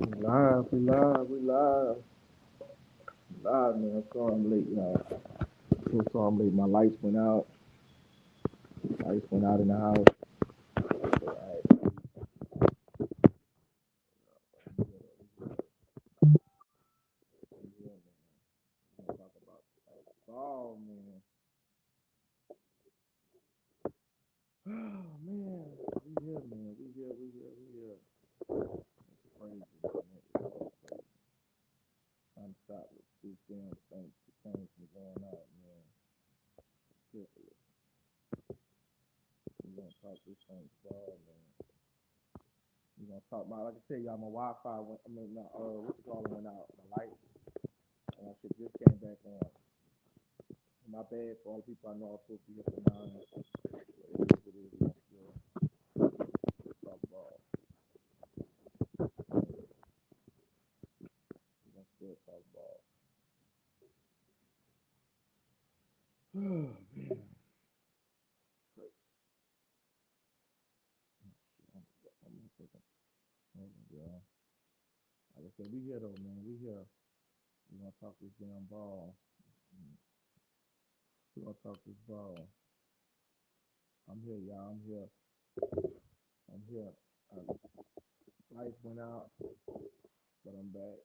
Live, man. Sorry I'm late, y'all. So sorry I'm late. My lights went out. Lights went out in the house. Alright, yeah, man. I'm gonna talk about ball, man. Oh man, we here, man. We here. It's crazy, man. It's crazy. I'm stopped with these damn things. The things been going out, man. Ridiculous. We gonna talk this thing ball, man. We gonna talk about, like I said, y'all. My Wi-Fi went. I mean, my what you call it went out. My lights. And shit just came back on. My bad for all the people I know I'm supposed to be here for 9. But it is what it is. We gonna still talk ball. We gonna still talk ball. Oh man. I'm gonna take a hold on, y'all. Like I said, we here though, man. We here. We gonna talk this damn ball. We gonna talk this ball. I'm here, y'all. I'm here. I'm here. Lights went out, but I'm back.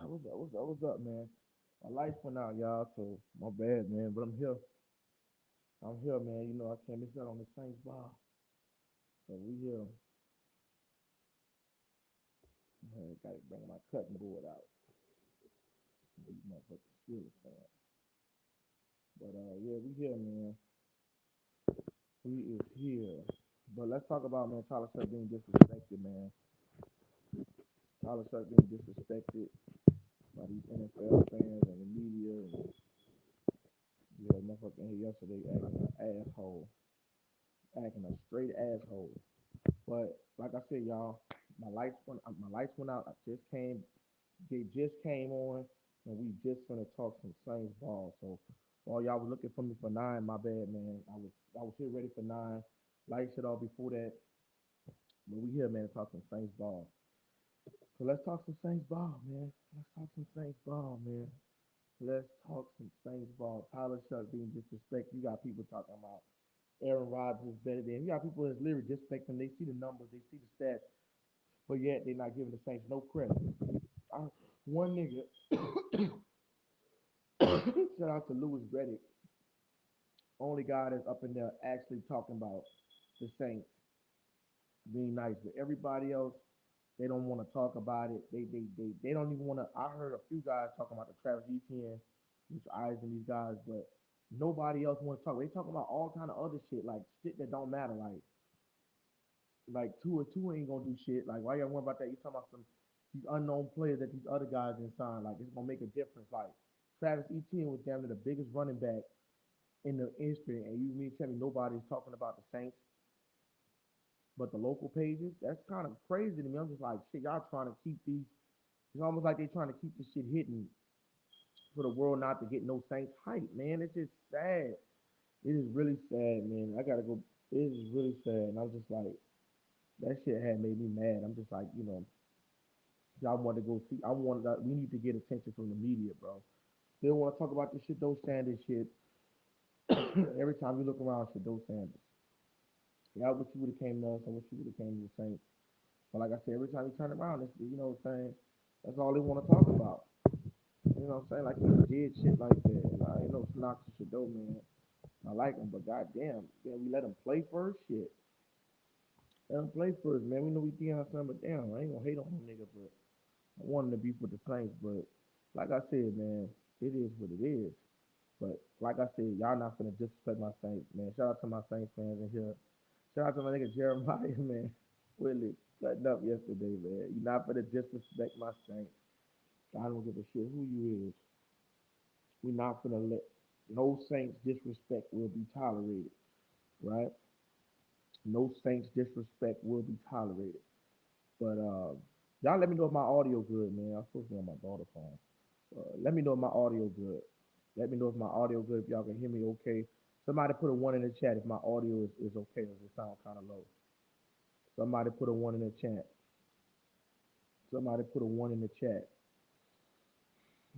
What's up? What's up? What's up, man? My lights went out, y'all. So my bad, man. But I'm here. I'm here, man. You know I can't miss out on the Saints ball. So we here. Man, gotta bring my cutting board out. These motherfucking Steelers fan. But yeah, we here, man. We is here. But let's talk about, man, Tyler Shirt being disrespected, man. Tyler Shirt being disrespected by these NFL fans and the media. And yeah, motherfucking here yesterday acting an asshole, acting a straight asshole. But like I said, y'all, my lights went out. I just came, they just came on, and we just gonna talk some Saints ball. So while y'all was looking for me for 9, my bad, man. I was here ready for 9. Light shit off before that, but we here, man, to talk some Saints ball. So let's talk some Saints ball, man. Let's talk some Saints ball, man. Let's talk some Saints ball. Tyler Shuck being disrespected. You got people talking about Aaron Rodgers is better than. You got people that's literally disrespecting. They see the numbers, they see the stats, but yet they're not giving the Saints no credit. I, one nigga, shout out to Lewis Reddick, only guy that's up in there actually talking about the Saints being nice. But everybody else, they don't want to talk about it. They don't even want to. I heard a few guys talking about the Travis Etienne, which eyes and these guys, but nobody else want to talk. They talking about all kind of other shit, like shit that don't matter. Like two ain't gonna do shit. Like why y'all worry about that? You talking about some these unknown players that these other guys didn't sign. Like it's gonna make a difference. Like Travis Etienne was damn near the biggest running back in the history, and you mean tell me nobody's talking about the Saints but the local pages? That's kind of crazy to me. I'm just like, shit, y'all trying to keep these. It's almost like they trying to keep this shit hidden for the world not to get no Saints hype, man. It's just sad. It is really sad, man. I gotta go. It is really sad, and I'm just like, that shit had made me mad. I'm just like, y'all want to go see. I want that. We need to get attention from the media, bro. They don't want to talk about this shit. Those Sanders shit. Every time you look around, shit, those Sanders. Yeah, I wish you would have came to us. I wish you would have came to the Saints. But like I said, every time you turn around, it's, you know what I'm saying? That's all they want to talk about. You know what I'm saying? Like he did shit like that. Like, you know, Knox and Shadow, man. I like him, but goddamn, yeah, we let him play first. Shit, let him play first, man. We know we Deion son, but damn, I ain't gonna hate on him, nigga. But I want him to be for the Saints. But like I said, man, it is what it is. But like I said, y'all not gonna disrespect my Saints, man. Shout out to my Saints fans in here. Shout out to my nigga Jeremiah, man. Willie cutting up yesterday, man. You not gonna disrespect my Saints. I don't give a shit who you is. We not gonna let. No Saints disrespect will be tolerated, right? No Saints disrespect will be tolerated. But y'all let me know if my audio good, man. I'm supposed to be on my daughter's phone. Let me know if my audio good. Let me know if my audio good. If y'all can hear me okay. Somebody put a one in the chat if my audio is okay. Does it sound kind of low? Somebody put a one in the chat. Somebody put a one in the chat.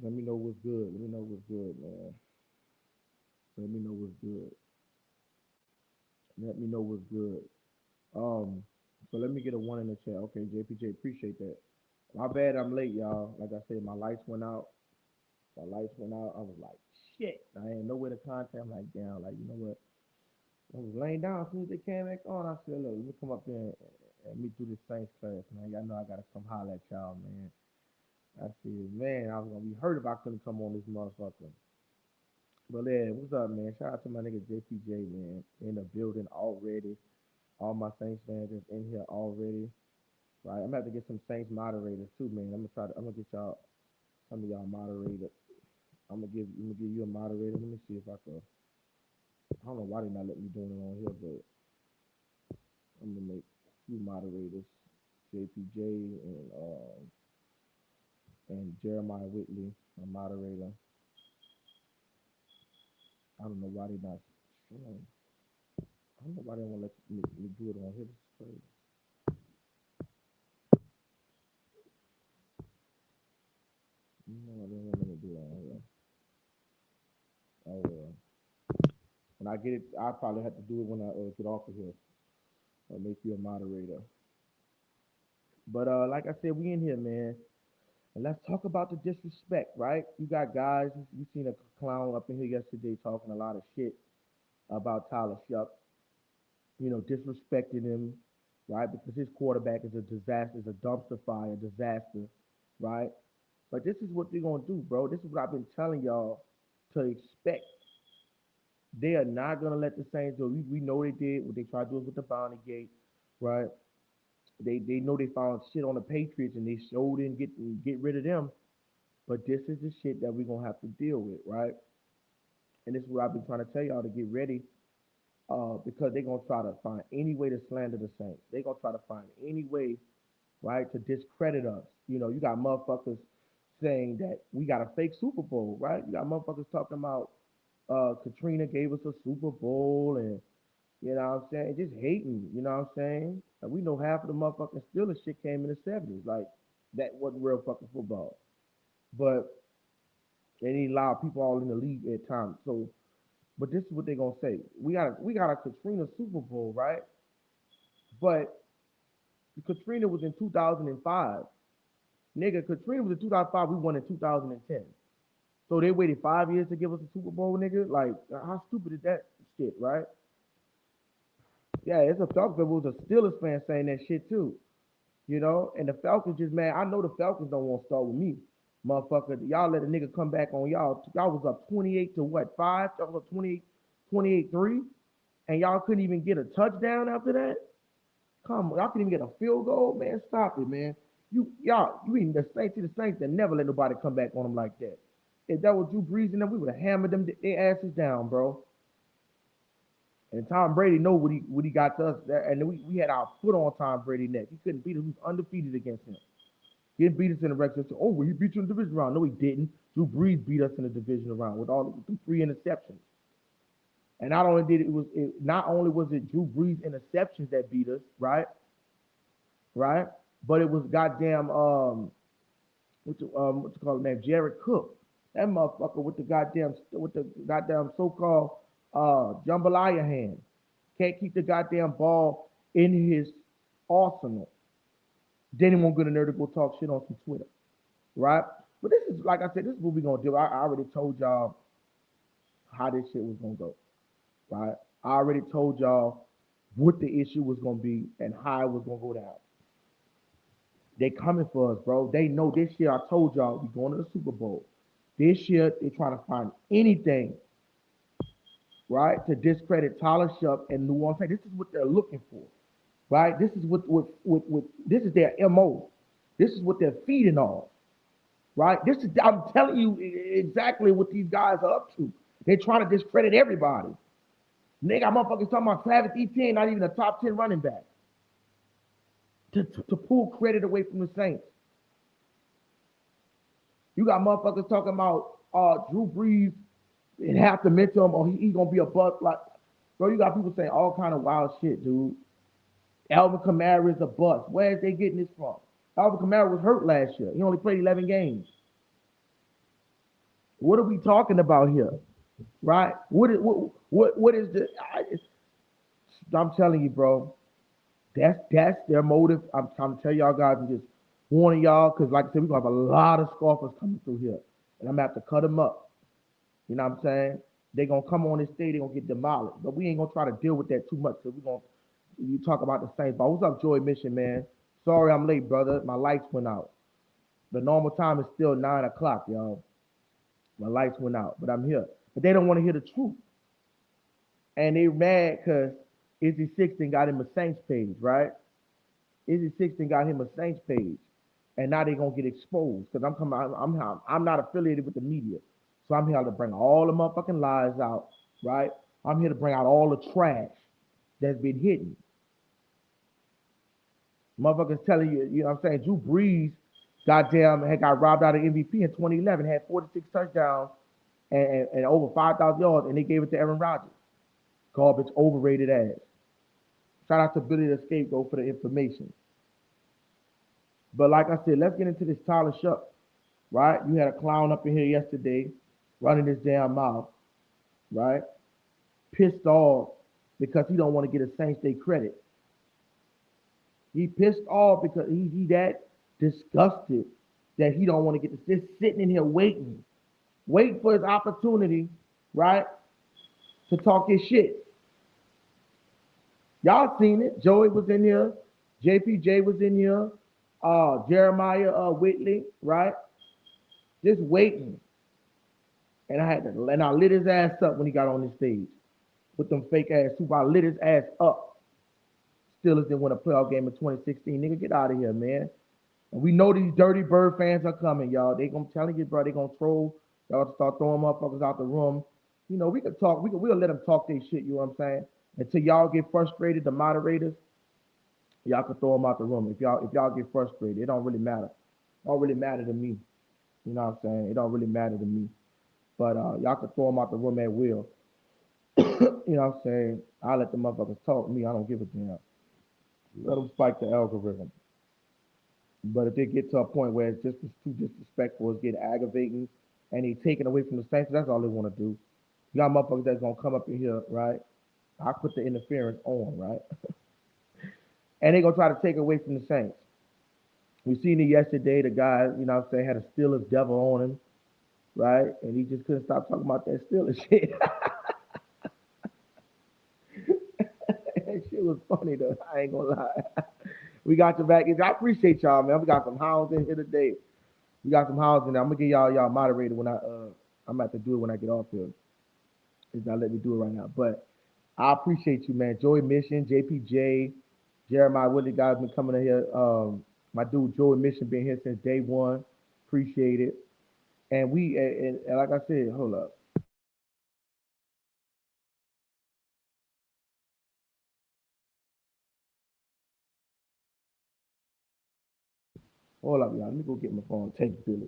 Let me know what's good. Let me know what's good, man. Let me know what's good. Let me know what's good. Um, so let me get a one in the chat. Okay, JPJ, appreciate that. My bad, I'm late, y'all. Like I said, my lights went out. My lights went out. I was like, shit. I ain't nowhere to contact. I'm like, down. Like, you know what? I was laying down as soon as they came back on. I said, look, let me come up there and meet through this Saints class, man. Y'all know I gotta come holler at y'all, man. I said, man, I was gonna be hurt if I couldn't come on this motherfucker. But yeah, what's up, man? Shout out to my nigga JPJ, man. In the building already. All my Saints fans is in here already. Right. I'm gonna have to get some Saints moderators too, man. I'm gonna get y'all some of y'all moderators. I'm gonna give you a moderator. Let me see if I can. I don't know why they not letting me do it on here, but I'm gonna make a few moderators. JPJ and Jeremiah Whitley, a moderator. I don't know why they not showing. I don't know why they won't let me do it on here. This is crazy. You know why they won't let me do it on here. Oh well. When I get it, I probably have to do it when I get off of here. I'll make you a moderator. But like I said, we in here, man. And let's talk about the disrespect, right? You got guys, you seen a clown up in here yesterday talking a lot of shit about Tyler Shough, disrespecting him, right? Because his quarterback is a disaster, is a dumpster fire, disaster, right? But this is what they're gonna do, bro. This is what I've been telling y'all to expect. They are not gonna let the Saints do. We know they did what they tried to do with the Bounty Gate, right? They know they found shit on the Patriots and they showed didn't get rid of them. But this is the shit that we're gonna have to deal with, right? And this is what I've been trying to tell y'all to get ready, because they're gonna try to find any way to slander the Saints. They're gonna try to find any way, right, to discredit us. You got motherfuckers saying that we got a fake Super Bowl, right? You got motherfuckers talking about Katrina gave us a Super Bowl and you know what I'm saying, just hating, you know what I'm saying? And we know half of the motherfucking Steelers shit came in the 70s. Like that wasn't real fucking football. But they didn't allow people all in the league at times. So, but this is what they're gonna say. We got a Katrina Super Bowl, right? But Katrina was in 2005. Nigga, Katrina was in 2005. We won in 2010. So they waited 5 years to give us a Super Bowl, nigga. Like, how stupid is that shit, right? Yeah, it's a Falcons. It was a Steelers fan saying that shit too. And the Falcons just man, I know the Falcons don't want to start with me, motherfucker. Y'all let a nigga come back on y'all. Y'all was up 28 to what, 5? Y'all was up 28-3, and y'all couldn't even get a touchdown after that. Come on, y'all couldn't even get a field goal, man. Stop it, man. You even the Saints that never let nobody come back on them like that. If that was Drew Brees and them, we would have hammered them their asses down, bro. And Tom Brady know what he got to us, and we had our foot on Tom Brady neck. He couldn't beat us. We was undefeated against him. He didn't beat us in the regular season. Oh, well, he beat you in the division round. No, he didn't. Drew Brees beat us in the division round with all the 3 interceptions. And not only was it Drew Brees interceptions that beat us, right? Right? But it was goddamn what you call it name? Jared Cook. That motherfucker with the goddamn so-called jambalaya hand. Can't keep the goddamn ball in his arsenal. Then he won't get a nerve to go talk shit on some Twitter. Right? But this is, like I said, this is what we're gonna do. I already told y'all how this shit was gonna go. Right? I already told y'all what the issue was gonna be and how it was gonna go down. They coming for us, bro. They know this year. I told y'all we going to the Super Bowl. This year they trying to find anything, right, to discredit Tyler Shough and New Orleans. This is what they're looking for, right? This is what this is their MO. This is what they're feeding on, right? I'm telling you exactly what these guys are up to. They're trying to discredit everybody. They got motherfuckers talking about Travis Etienne, not even a top 10 running back. To pull credit away from the Saints. You got motherfuckers talking about Drew Brees and have to mention him or he gonna be a bust. Like, bro, you got people saying all kind of wild shit, dude. Alvin Kamara is a bust. Where is they getting this from? Alvin Kamara was hurt last year. He only played 11 games. What are we talking about here? Right? What is the? I'm telling you, bro. That's their motive. I'm trying to tell y'all guys and just warning y'all because, like I said, we're gonna have a lot of scoffers coming through here, and I'm gonna have to cut them up. You know what I'm saying? They're gonna come on this stage, they're gonna get demolished. But we ain't gonna try to deal with that too much because we're gonna you talk about the Saints. But what's up, Joy Mission, man? Sorry I'm late, brother. My lights went out. The normal time is still 9 o'clock, y'all. My lights went out, but I'm here. But they don't want to hear the truth. And they mad because Izzy Sixton got him a Saints page, right? Izzy Sixton got him a Saints page. And now they're gonna get exposed. Because I'm not affiliated with the media. So I'm here to bring all the motherfucking lies out, right? I'm here to bring out all the trash that's been hidden. Motherfuckers telling you, you know what I'm saying? Drew Brees, goddamn, had got robbed out of MVP in 2011, had 46 touchdowns and over 5,000 yards, and they gave it to Aaron Rodgers. Garbage, overrated ass. Shout out to Billy the Scapegoat for the information. But like I said, let's get into this Tyler Shough, right? You had a clown up in here yesterday running his damn mouth, right? Pissed off because he don't want to get a Saints Day credit. He pissed off because he that disgusted that he don't want to get this. Just sitting in here waiting for his opportunity, right, to talk his shit. Y'all seen it. Joey was in here. JPJ was in here. Jeremiah Whitley, right? Just waiting. And I lit his ass up when he got on the stage with them fake ass soup. I lit his ass up. Steelers didn't win a playoff game in 2016. Nigga, get out of here, man. And we know these dirty bird fans are coming, y'all. They gonna tell you, bro, they gonna troll. Y'all start throwing motherfuckers out the room. You know, we could talk. We'll let them talk their shit. You know what I'm saying? Until y'all get frustrated, the moderators, y'all can throw them out the room. If y'all get frustrated, it don't really matter. It don't really matter to me. You know what I'm saying? It don't really matter to me. But y'all can throw them out the room at will. You know what I'm saying? I let the motherfuckers talk. Me, I don't give a damn. Let them spike the algorithm. But if they get to a point where it's just too disrespectful, it's getting aggravating, and they taking away from the Saints, that's all they want to do. You got motherfuckers that's gonna come up in here, right? I put the interference on, right? And they gonna try to take away from the Saints. We seen it yesterday. The guy, you know what I'm saying, had a Steelers devil on him, right? And he just couldn't stop talking about that Steelers shit. That shit was funny though. I ain't gonna lie. We got your back. I appreciate y'all, man. We got some hounds in here today. We got some hounds in there. I'm gonna get y'all moderated when I'm about to do it when I get off here. It's not letting me do it right now. But I appreciate you, man. Joey Mission, JPJ, Jeremiah Woodley guys been coming in here. My dude Joey Mission been here since day one. Appreciate it. And and like I said, hold up. Hold up, y'all. Let me go get my phone. Take Billy.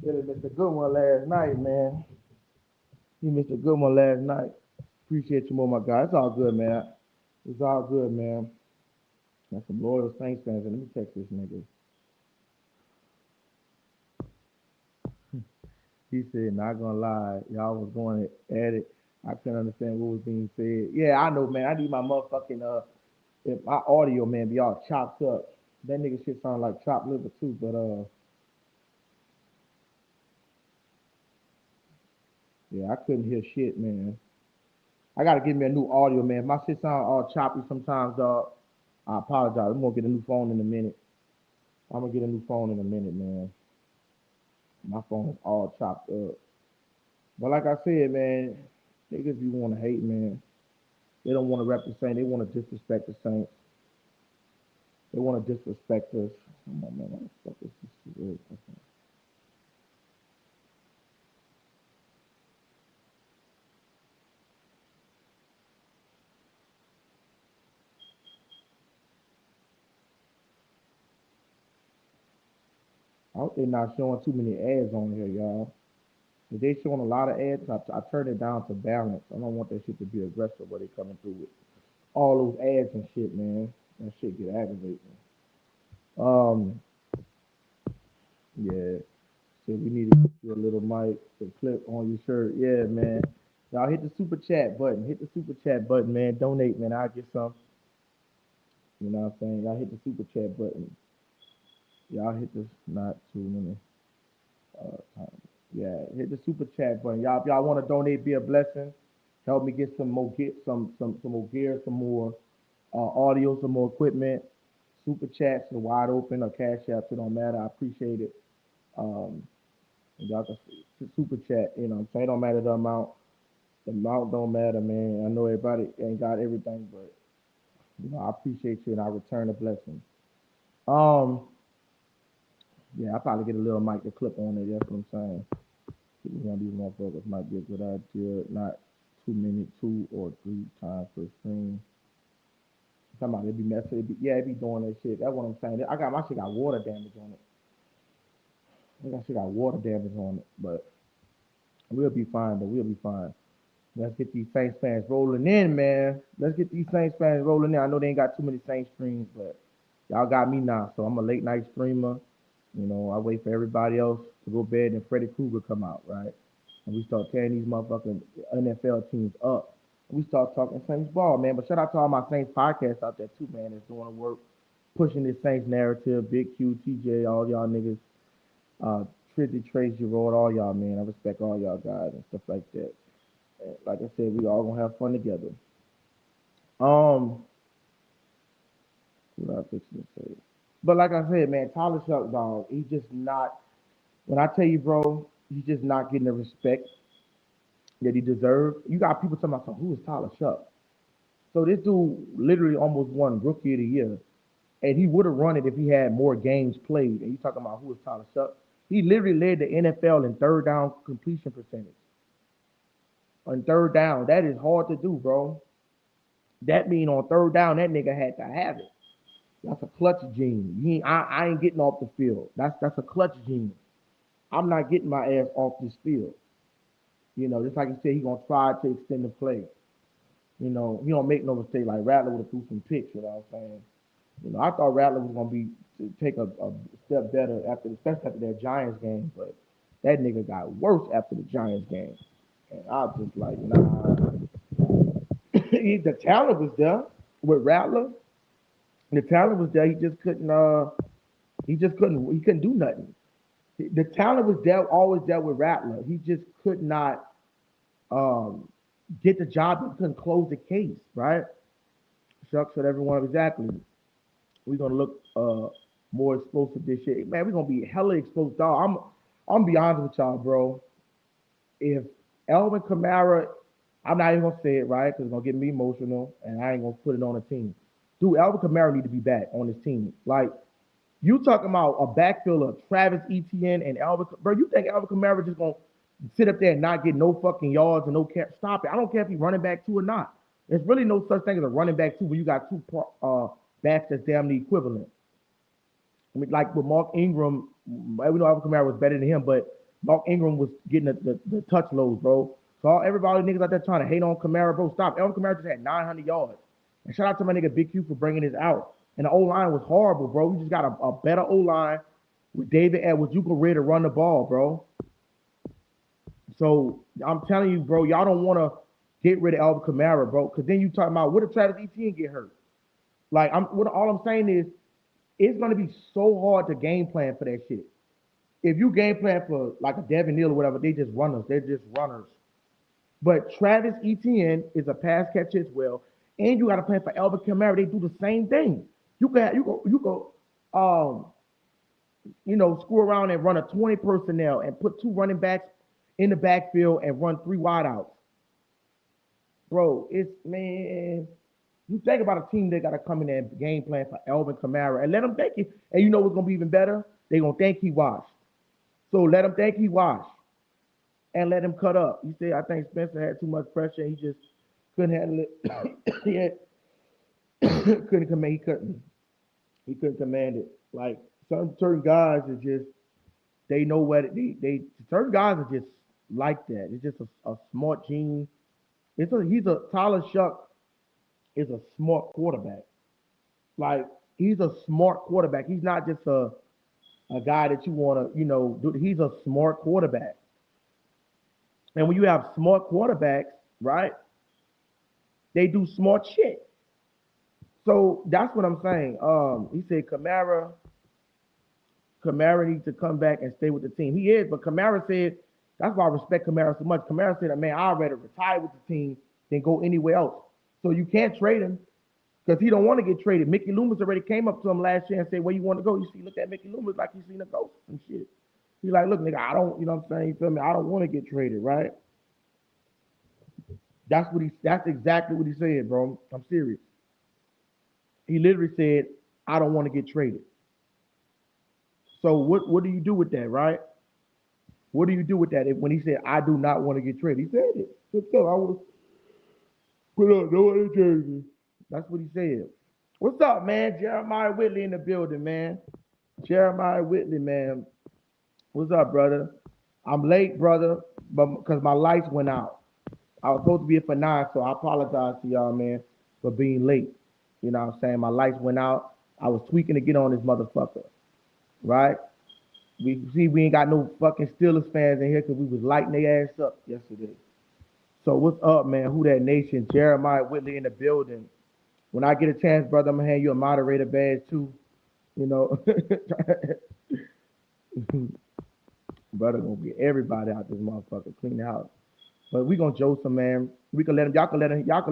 Billy missed a good one last night, man. He missed a good one last night. Appreciate you more, my guy. It's all good, man. It's all good, man. Got some loyal Saints fans. Let me text this nigga. He said, not gonna lie, y'all was going at it. I couldn't understand what was being said. Yeah, I know, man. I need my motherfucking if my audio, man, be all chopped up. That nigga shit sound like chopped liver too, but yeah, I couldn't hear shit, man. I gotta give me a new audio, man. My shit sound all choppy sometimes, dog. I apologize. I'm gonna get a new phone in a minute. I'm gonna get a new phone in a minute, man. My phone is all chopped up. But like I said, man, niggas you want to hate, man. They don't want to rep the Saints. They want to disrespect the Saints. They want to disrespect us. Come on, man. What the fuck is this shit? Okay. I hope they're not showing too many ads on here, y'all. If they showing a lot of ads, I turn it down to balance. I don't want that shit to be aggressive where they coming through with all those ads and shit, man. That shit get aggravating. Um, yeah. So we need to get you a little mic to clip on your shirt. Yeah, man. Y'all hit the super chat button. Hit the super chat button, man. Donate, man. I'll get some. You know what I'm saying? Y'all hit the super chat button. Y'all hit this not too many times. Yeah, hit the super chat button. Y'all, if y'all want to donate, be a blessing. Help me get some more get some more gear, some more audio, some more equipment. Super chats are wide open or cash apps. It don't matter. I appreciate it. Um, y'all can super chat. You know, what I'm saying, it don't matter the amount. The amount don't matter, man. I know everybody ain't got everything, but you know, I appreciate you and I return the blessing. Um, yeah, I probably get a little mic to clip on it. That's what I'm saying. One of these motherfuckers might be a good idea. Not too many, 2 or 3 times per stream. Somebody be messing. It be doing that shit. That's what I'm saying. I got my shit got water damage on it. I got shit got water damage on it, but we'll be fine. But we'll be fine. Let's get these Saints fans rolling in, man. Let's get these Saints fans rolling in. I know they ain't got too many Saints streams, but y'all got me now. So I'm a late night streamer. You know, I wait for everybody else to go to bed and Freddy Krueger come out, right? And we start tearing these motherfucking NFL teams up. We start talking Saints ball, man. But shout out to all my Saints podcasts out there too, man. That's doing the work, pushing this Saints narrative. Big Q, TJ, all y'all niggas, uh, Trizzy, Trace, Gerard, all y'all, man. I respect all y'all guys and stuff like that. And like I said, we all gonna have fun together. Um, what I fixing to say? But like I said, man, Tyler Shuck, dog, he's just not. When I tell you, bro, he's just not getting the respect that he deserves. You got people talking about, so who is Tyler Shuck? So this dude literally almost won Rookie of the Year, and he would have run it if he had more games played. And you talking about who is Tyler Shuck? He literally led the NFL in third down completion percentage. On third down, that is hard to do, bro. That mean on third down, that nigga had to have it. That's a clutch gene. I ain't getting off the field. That's a clutch gene. I'm not getting my ass off this field. You know, just like you said, he gonna try to extend the play. You know, he don't make no mistake. Like Rattler would have threw some picks. You know what I'm saying? You know, I thought Rattler was gonna be to take a step better after, especially after that Giants game, but that nigga got worse after the Giants game. And I was just like, nah. The talent was there with Rattler. The talent was there. He couldn't do nothing. The talent was there, always there with Rattler. He just could not um, get the job. He couldn't close the case, right? Shucks with everyone exactly. We're gonna look more explosive this shit. Man, we're gonna be hella explosive. Dog. I'm gonna be honest with y'all, bro. If Elvin Kamara, I'm not even gonna say it right because it's gonna get me emotional, and I ain't gonna put it on the team. Dude, Elvin Kamara need to be back on this team. Like you talking about a backfield of Travis Etienne and Alvin, bro? You think Alvin Kamara just gonna sit up there and not get no fucking yards and no cap? Stop it! I don't care if he's running back two or not. There's really no such thing as a running back two when you got two backs that's damn near equivalent. I mean, like with Mark Ingram, we know Alvin Kamara was better than him, but Mark Ingram was getting the touch loads, bro. So everybody niggas out there trying to hate on Kamara, bro, stop. Alvin Kamara just had 900 yards. And shout out to my nigga Big Q for bringing this out. And the O line was horrible, bro. We just got a better O line with David Edwards. You can ready to run the ball, bro. So I'm telling you, bro, y'all don't want to get rid of Alvin Kamara, bro. Because then you talking about what if Travis Etienne get hurt? Like all I'm saying is it's gonna be so hard to game plan for that shit. If you game plan for like a Devin Neal or whatever, they just runners. They're just runners. But Travis Etienne is a pass catcher as well. And you got to plan for Alvin Kamara. They do the same thing. You go screw around and run a 20 personnel and put two running backs in the backfield and run three wideouts. Bro, it's man. You think about a team that got to come in there and game plan for Elvin Kamara and let them think it. And you know what's gonna be even better? They gonna think he washed. So let him think he washed and let him cut up. You see, I think Spencer had too much pressure. He just couldn't handle it. he couldn't command. He couldn't command it. Like certain guys are just they know what they certain guys are just like that. It's just a smart gene. He's a Tyler Shuck is a smart quarterback. Like he's a smart quarterback. He's not just a guy that you want to do. He's a smart quarterback. And when you have smart quarterbacks, right? They do smart shit. So that's what I'm saying. He said Kamara needs to come back and stay with the team. He is, but Kamara said that's why I respect Kamara so much. Kamara said, "Man, I'd rather retire with the team than go anywhere else." So you can't trade him because he don't want to get traded. Mickey Loomis already came up to him last year and said, "Where you want to go?" You see, look at Mickey Loomis like he's seen a ghost and shit. He's like, "Look, nigga, I don't, you know what I'm saying? You feel me? I don't want to get traded, right?" That's exactly what he said, bro. I'm serious. He literally said, "I don't want to get traded." So what do you do with that, right? What do you do with that? When he said, "I do not want to get traded," he said it. So I would have put on no other jersey. That's what he said. What's up, man? Jeremiah Whitley in the building, man. Jeremiah Whitley, man. What's up, brother? I'm late, brother, but because my lights went out. I was supposed to be here for 9, so I apologize to y'all, man, for being late. You know what I'm saying? My lights went out. I was tweaking to get on this motherfucker, right? We ain't got no fucking Steelers fans in here because we was lighting their ass up yesterday. So what's up, man? Who that nation? Jeremiah Whitley in the building. When I get a chance, brother, I'm gonna hand you a moderator badge too. You know, brother gonna get everybody out this motherfucker, clean the house. But we gonna joke some, man. We can let them. Y'all can let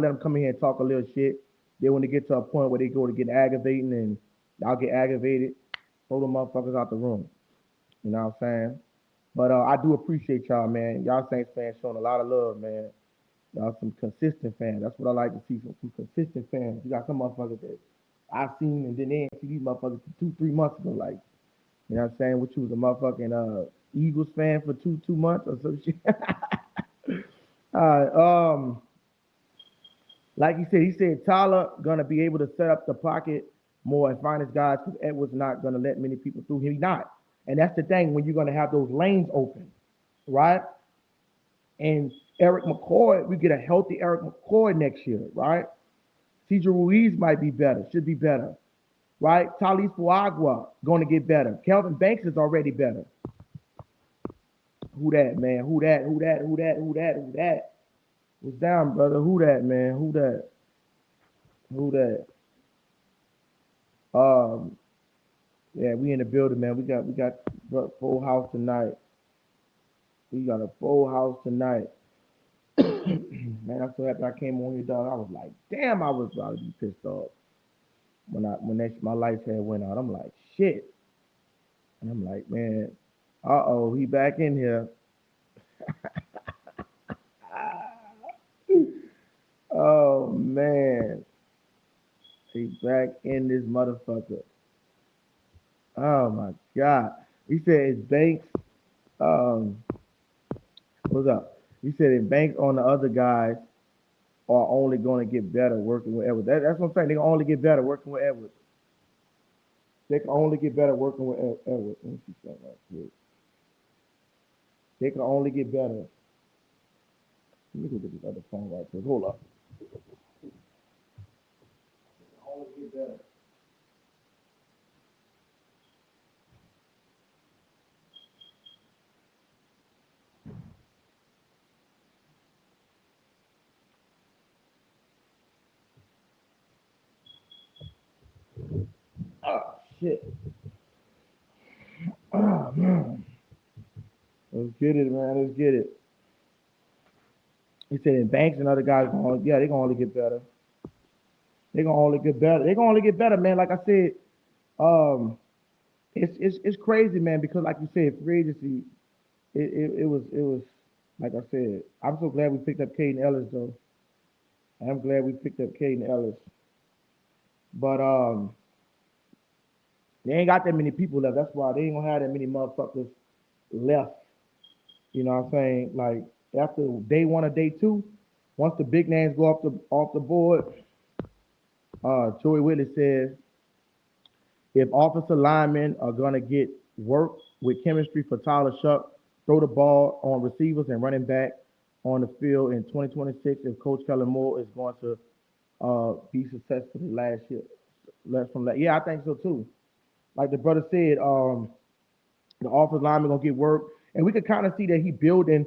them come in here and talk a little shit. Then when they get to a point where they go to get aggravating and y'all get aggravated, throw them motherfuckers out the room. You know what I'm saying? But I do appreciate y'all, man. Y'all Saints fans showing a lot of love, man. Y'all some consistent fans. That's what I like to see. Some consistent fans. You got some motherfuckers that I seen and then they ain't see these motherfuckers 2, 3 months ago. Like, you know what I'm saying? What you was a motherfucking Eagles fan for two months or some shit. All right. Like he said Tyler gonna be able to set up the pocket more and find his guys because Edwards not gonna let many people through. He not. And that's the thing when you're gonna have those lanes open, right? And Eric McCoy, we get a healthy Eric McCoy next year, right? Cesar Ruiz might be better, should be better, right? Talis Fuagua going to get better. Kelvin Banks is already better. Who that, man? Who that? Who that? Who that? Who that? Who that? What's down, brother? Who that, man? Who that? Who that? Um, yeah, we in the building, man. We got full house tonight. We got a full house tonight. Man, I'm so happy I came on here, dog. I was like, damn, I was about to be pissed off when my lights had went out. I'm like, shit. And I'm like, man, he back in here. Oh man, he back in this motherfucker. Oh my god. He said it's Banks. Um, what's up? He said if Banks on the other guys are only going to get better working with Edwards. That's what I'm saying. They can only get better working with Edwards. They can only get better working with Edwards. Let me see something right quick. They can only get better. Let me look at this other phone right quick. Hold up. They can only get better. Oh shit. Oh man. Let's get it, man. Let's get it. He said in Banks and other guys, yeah, they can only get better. They gonna only get better. They gonna only get better, man. Like I said, um, it's crazy, man. Because like you said, free agency, it was like I said. I'm so glad we picked up Caden Ellis, though. I'm glad we picked up Caden Ellis. But they ain't got that many people left. That's why they ain't gonna have that many motherfuckers left. You know what I'm saying? Like after day one or day two, once the big names go off the board, Joey Whitley says if offensive linemen are gonna get work with chemistry for Tyler Shough, throw the ball on receivers and running back on the field in 2026, if Coach Kellen Moore is going to be successful last year, yeah, I think so too. Like the brother said, the offensive lineman gonna get work, and we could kind of see that he building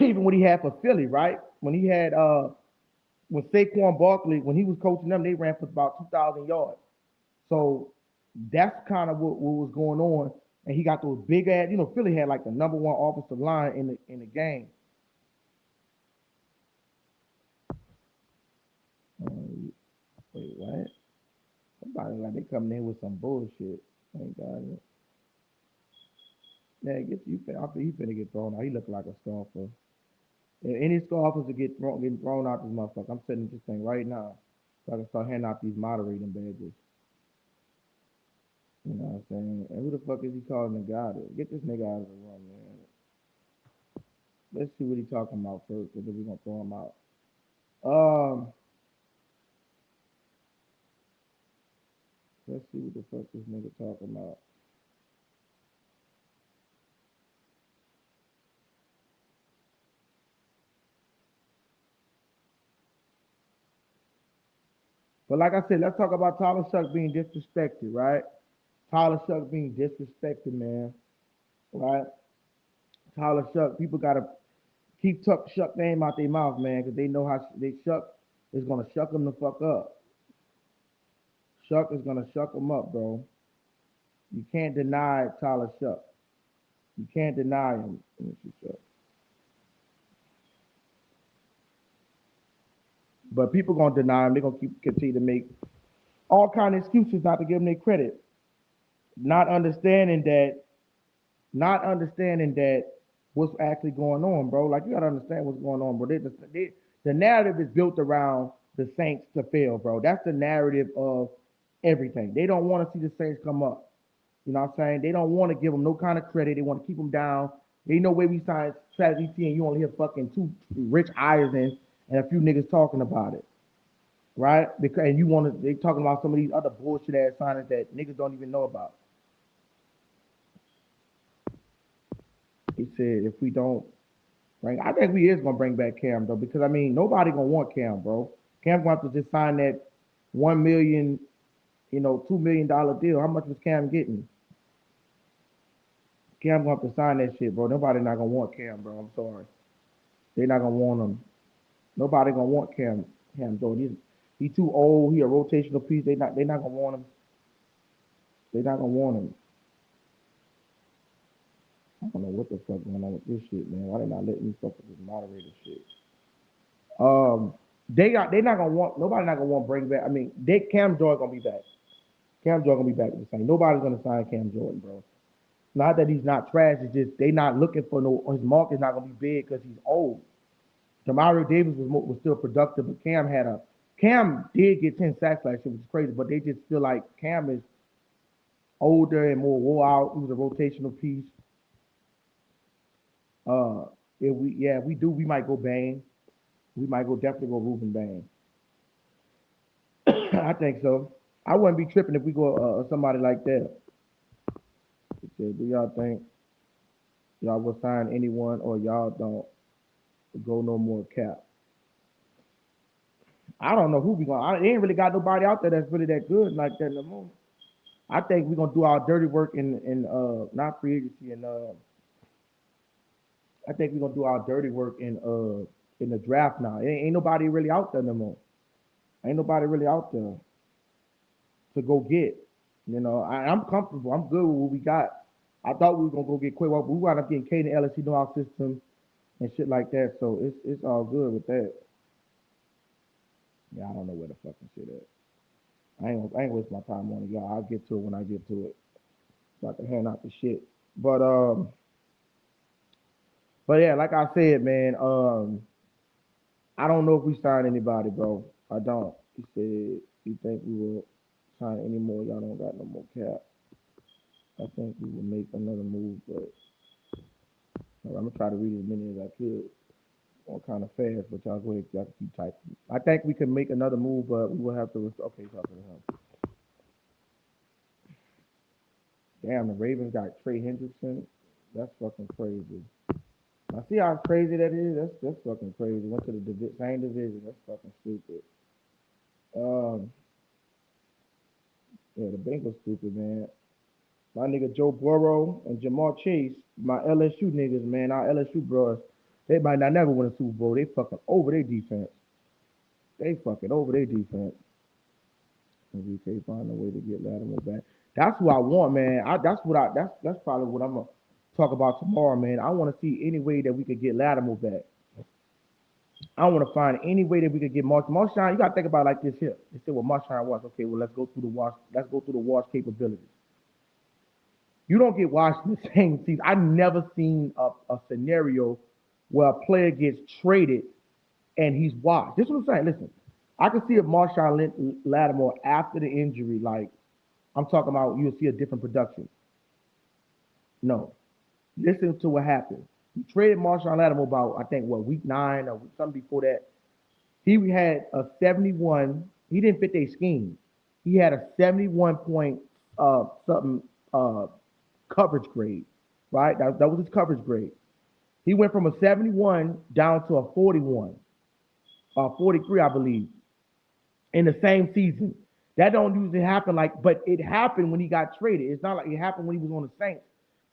even when he had for Philly, right? When he had when Saquon Barkley, when he was coaching them, they ran for about 2,000 yards. So that's kind of what was going on. And he got those big ass, Philly had like the number one offensive line in the game. Wait, what? Somebody like they coming in with some bullshit. Thank God. Man, get you. I think he finna get thrown out. He look like a scoffer. Any scoffers to getting thrown out this motherfucker. I'm setting this thing right now, so I can start handing out these moderating badges. You know what I'm saying? And who the fuck is he calling the guy to? Get this nigga out of the room, man. Let's see what he talking about first, and then we gonna throw him out. Um, let's see what the fuck this nigga talking about. But like I said, let's talk about Tyler Shough being disrespected, right? Tyler Shough being disrespected, man. Right? Tyler Shough, people gotta keep Shough name out their mouth, man, because they know how they Shough is gonna shuck them the fuck up. Shough is gonna shuck them up, bro. You can't deny Tyler Shough. You can't deny him. But people gonna deny him. They're gonna continue to make all kind of excuses not to give him their credit. Not understanding that, not understanding that what's actually going on, bro. Like you gotta understand what's going on, bro. The narrative is built around the Saints to fail, bro. That's the narrative of everything. They don't want to see the Saints come up. You know what I'm saying? They don't want to give them no kind of credit. They want to keep them down. They know where we signed Travis Etienne, and you only hear fucking two Rich Eisen and a few niggas talking about it, right? Because and you want to, they talking about some of these other bullshit ass signings that niggas don't even know about. He said if we don't bring, I think we is gonna bring back Cam though, because I mean nobody gonna want Cam, bro. Cam gonna have to just sign that 1 million, $2 million deal. How much was Cam getting? Cam gonna have to sign that shit, bro. Nobody not gonna want Cam, bro. I'm sorry. They not gonna want him. Nobody gonna want Cam Jordan. He too old. He a rotational piece. They not gonna want him. They not gonna want him. I don't know what the fuck going on with this shit, man. Why they not letting me fuck with this moderator shit? They not gonna want nobody not gonna want to bring back. I mean, Cam Jordan gonna be back. Cam Jordan gonna be back with the same. Nobody's gonna sign Cam Jordan, bro. Not that he's not trash. It's just they not looking for no. His market's not gonna be big because he's old. Jamario Davis was still productive, but Cam did get 10 sacks last year, which is crazy. But they just feel like Cam is older and more wore out. He was a rotational piece. If we do, we might go Bang. We might definitely go Ruben Bang. I think so. I wouldn't be tripping if we go somebody like that. Do y'all think y'all will sign anyone or y'all don't go no more cap? I don't know who we gonna. They ain't really got nobody out there that's really that good like that in the moment. I think we're gonna do our dirty work in not free agency and I think we're gonna do our dirty work in the draft now. Ain't nobody really out there no more. Ain't nobody really out there to go get. I'm comfortable. I'm good with what we got. I thought we were gonna go get Quay Walker, but we wound up getting Caden Ellis, he know our system and shit like that. So it's all good with that. Yeah, I don't know where the fucking shit at. I ain't waste my time on it, y'all. I'll get to it when I get to it. So I can hand out the shit. But but yeah, like I said, man, I don't know if we signed anybody, bro. I don't. He said, "You think we will sign any more? Y'all don't got no more cap. I think we will make another move, but I'm gonna try to read as many as I could. Going kind of fast, but y'all go ahead, y'all can keep typing. I think we can make another move, but we will have to. Okay, talking to him. Damn, the Ravens got Trey Hendrickson. That's fucking crazy. I see how crazy that is. That's fucking crazy. Went to the same division. That's fucking stupid. Um, yeah, the Bengals stupid, man. My nigga Joe Burrow and Jamar Chase, my LSU niggas, man, our LSU bros, they might not never win a Super Bowl. They fucking over their defense. They fucking over their defense. And we can't find a way to get Latimer back. That's what I want, man. That's probably what I'm gonna talk about tomorrow, man. I want to see any way that we could get Latimer back. I want to find any way that we could get Marshawn. You gotta think about it like this here. They said, well, Marshawn was okay. Well, let's go through the wash. Let's go through the wash capabilities. You don't get washed in the same season. I've never seen a scenario where a player gets traded and he's washed. This is what I'm saying. Listen, I can see if Marshawn Lattimore after the injury, like I'm talking about, you'll see a different production. No, listen to what happened. He traded Marshawn Lattimore about I think what week 9 or something before that. He had a 71. He didn't fit their scheme. He had a 71 point something coverage grade, right? That was his coverage grade. He went from a 71 down to a 41, 43, I believe, in the same season. That don't usually happen but it happened when he got traded. It's not like it happened when he was on the Saints.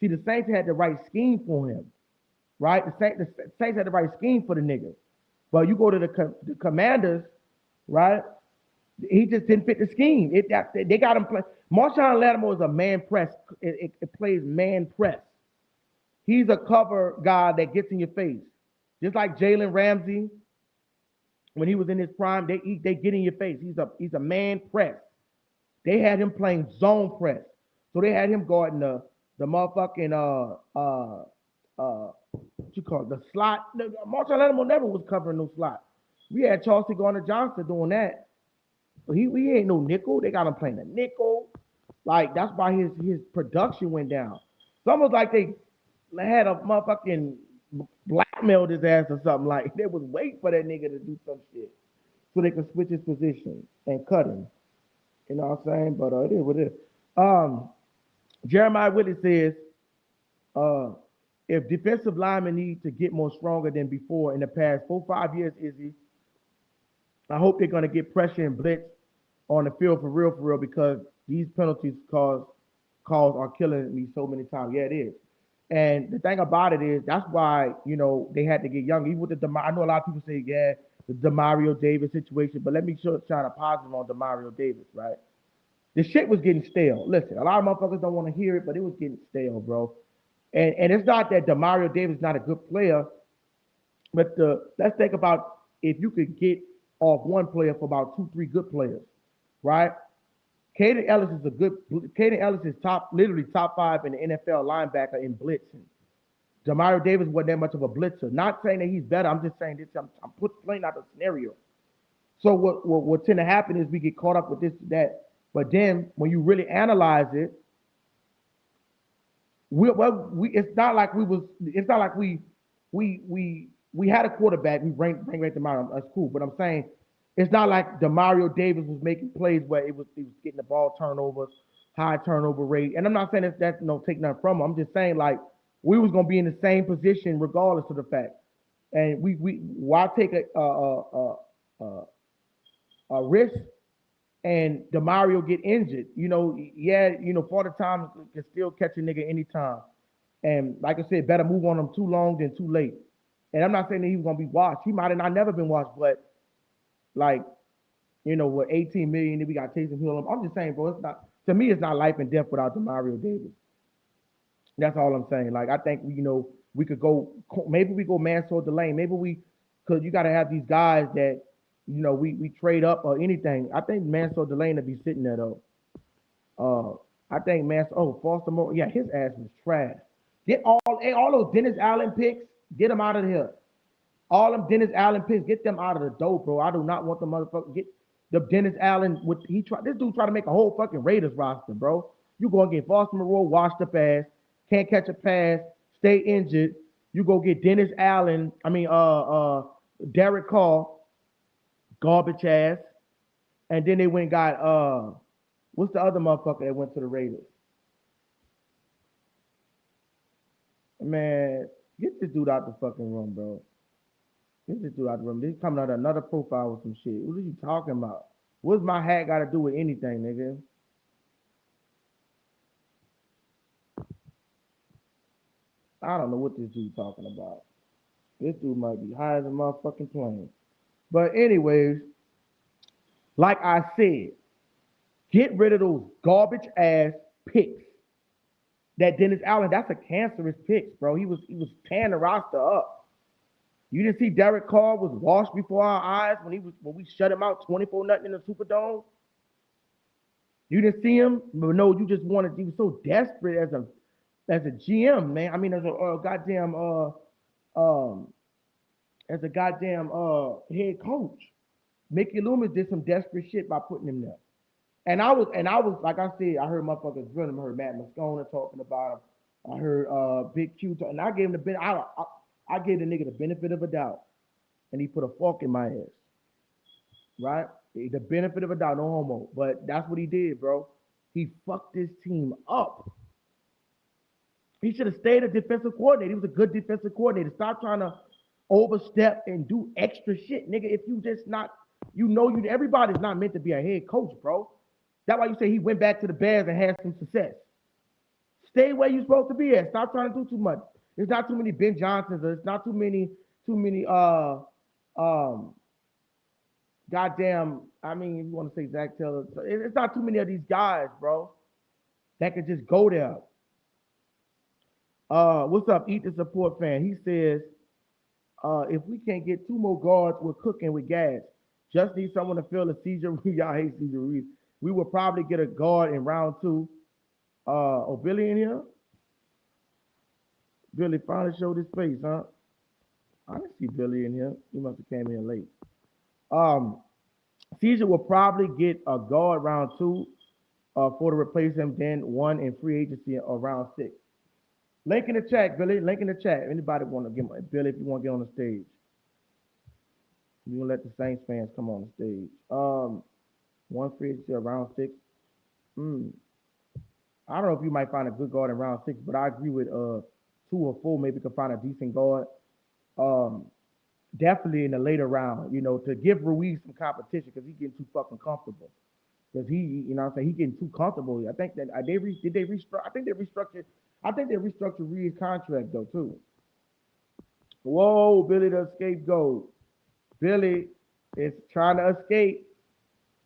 See, the Saints had the right scheme for him, right? The Saints had the right scheme for the nigga. But you go to the Commanders, right? He just didn't fit the scheme. They got him play. Marshawn Lattimore is a man press. It plays man press. He's a cover guy that gets in your face. Just like Jalen Ramsey, when he was in his prime, they get in your face. He's a man press. They had him playing zone press. So they had him guarding the motherfucking what you call it, the slot. Marshawn Lattimore never was covering no slot. We had Chauncey Gardner-Johnson doing that. But he ain't no nickel. They got him playing a nickel. Like that's why his production went down. It's almost like they had a motherfucking blackmailed his ass or something. Like they was waiting for that nigga to do some shit so they could switch his position and cut him. You know what I'm saying? But it is what it is. Jeremiah Whitley says, uh, if defensive linemen need to get more stronger than before in the past 4 5 years, Izzy, I hope they're gonna get pressure and blitz on the field for real, because these penalties calls are killing me so many times. Yeah, it is. And the thing about it is that's why they had to get young. Even with I know a lot of people say the Demario Davis situation, but let me shine a positive on Demario Davis, right? The shit was getting stale. Listen, a lot of motherfuckers don't want to hear it, but it was getting stale, bro. And it's not that Demario Davis is not a good player, but let's think about if you could get off one player for about 2 3 good players, right? Caden Ellis is a good. Caden Ellis is literally top 5 in the NFL linebacker in blitzing. Demario Davis wasn't that much of a blitzer. Not saying that he's better. I'm just saying this. I'm playing out the scenario. So what tend to happen is we get caught up with this that, but then when you really analyze it, it's not like we had a quarterback. We ranked Demario. That's cool, but I'm saying it's not like Demario Davis was making plays where he was getting the ball turnovers, high turnover rate. And I'm not saying that's take nothing from him. I'm just saying like we was gonna be in the same position regardless of the fact. And why take a risk and Demario get injured? For the time can still catch a nigga anytime. And like I said, better move on him too long than too late. And I'm not saying that he was gonna be washed. He might have not never been washed, but like, with 18 million, then we got Taysom Hill. I'm just saying, bro, it's not to me, it's not life and death without Demario Davis. That's all I'm saying. Like, I think we could go maybe we go Mansour Delane. Maybe because you gotta have these guys that we trade up or anything. I think Mansour Delane to be sitting there though. Uh, I think Mansour. Oh, Foster Moore. Yeah, his ass was trash. Get all those Dennis Allen picks. Get them out of here. All them Dennis Allen picks. Get them out of the door, bro. I do not want the motherfucker get the Dennis Allen. This dude try to make a whole fucking Raiders roster, bro. You gonna get Foster Moore washed up ass. Can't catch a pass. Stay injured. You go get Dennis Allen. I mean, Derek Carr, garbage ass. And then they went and got what's the other motherfucker that went to the Raiders? Man, get this dude out the fucking room, bro. Get this dude out the room. He's coming out another profile with some shit. What are you talking about? What's my hat got to do with anything, nigga? I don't know what this dude talking about. This dude might be high as a motherfucking plane. But anyways, like I said, get rid of those garbage ass picks. That Dennis Allen, that's a cancerous pick, bro. He was tearing the roster up. You didn't see Derek Carr was washed before our eyes when we shut him out 24-0 in the Superdome. You didn't see him, but no, you just wanted. You were so desperate as a GM, man. I mean, as a goddamn as a goddamn head coach. Mickey Loomis did some desperate shit by putting him there. And I was like I said, I heard motherfuckers drilling him. I heard Matt Moscona talking about him. I heard Big Q and I gave him I gave the nigga the benefit of a doubt, and he put a fork in my ass. Right? The benefit of a doubt, no homo. But that's what he did, bro. He fucked his team up. He should have stayed a defensive coordinator. He was a good defensive coordinator. Stop trying to overstep and do extra shit, nigga. If you just not, everybody's not meant to be a head coach, bro. That's why you say he went back to the Bears and had some success. Stay where you're supposed to be at. Stop trying to do too much. There's not too many Ben Johnsons. There's not too many goddamn, I mean, if you want to say Zach Taylor, it's not too many of these guys, bro, that could just go there. What's up, Eat the Support fan? He says, if we can't get two more guards, we're cooking with gas. Just need someone to fill the Caesar. Y'all hate Caesar Reeves. We will probably get a guard in round 2. Billy in here? Billy finally showed his face, huh? I didn't see Billy in here. He must have came in late. Caesar will probably get a guard round 2 for to replace him, then 1 in free agency around 6. Link in the chat, Billy. Link in the chat. Anybody want to get Billy if you want to get on the stage? You gonna let the Saints fans come on the stage. 1 free agency around 6. I don't know if you might find a good guard in round 6, but I agree with 2 or 4. Maybe could find a decent guard. Definitely in the later round, to give Ruiz some competition because he's getting too fucking comfortable. Because he getting too comfortable. I think that did they restructure? I think they restructured. I think they restructured Ruiz's contract though too. Whoa, Billy the scapegoat. Billy is trying to escape.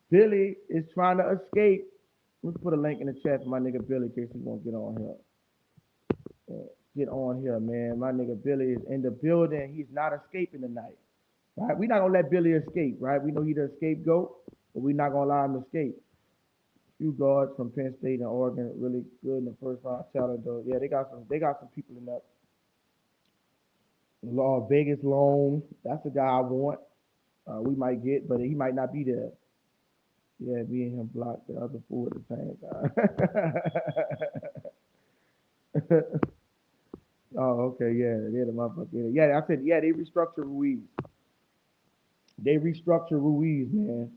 Billy is trying to escape. Let's put a link in the chat for my nigga Billy in case he won't get on here. Get on here, man. My nigga Billy is in the building. He's not escaping tonight. Right? We're not gonna let Billy escape, right? We know he's the scapegoat, but we're not gonna allow him to escape. Few guards from Penn State and Oregon really good in the first round. Talent though. Yeah, they got some people in that. Vegas Loan. That's the guy I want. We might get, but he might not be there. Yeah, me and him blocked the other fool at the same time. Oh, okay, yeah, they're the motherfucker. Yeah, I said, yeah, they restructured Ruiz. Man.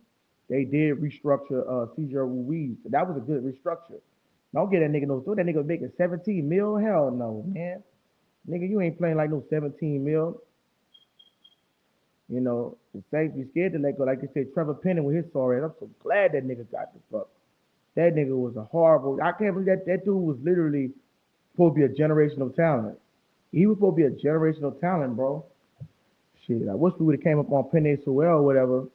They did restructure Cesar Ruiz. That was a good restructure. Don't get that nigga no. That nigga making 17 mil? Hell no, man. Nigga, you ain't playing like no 17 mil. The Saints be scared to let go. Like they said, Trevor Penning with his sorry ass. I'm so glad that nigga got the fuck. That nigga was a horrible. I can't believe that dude was literally supposed to be a generational talent. He was supposed to be a generational talent, bro. Shit, I wish we would have came up on Penny Sewell or whatever.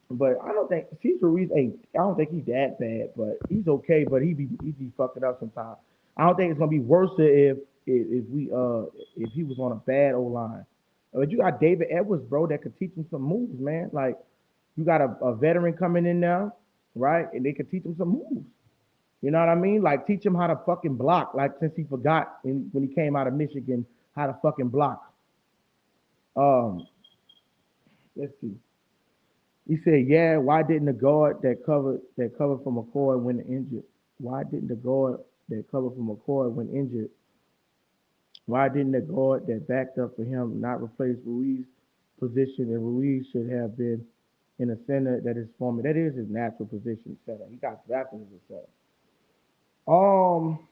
But I don't think Cesar Ruiz ain't. I don't think he's that bad, but he's okay. But he be fucking up sometimes. I don't think it's gonna be worse if he was on a bad O line. But you got David Edwards, bro, that could teach him some moves, man. Like you got a veteran coming in now, right? And they could teach him some moves. You know what I mean? Like teach him how to fucking block. Like since he forgot when he came out of Michigan how to fucking block. Um, let's see. He said, "Yeah, why didn't the guard that covered for McCoy when injured? Why didn't the guard that covered for McCoy when injured? Why didn't the guard that backed up for him not replace Ruiz's position? And Ruiz should have been in a center that is former. That is his natural position, center. He got drafted as a center. Um,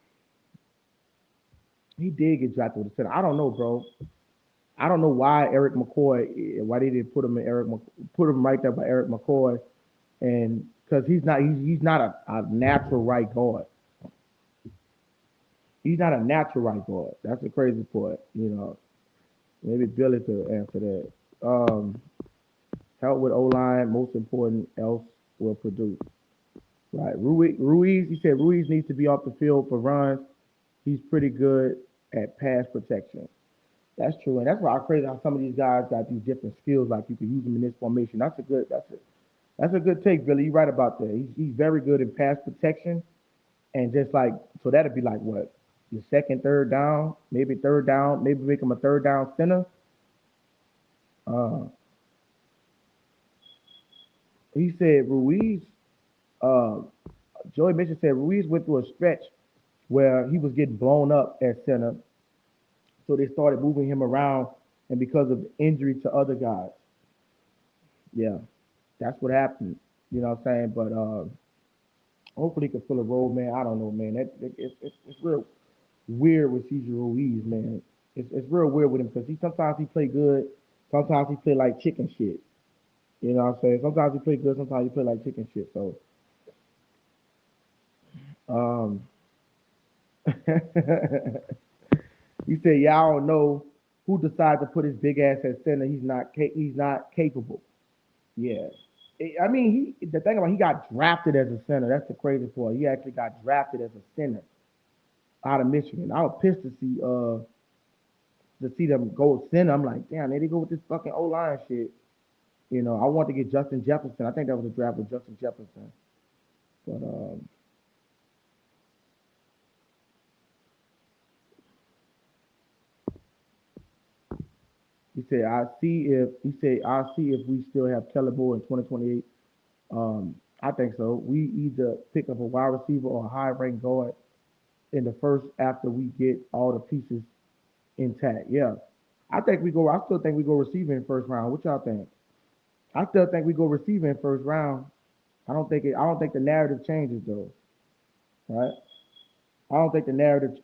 he did get drafted with a center. I don't know, bro. I don't know why Eric McCoy. Why they didn't put him right there by Eric McCoy, and because he's not a natural right guard. He's not a natural right guard. That's the crazy part. You know, maybe Billy could answer that. Help with O line, most important. Else will produce. Right. Ruiz. He said Ruiz needs to be off the field for runs. He's pretty good at pass protection. That's true, and that's why I crazy how some of these guys got these different skills. Like you can use them in this formation. That's a good take, Billy. You're right about that. He's very good in pass protection, and just like so that'd be like what your second, third down, maybe make him a third down center. Uh, he said Ruiz. Uh, Joey Mitchell said Ruiz went through a stretch where he was getting blown up at center, so they started moving him around, and because of injury to other guys, yeah, that's what happened. You know what I'm saying? But hopefully he can fill a role, man. I don't know, man. It's real weird with Cesar Ruiz, man. It's real weird with him because he play good, sometimes he play like chicken shit. You know what I'm saying? Sometimes he play good, sometimes he play like chicken shit. So, um, he said, "Yeah, I don't know who decides to put his big ass at center. He's not capable." Yeah. I mean, the thing about he got drafted as a center. That's the crazy part. He actually got drafted as a center out of Michigan. I was pissed to see them go center. I'm like, damn, there they go with this fucking O line shit. You know, I want to get Justin Jefferson. I think that was a draft with Justin Jefferson. But he said I see if we still have Kellen Moore in 2028. I think so. We either pick up a wide receiver or a high ranked guard in the first after we get all the pieces intact. Yeah. I still think we go receiver in first round. What y'all think? I still think we go receiver in first round. I don't think the narrative changes though. Right? I don't think the narrative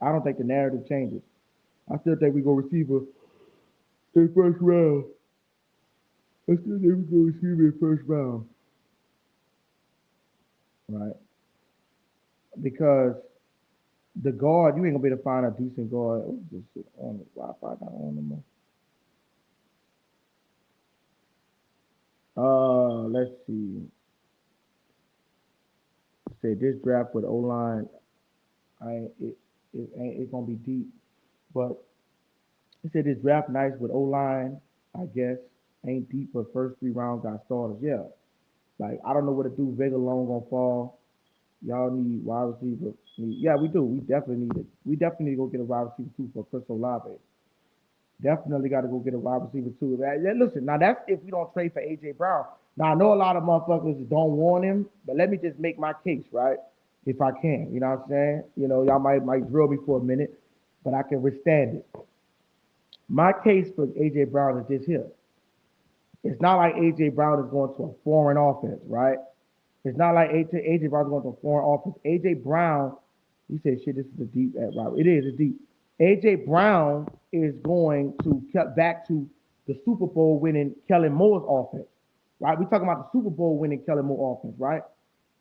changes. I still think we go receiver in first round. I still think we go receiver in first round. Right? Because the guard, you ain't gonna be able to find a decent guard. What is this shit on the Wi-Fi? Not on no more. Let's see. Say this draft with O line, I it ain't it's gonna be deep. But he said this draft nice with O line, I guess ain't deep, but first 3 rounds got starters. Yeah, like I don't know what to do. Vega Long gonna fall. Y'all need wide receiver. Yeah, we do. We definitely need it. We definitely need to go get a wide receiver too for Chris Olave. Definitely got to go get a wide receiver too. Listen, now that's if we don't trade for AJ Brown. Now I know a lot of motherfuckers don't want him, but let me just make my case, right? If I can, you know what I'm saying? You know, y'all might drill me for a minute, but I can withstand it. My case for AJ Brown is this here. It's not like AJ Brown is going to a foreign offense, right? It's not like AJ Brown is going to a foreign offense. AJ Brown, you said shit, this is a deep at Robert. It is, it's deep. AJ Brown is going to cut back to the Super Bowl winning Kellen Moore's offense. Right? We're talking about the Super Bowl winning Kellen Moore offense, right?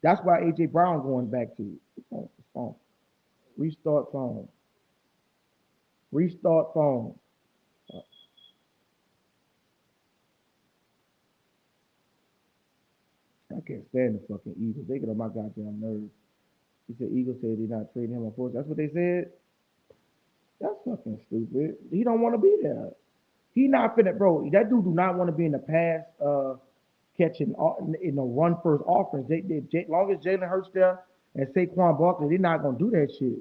That's why AJ Brown going back to. Phone. Restart phone. Restart phone. I can't stand the fucking Eagles. They get on my goddamn nerves. He said Eagles said they're not trading him on force. That's what they said. That's fucking stupid. He don't want to be there. He not finna, bro. That dude do not want to be in the pass catching in the run first offense. Long as Jalen Hurts there and Saquon Barkley, they're not gonna do that shit.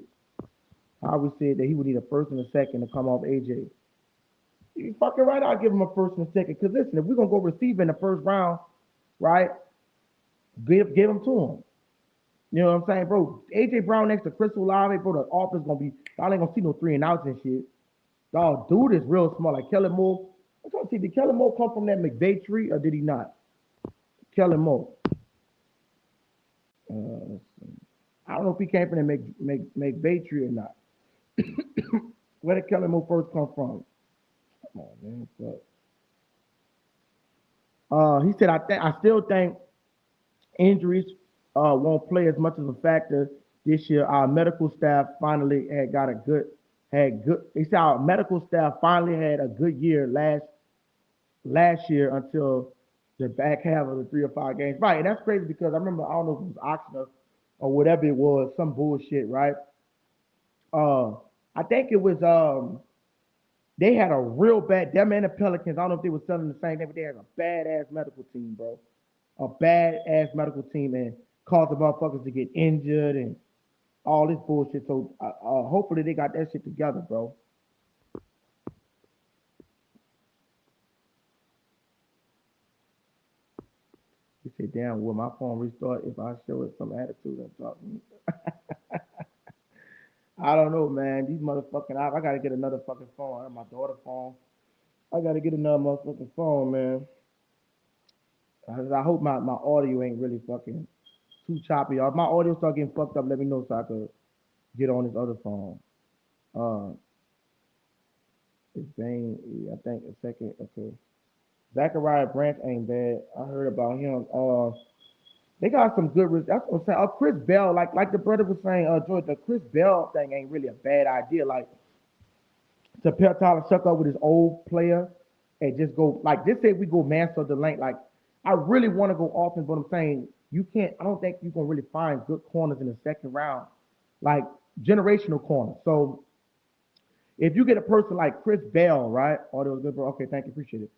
I always said that he would need a first and a second to come off AJ. You fucking right, I'll give him a first and a second. Cause listen, if we're gonna go receive in the first round, right, give him to him. You know what I'm saying, bro? AJ Brown next to Chris Olave, bro. The offense gonna be. Y'all ain't gonna see no 3-and-outs and shit. Dog, dude is real small. Like Kellen Moore. I'm trying to see, did Kellen Moore come from that McVay tree or did he not? Kellen Moore. I don't know if he came from the McVay tree or not. Where did Kellen Moore first come from? Come on, man. He said, I still think injuries won't play as much of a factor this year. Our medical staff finally He said our medical staff finally had a good year last year until the back half of the 3 or 5 games. Right, and that's crazy because I remember, I don't know if it was Oxner or whatever it was, some bullshit, right? I think it was they had a real bad, them and the Pelicans, I don't know if they were selling the same thing, but they had a badass medical team, bro. A badass medical team and caused the motherfuckers to get injured and all this bullshit. So hopefully they got that shit together, bro. He said, damn, will my phone restart if I show it some attitude and talk to me? I don't know, man. These motherfucking, I gotta get another fucking phone. I have my daughter's phone. I gotta get another motherfucking phone, man. I hope my audio ain't really fucking too choppy. If my audio start getting fucked up, let me know so I could get on this other phone. Uh, it's Bane. I think a second. Okay. Zachariah Branch ain't bad. I heard about him. They got some good. That's what I'm saying. Chris Bell, like the brother was saying, George, the Chris Bell thing ain't really a bad idea. Like to pair Tyler Shuck up with his old player and just go like this. Say we go master the lane. Like I really want to go offense, but I'm saying you can't. I don't think you can really find good corners in the second round, like generational corners. So if you get a person like Chris Bell, right? Oh, that was good, bro. Okay, thank you, appreciate it.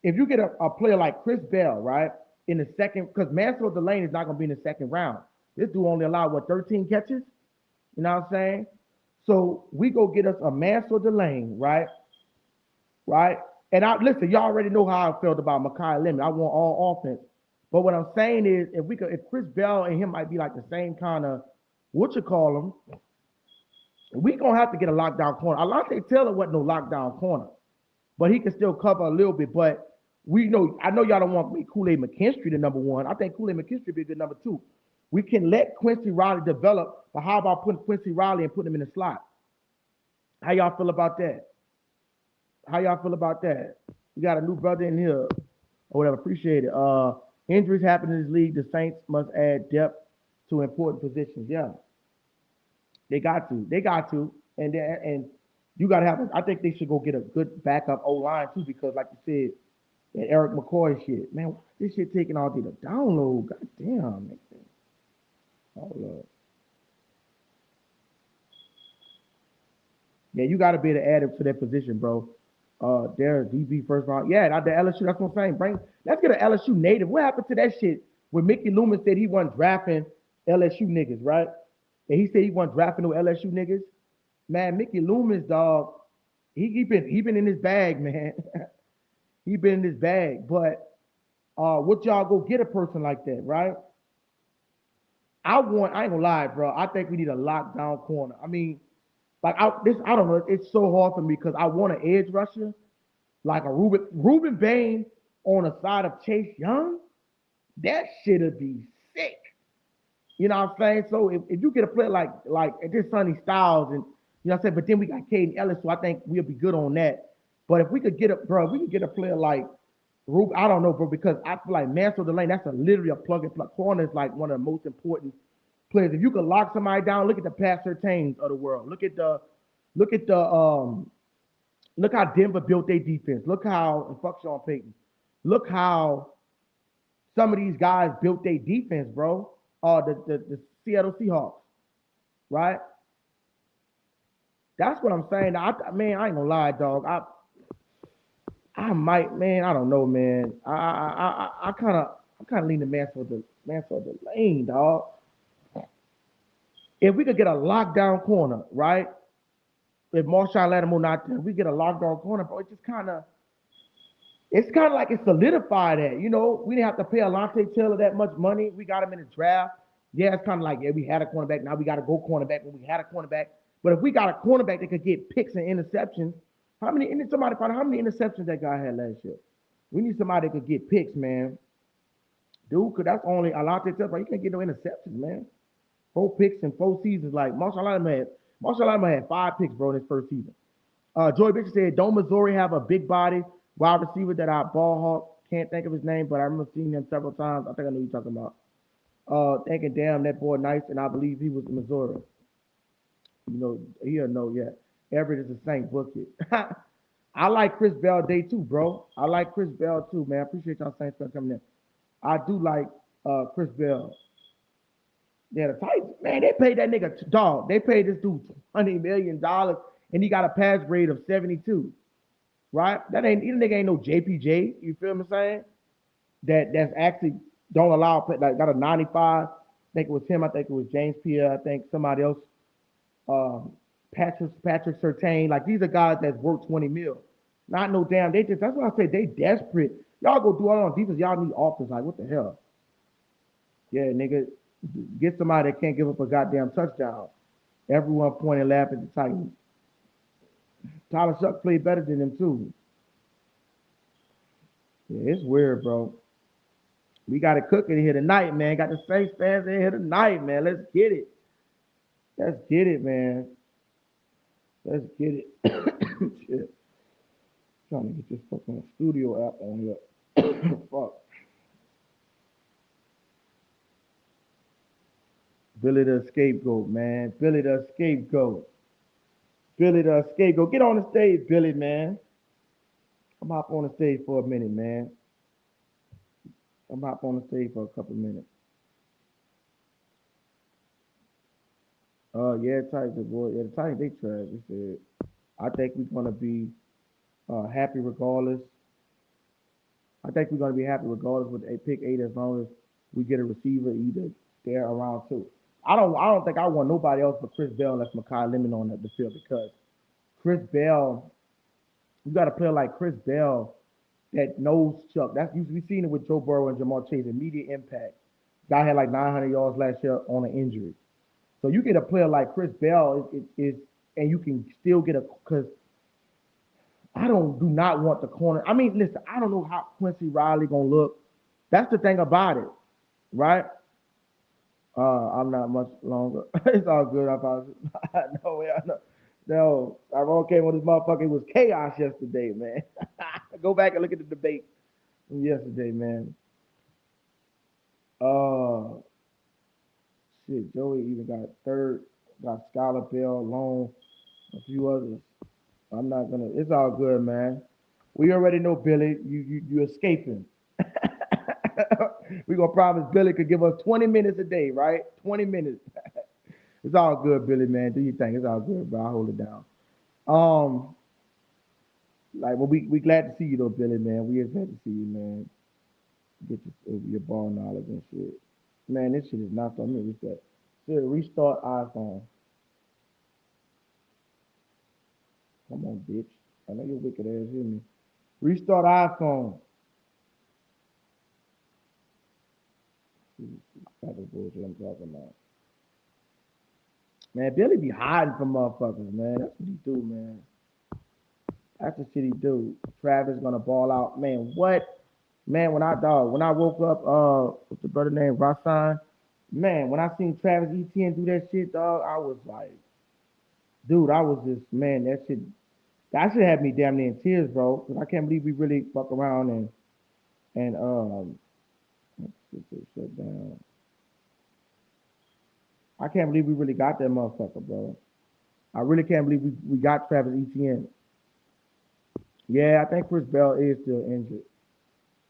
If you get a player like Chris Bell, right, in the second, because Mansell Delane is not going to be in the second round. This dude only allowed, 13 catches? You know what I'm saying? So we go get us a Mansell Delane, right? Right? And listen, y'all already know how I felt about Mekhi Lemon. I want all offense. But what I'm saying is, if Chris Bell and him might be like the same kind of, what you call them, we going to have to get a lockdown corner. Alontae Taylor wasn't no lockdown corner, but he can still cover a little bit. But I know y'all don't want me Kool-Aid McKinstry the number one. I think Kool-Aid McKinstry be a good number two. We can let Quincy Riley develop, but how about putting Quincy Riley and putting him in the slot? How y'all feel about that? How y'all feel about that? We got a new brother in here or whatever. Appreciate it. Injuries happen in this league. The Saints must add depth to important positions. Yeah, they got to. They got to. And you got to have. I think they should go get a good backup O line too, because like you said. And Eric McCoy shit. Man, this shit taking all day to download. God damn, man. Hold up. Yeah, you got to be able to add him to that position, bro. There's DB first round. Yeah, the LSU, that's what I'm saying. Let's get an LSU native. What happened to that shit when Mickey Loomis said he wasn't drafting LSU niggas, right? And he said he wasn't drafting no LSU niggas. Man, Mickey Loomis, dog, he been in his bag, man. He been in his bag, but what y'all go get a person like that, right? I ain't gonna lie, bro. I think we need a lockdown corner. I mean, like I don't know. It's so hard for me because I want an edge rusher, like a Ruben Bain on the side of Chase Young. That shit'd be sick. You know what I'm saying? So if you get a player like this Sonny Styles and you know what I'm saying, but then we got Caden Ellis, so I think we'll be good on that. But if we could get a player like Ruben, I don't know, bro, because I feel like Mansell Delane, that's literally a plug and play. Corner is like one of the most important players. If you could lock somebody down, look at the Pat Surtains of the world. Look how Denver built their defense. Look how, and fuck Sean Payton. Look how some of these guys built their defense, bro. The Seattle Seahawks, right? That's what I'm saying. Man, I ain't gonna lie, dog. I might, man. I don't know, man. I kind of lean the man for the lane, dog. If we could get a lockdown corner, right? If Marshawn Lattimore not there, we get a lockdown corner, bro. It's kind of like it solidified that. We didn't have to pay Alante Taylor that much money. We got him in the draft. Yeah, it's kind of like, yeah, we had a cornerback. Now we got to go cornerback when we had a cornerback. But if we got a cornerback that could get picks and interceptions, somebody find out how many interceptions that guy had last year. We need somebody that could get picks, man. Dude, cause that's only Alante Taylor. You can't get no interceptions, man. 4 picks in 4 seasons. Like Marshall Lattimore had 5 picks, bro, in his first season. Joy Bishop said, "Don't Missouri have a big body wide receiver that I ball hawk? Can't think of his name, but I remember seeing him several times. I think I know who you're talking about. Thinking, damn, that boy nice, and I believe he was in Missouri. He'll know yet. Everett is a Saint book it. I like Chris Bell day too, bro. I like Chris Bell too, man. I appreciate y'all Saints for coming in. I do like Chris Bell. Yeah, the Titans, man, they paid that nigga dog. They paid this dude $20 million, and he got a pass grade of 72. Right? That ain't even nigga ain't no JPJ. You feel me saying? That's actually don't allow like got a 95. I think it was him. I think it was James Pierre. I think somebody else. Um, Patrick Sertain. Like these are guys that's worth 20 mil. Not no damn. That's why I say they desperate. Y'all go do all on defense. Y'all need offense. Like what the hell? Yeah, nigga, get somebody that can't give up a goddamn touchdown. Everyone pointing laughing at the Titans. Tyler Shuck played better than them too. Yeah, it's weird, bro. We got it cooking here tonight, man. Got the Saints fans in here tonight, man. Let's get it. Let's get it, man. Let's get it. Shit. Trying to get this fucking studio app on here. Fuck. Billy the scapegoat, man. Billy the scapegoat. Billy the scapegoat. Get on the stage, Billy, man. I'm hop on the stage for a minute, man. I'm hop on the stage for a couple minutes. Yeah, Titans, boy. Yeah, the Titans, they trash. They said, I think we're gonna be happy regardless. I think we're gonna be happy regardless with a pick 8 as long as we get a receiver either there or around 2. I don't think I want nobody else but Chris Bell unless Makai Lemon on the field because Chris Bell, you got to play like Chris Bell that knows Chuck. That's we've seen it with Joe Burrow and Jamar Chase. Immediate impact. Guy had like 900 yards last year on an injury. So you get a player like Chris Bell is and you can still get a because I do not want the corner. I mean, listen, I don't know how Quincy Riley gonna look. That's the thing about it, right? I'm not much longer. It's all good. I apologize. No way. I know. No, I came on this motherfucker. It was chaos yesterday, man. Go back and look at the debate from yesterday, man. Uh, shit. Joey even got third. Got Scholar Bell, Long, a few others. I'm not gonna. It's all good, man. We already know Billy. You escaping. We gonna promise Billy could give us 20 minutes a day, right? 20 minutes. It's all good, Billy, man. Do your thing. It's all good, bro. I'll hold it down. Um, well, we glad to see you though, Billy, man. We is glad to see you, man. Get your ball knowledge and shit. Man, this shit is not for me. Reset. Shit, restart iPhone. Come on, bitch. I know your wicked ass hear me. Restart iPhone. Type of bullshit I'm talking about. Man, Billy be hiding from motherfuckers, man. That's what he do, man. That's the shit he do. Travis gonna ball out. Man, what? Man, when I woke up, what's the brother name? Rasan. Man, when I seen Travis Etienne do that shit, dog, I was like, dude, I was just, man, that shit had me damn near in tears, bro. Cause I can't believe we really fuck around and shut down. I can't believe we really got that motherfucker, bro. I really can't believe we got Travis Etienne. Yeah, I think Chris Bell is still injured.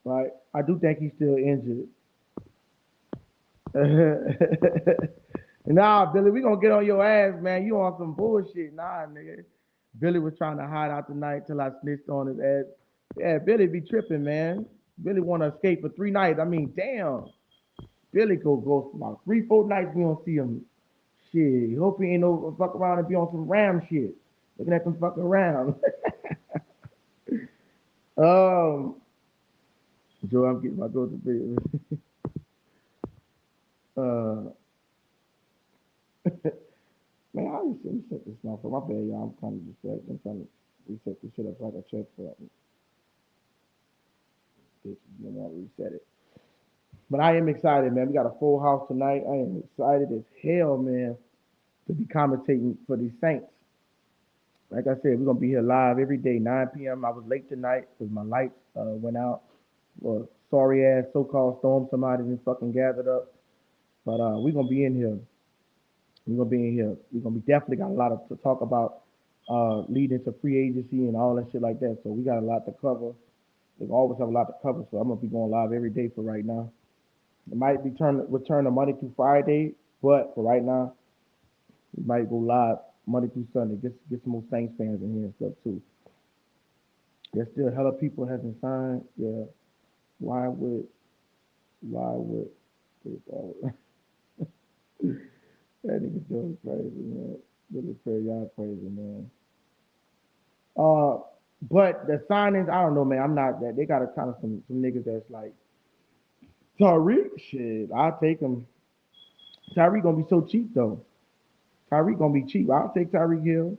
Right? I do think he's still injured. Nah, Billy, we gonna get on your ass, man. You on some bullshit. Nah, nigga. Billy was trying to hide out tonight till I snitched on his ass. Yeah, Billy be tripping, man. Billy want to escape for 3 nights. I mean, damn. Billy go for about 3, 4 nights. We don't see him. Shit. Hope he ain't no fuck around and be on some ram shit. Looking at them fucking ram. um, Joe, I'm getting my go-to video. uh, man, I reset this motherfucker. My bad, y'all. I'm kind of distracted. I'm trying to reset this shit up so I can check for it. Bitch, you don't want to reset it. But I am excited, man. We got a full house tonight. I am excited as hell, man, to be commentating for these Saints. Like I said, we're gonna be here live every day, 9 p.m. I was late tonight because my lights went out. Well, sorry ass so-called storm somebody didn't fucking gathered up. But we're gonna be in here. We're gonna be in here. We're gonna be definitely got a lot of to talk about leading to free agency and all that shit like that. So we got a lot to cover. We always have a lot to cover. So I'm gonna be going live every day for right now. It might be return to Monday through Friday, but for right now, we might go live Monday through Sunday. Get some more Saints fans in here and stuff too. There's still hella people hasn't signed. Yeah. Why would why would that nigga Joe crazy, man. Really crazy, y'all crazy, man. Uh but the signings, I don't know, man. I'm not that they got a kind of some niggas that's like Tyreek shit. I'll take him. Tyreek gonna be so cheap though. Tyreek gonna be cheap. I'll take Tyreek Hill.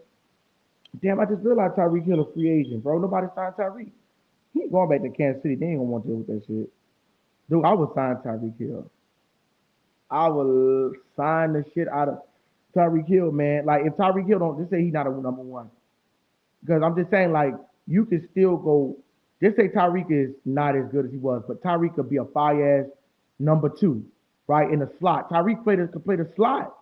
Damn, I just realized Tyreek Hill a free agent, bro. Nobody signed Tyreek. He ain't going back to Kansas City. They ain't gonna want to deal with that shit. Dude, I would sign Tyreek Hill. I would sign the shit out of Tyreek Hill, man. Like if Tyreek Hill don't just say he's not a number one. Because I'm just saying, like, you can still go just say Tyreek is not as good as he was, but Tyreek could be a fire ass number two, right? In the slot. Tyreek could play the slot.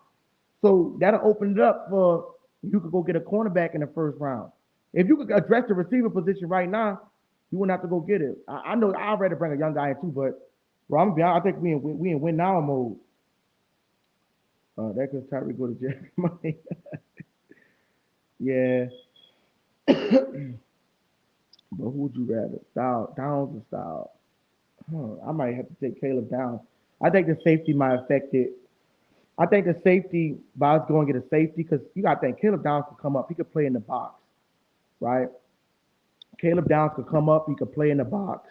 So that'll open it up for you could go get a cornerback in the first round. If you could address the receiver position right now, you wouldn't have to go get it. I know I'd rather bring a young guy in too, but bro, I'm gonna be honest, I think we in win now mode. That could Tyreek go to jail. Money. Yeah. But who would you rather? Style Downs or Style? Huh, I might have to take Caleb Downs. I think the safety might affect it. I think the safety, by us going to get a safety, because you got to think Caleb Downs could come up. He could play in the box, right? Caleb Downs could come up. He could play in the box.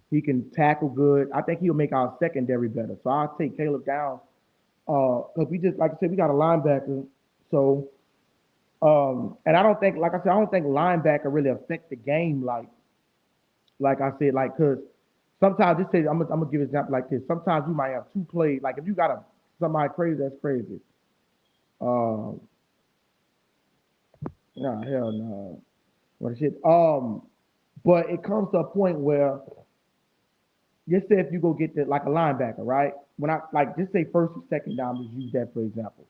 He can tackle good. I think he'll make our secondary better. So I'll take Caleb Downs. Because we just, like I said, we got a linebacker. So, and I don't think, like I said, I don't think linebacker really affect the game like I said, like, because sometimes, just say, I'm gonna give an example like this. Sometimes you might have two plays. Like if you got somebody crazy, that's crazy. Um, nah, hell no. What shit. But it comes to a point where just say if you go get the like a linebacker, right? When I like just say first and second down, just use that for example.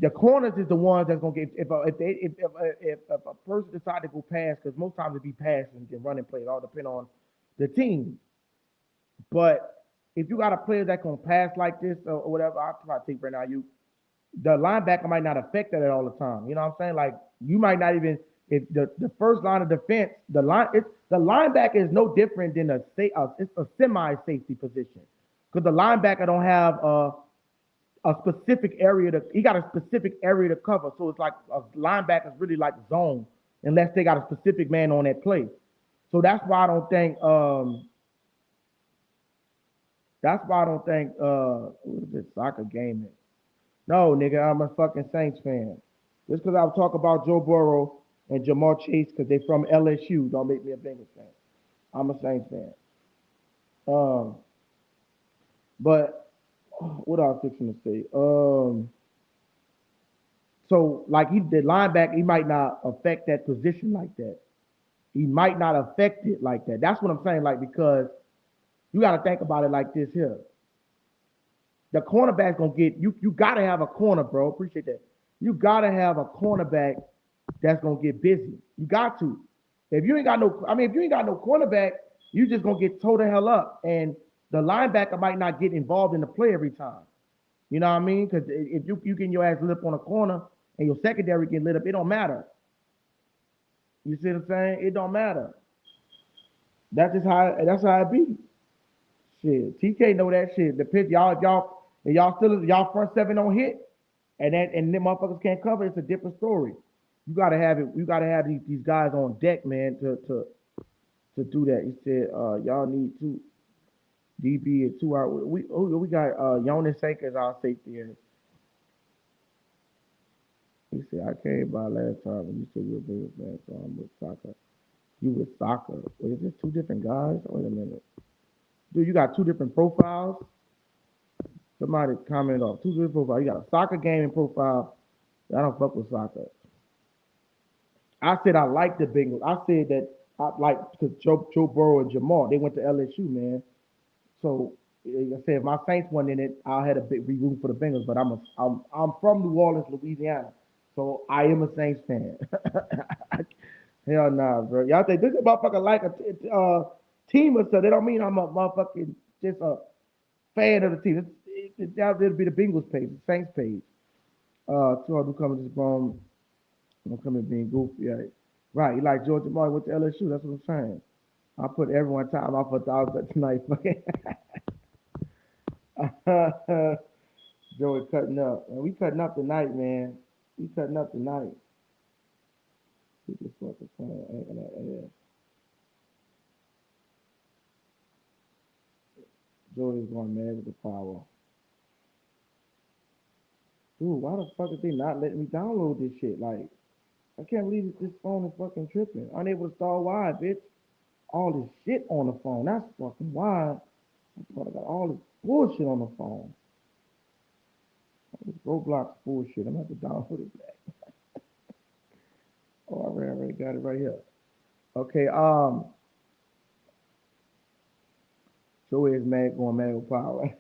The corners is the ones that's gonna get if a person decide to go pass because most times it be passing and running plays all depend on the team. But if you got a player that can pass like this or whatever, I'll probably take right now you the linebacker might not affect that all the time. You know what I'm saying? Like you might not even if the first line of defense, the linebacker is no different than it's a semi safety position because the linebacker don't have a specific area to he got a specific area to cover. So it's like a linebacker is really like zone unless they got a specific man on that play. So that's why I don't think what is this soccer gaming. No, nigga, I'm a fucking Saints fan. Just because I talk about Joe Burrow and Jamar Chase because they from LSU don't make me a Bengals fan. I'm a Saints fan. Um, but what I was fixing to say? So like he did linebacker, he might not affect that position like that. He might not affect it like that. That's what I'm saying. Like because you got to think about it like this here. The cornerback's gonna get you. You gotta have a corner, bro. Appreciate that. You gotta have a cornerback that's gonna get busy. You got to. If you ain't got no, I mean, if you ain't got no cornerback, you just gonna get towed the hell up, and the linebacker might not get involved in the play every time. You know what I mean? Because if you getting your ass lit up on a corner and your secondary get lit up, it don't matter. You see what I'm saying? It don't matter. That's how it be. Shit, TK know that shit. The pitch y'all front seven don't hit, and them motherfuckers can't cover. It's a different story. You gotta have it. You gotta have these guys on deck, man, to do that. He said, y'all need two DB and 2 out. We got Jonas Sakers our safety. And he said, I came by last time and you said you were big man, so I'm with soccer. You with soccer? Wait, is this two different guys? Wait a minute, dude. You got two different profiles. Somebody commented off two different profiles. You got a soccer gaming profile. I don't fuck with soccer. I said I like the Bengals. I said that I like because Joe Burrow and Jamal they went to LSU, man. So like I said, if my Saints won in it, I had a big be rooting for the Bengals. But I'm from New Orleans, Louisiana, so I am a Saints fan. Hell nah, bro. Y'all think this motherfucker like a team or so? They don't mean I'm a motherfucking just a fan of the team. It'll be the Bengals page, the Saints page. Two of them coming to this phone. I'm coming being goofy. Yeah. Right, you like Georgia Martin went to LSU. That's what I'm saying. I put everyone time off for thousand tonight. Joey cutting up. Man, we cutting up tonight, man. We cutting up tonight. We just fucking playing. Ain't gonna ass. Joey's going mad with the power. Dude, why the fuck is they not letting me download this shit? Like, I can't believe this phone is fucking tripping. Unable to start wide, bitch. All this shit on the phone. That's fucking wild. I thought I got all this bullshit on the phone. This Roblox bullshit. I'm gonna have to download it back. Oh, I already got it right here. Okay, Joey is mad going mad with power.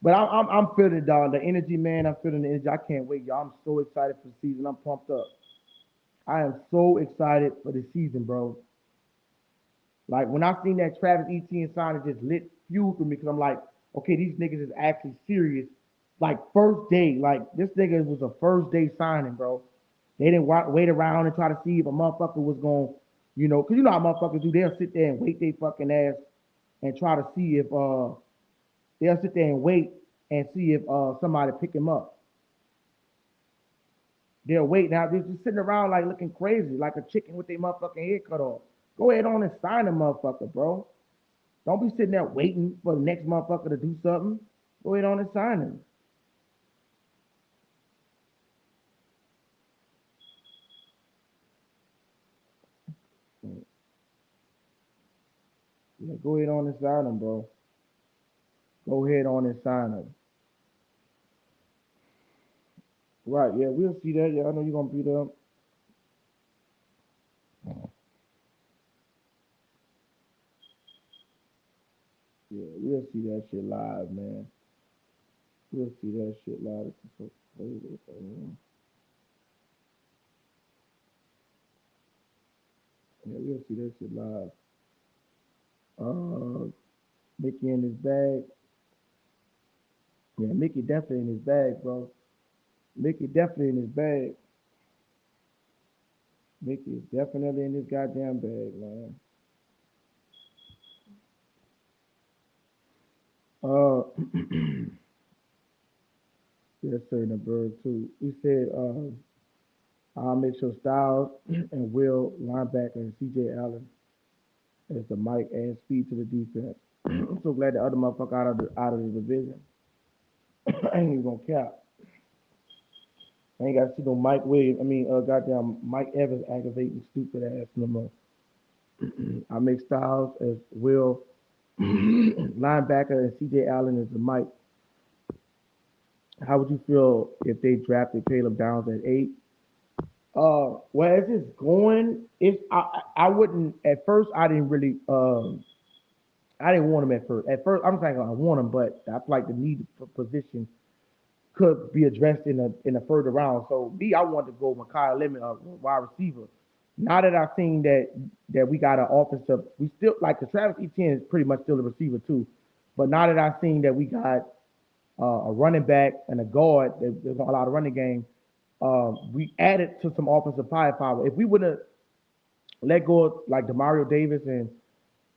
But I'm feeling it, dog. The energy, man. I'm feeling the energy. I can't wait, y'all. I'm so excited for the season. I'm pumped up. I am so excited for the season, bro. Like when I seen that Travis Etienne sign, it just lit fuel for me because I'm like, okay, these niggas is actually serious. Like first day, like this nigga was a first day signing, bro. They didn't wait around and try to see if a motherfucker was going, because you know how motherfuckers do. They'll sit there and wait they fucking ass and try to see if they'll sit there and wait and see if somebody pick him up. They'll wait. Now they're just sitting around like looking crazy, like a chicken with their motherfucking head cut off. Go ahead on and sign a motherfucker, bro. Don't be sitting there waiting for the next motherfucker to do something. Go ahead on and sign him. Yeah, go ahead on and sign him, bro. Go ahead on and sign him. Right, yeah, we'll see that. Yeah, I know you're gonna beat up. Yeah, we'll see that shit live, man. We'll see that shit live. It's so crazy, man. Yeah, we'll see that shit live. Uh, Mickey in his bag. Yeah, Mickey definitely in his bag, bro. Mickey definitely in his bag. Mickey is definitely in his goddamn bag, man. Uh, yes, sir, in the bird too. He said, I'll make sure Styles and Will linebacker and CJ Allen as the mic and speed to the defense. I'm so glad the other motherfucker out of the division. I ain't even gonna cap. I ain't got to see no Mike Williams. I mean, goddamn Mike Evans aggravating stupid ass no more. I make Styles as Will linebacker and CJ Allen as the Mike. How would you feel if they drafted Caleb Downs at 8? Well, as it's going, if I wouldn't at first. I didn't really. I didn't want him at first. At first, I'm saying I want him, but I feel like the need for position could be addressed in a further round. So me, I wanted to go with Kyle Lemon, a wide receiver. Now that I've seen that we got an offensive, we still like the Travis Etienne is pretty much still a receiver too. But now that I've seen that we got a running back and a guard, there's a lot of running game. We added to some offensive firepower. If we would have let go of like Demario Davis and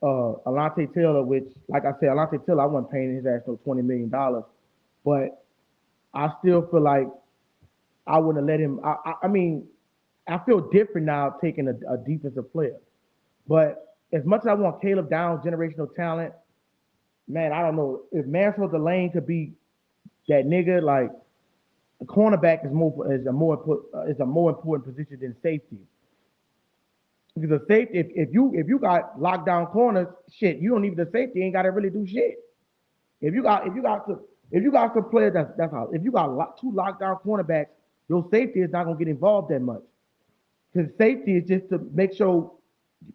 Alante Taylor, which, like I said, Alante Taylor, I wasn't paying his ass no $20 million, but I still feel like I wouldn't have let him. I mean, I feel different now taking a defensive player, but as much as I want Caleb Downs, generational talent, man, I don't know if Mansfield Lane could be that nigga. Like a cornerback is a more important position than safety. Because a safety, if you got lockdown corners, shit, you don't need the safety ain't got to really do shit. If you got some players that's how if you got two lockdown cornerbacks, your safety is not gonna get involved that much. Because safety is just to make sure,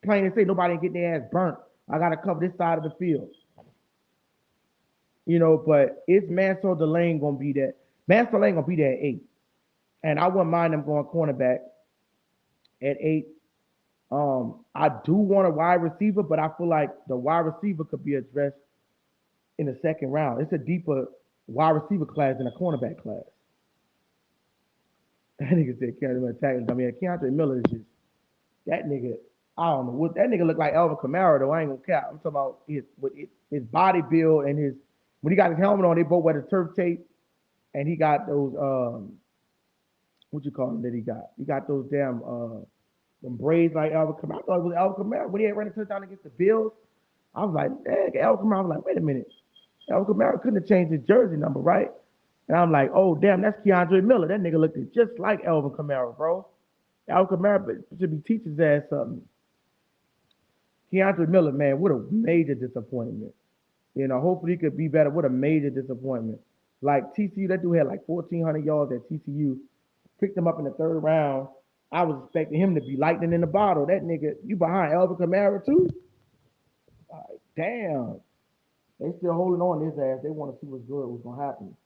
plain and say, nobody ain't getting their ass burnt. I gotta cover this side of the field, But it's Mansell Delane gonna be that. Mansell Delane gonna be there at 8, and I wouldn't mind them going cornerback at 8. I do want a wide receiver, but I feel like the wide receiver could be addressed in the second round. It's a deeper wide receiver class than a cornerback class. That nigga said Keandre tackling. I mean, Keandre Miller is just that nigga. I don't know what that nigga look like. Alvin Kamara though. I ain't gonna cap. I'm talking about his body build and his when he got his helmet on. They both wear the turf tape, and he got those what you call them that he got. He got those damn them braids like Alvin Kamara. I thought it was Alvin Kamara when he had run a touchdown against the Bills. I was like, dang, Alvin Kamara. I was like, wait a minute. Alvin Kamara couldn't have changed his jersey number, right? And I'm like, oh damn, that's Keandre Miller. That nigga looked just like Alvin Kamara, bro. Alvin Kamara should be teaching his ass something. Keandre Miller, man, what a major disappointment. Hopefully he could be better. What a major disappointment. Like TCU, that dude had like 1,400 yards at TCU. Picked him up in the third round. I was expecting him to be lightning in the bottle. That nigga, you behind Alvin Kamara too? Like, damn. They still holding on to his ass. They want to see what's good, what's gonna happen.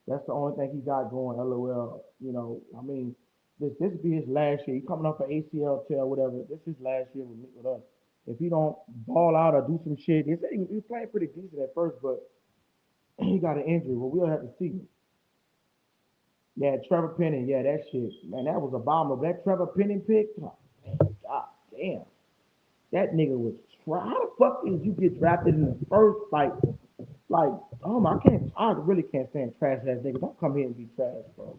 That's the only thing he got going. LOL. I mean, this be his last year. He coming off an ACL tear, whatever. This is his last year with us. If he don't ball out or do some shit, he was playing pretty decent at first, but he got an injury. Well, we'll have to see. Yeah, Trevor Penning. Yeah, that shit. Man, that was a bomber. That Trevor Penning pick. Oh, man, God damn. That nigga was how the fuck did you get drafted in the first like oh my I really can't stand trash ass niggas. Don't come here and be trash, bro.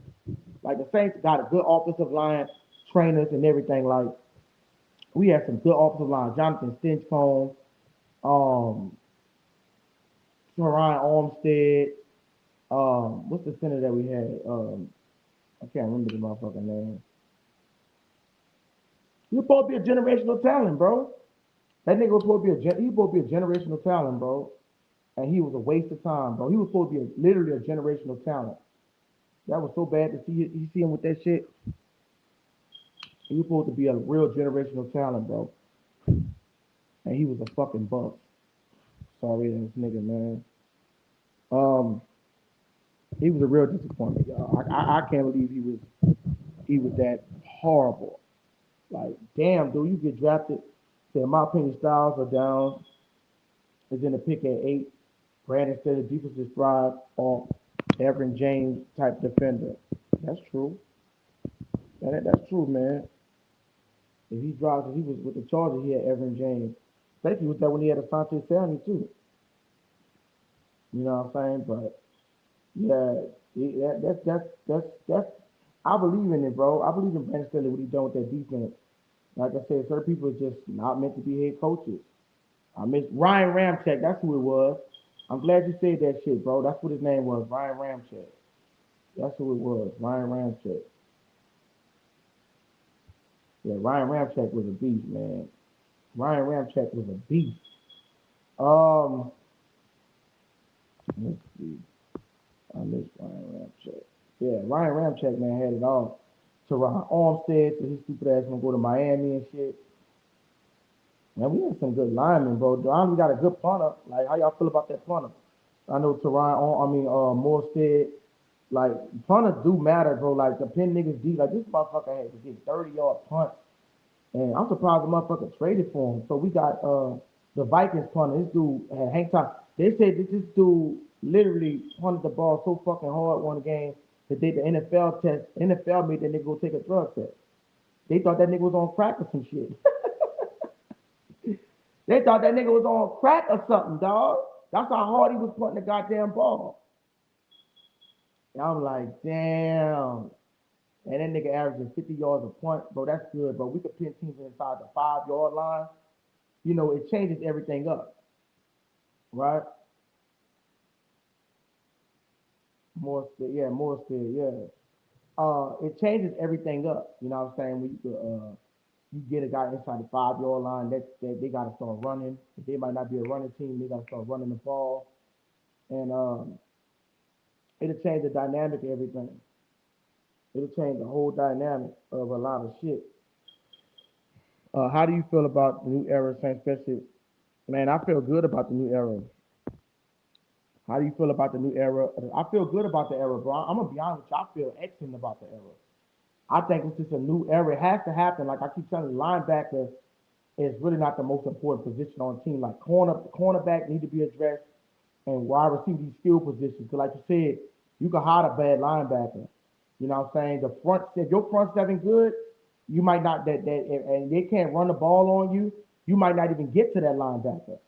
Like the Saints got a good offensive line, trainers and everything. Like we had some good offensive line. Jonathan Stinchcomb, Ryan Armstead, what's the center that we had? I can't remember the motherfucking name. You're supposed to be a generational talent, bro. That nigga was supposed to be a generational talent, bro. And he was a waste of time, bro. He was supposed to be literally a generational talent. That was so bad to see him with that shit. He was supposed to be a real generational talent, bro. And he was a fucking bust. Sorry, ass nigga, man. He was a real disappointment, y'all. I can't believe he was that horrible. Like, damn, dude, you get drafted. So in my opinion, Styles are down. Is in the pick at 8. Brandon Staley, defensive thrive or Everett James type defender. That's true. That's true, man. If he was with the Chargers, he had Everett James. Especially with that when he had Asante Samuel too. You know what I'm saying? But yeah, that's. I believe in it, bro. I believe in Brandon Staley what he done with that defense. Like I said, certain people are just not meant to be head coaches. I miss Ryan Ramczyk. That's who it was. I'm glad you said that shit, bro. That's what his name was, Ryan Ramczyk. That's who it was, Ryan Ramczyk. Yeah, Ryan Ramczyk was a beast, man. Ryan Ramczyk was a beast. Let's see. I miss Ryan Ramczyk. Yeah, Ryan Ramczyk, man, had it all. To Ryan Armstead, so his stupid ass gonna go to Miami and shit. Man, we had some good linemen, bro. We got a good punter. Like, how y'all feel about that punter? I know Morstead. Like, punters do matter, bro. Like, the pin niggas deep. Like, this motherfucker had to get 30-yard punt. And I'm surprised the motherfucker traded for him. So we got the Vikings punter. This dude had hang time. They said that this dude literally punted the ball so fucking hard one game that the NFL made that nigga go take a drug test. They thought that nigga was on crack or some shit. They thought that nigga was on crack or something, dog. That's how hard he was putting the goddamn ball. And I'm like, damn. And that nigga averaging 50 yards a punt, bro. That's good, bro. We could pin teams inside the 5 yard line. You know, it changes everything up, right? More speed, yeah, more speed, yeah. It changes everything up. You know what I'm saying? When you get a guy inside the 5 yard line, that they gotta start running. If they might not be a running team, they gotta start running the ball, and it'll change the dynamic of everything. It'll change the whole dynamic of a lot of shit. How do you feel about the new era, Saint especially? Man, I feel good about the new era. How do you feel about the new era? I feel good about the era, bro. I'm gonna be honest with you. I feel excellent about the era. I think it's just a new era. It has to happen. Like I keep telling you, linebacker is really not the most important position on the team. Like cornerback need to be addressed, and wide receiver these skill positions. Because like you said, you can hide a bad linebacker. You know what I'm saying? The front, if your front seven good, you might not and they can't run the ball on you. You might not even get to that linebacker.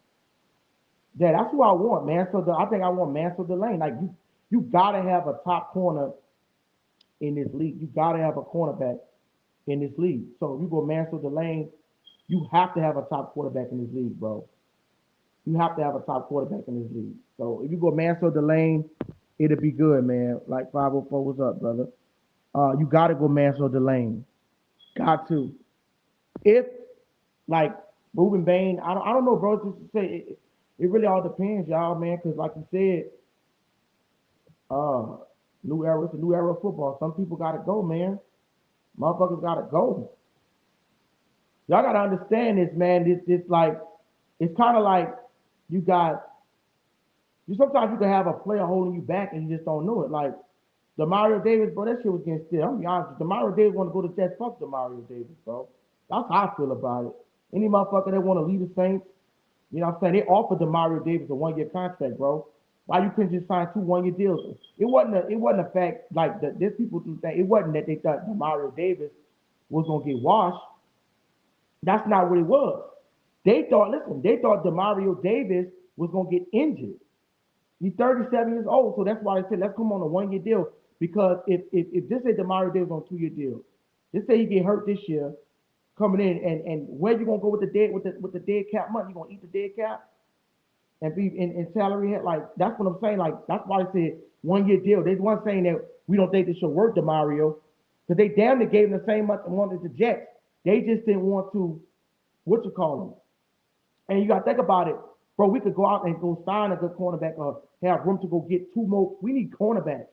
Yeah, that's who I want, man. So I think I want Mansell Delane. Like you gotta have a top corner in this league. You gotta have a cornerback in this league. So if you go Mansell Delane, you have to have a top quarterback in this league, bro. You have to have a top quarterback in this league. So if you go Mansell Delane, it'll be good, man. Like 504, what's up, brother? You gotta go Mansell Delane. Got to. If like Ruben Bain, I don't know, bro. Just to say it really all depends, y'all, man. Because like you said, uh, new era, it's a new era of football. Some people gotta go, man. Motherfuckers gotta go. Y'all gotta understand this, man. This like it's kind of like you got you sometimes you can have a player holding you back and you just don't know it. Like Demario Davis, bro, that shit was getting still. I'm gonna be honest, Demario Davis want to go to Jets. Fuck Demario Davis, bro. That's how I feel about it. Any motherfucker that want to leave the Saints, you know what I'm saying? They offered Demario Davis a 1 year contract, bro. Why you couldn't just sign 2 1 year deals? It wasn't a fact like there's people who think it wasn't that they thought Demario Davis was gonna get washed. That's not what it was. They thought Demario Davis was gonna get injured. He's 37 years old, so that's why they said let's come on a 1 year deal. Because if this say Demario Davis on a 2 year deal, let's say he get hurt this year, coming in, and where you gonna go with the dead cap money? You gonna eat the dead cap and be in salary hit? Like that's what I'm saying. Like that's why they said 1 year deal. They weren't saying that we don't think this should work, Demario, because they damn near gave him the same much amount as the Jets. They just didn't want to what you call him. And you got to think about it, bro. We could go out and go sign a good cornerback or have room to go get two more. We need cornerbacks.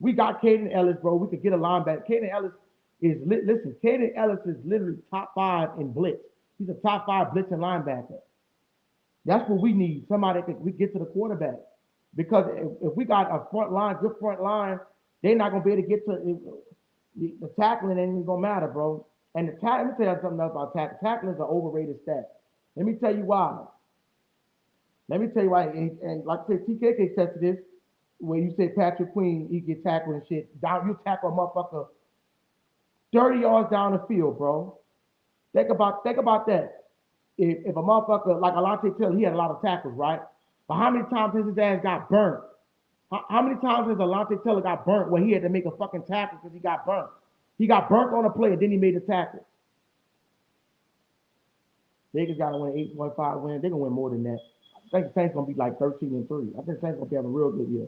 We got Caden Ellis, bro. We could get a linebacker. Caden Ellis listen. Caden Ellis is literally top five in blitz. He's a top five blitzing linebacker. That's what we need. Somebody that we get to the quarterback. Because if we got a front line, good front line, they're not gonna be able to get to the tackling. Ain't even gonna matter, bro. And let me tell you something else about tackling. Tackling is an overrated stat. Let me tell you why. Let me tell you why. And like I said, TKK said to this, where you say Patrick Queen, he get tackled and shit. Down, you tackle a motherfucker 30 yards down the field, bro. Think about that. If a motherfucker like Alante Taylor, he had a lot of tackles, right? But how many times has his ass got burnt? How many times has Alante Taylor got burnt where he had to make a fucking tackle because he got burnt? He got burnt on a play and then he made a tackle. Vegas got to win 8.5 wins. They're gonna win more than that. I think the Saints gonna be like 13-3. I think the Saints gonna be having a real good year.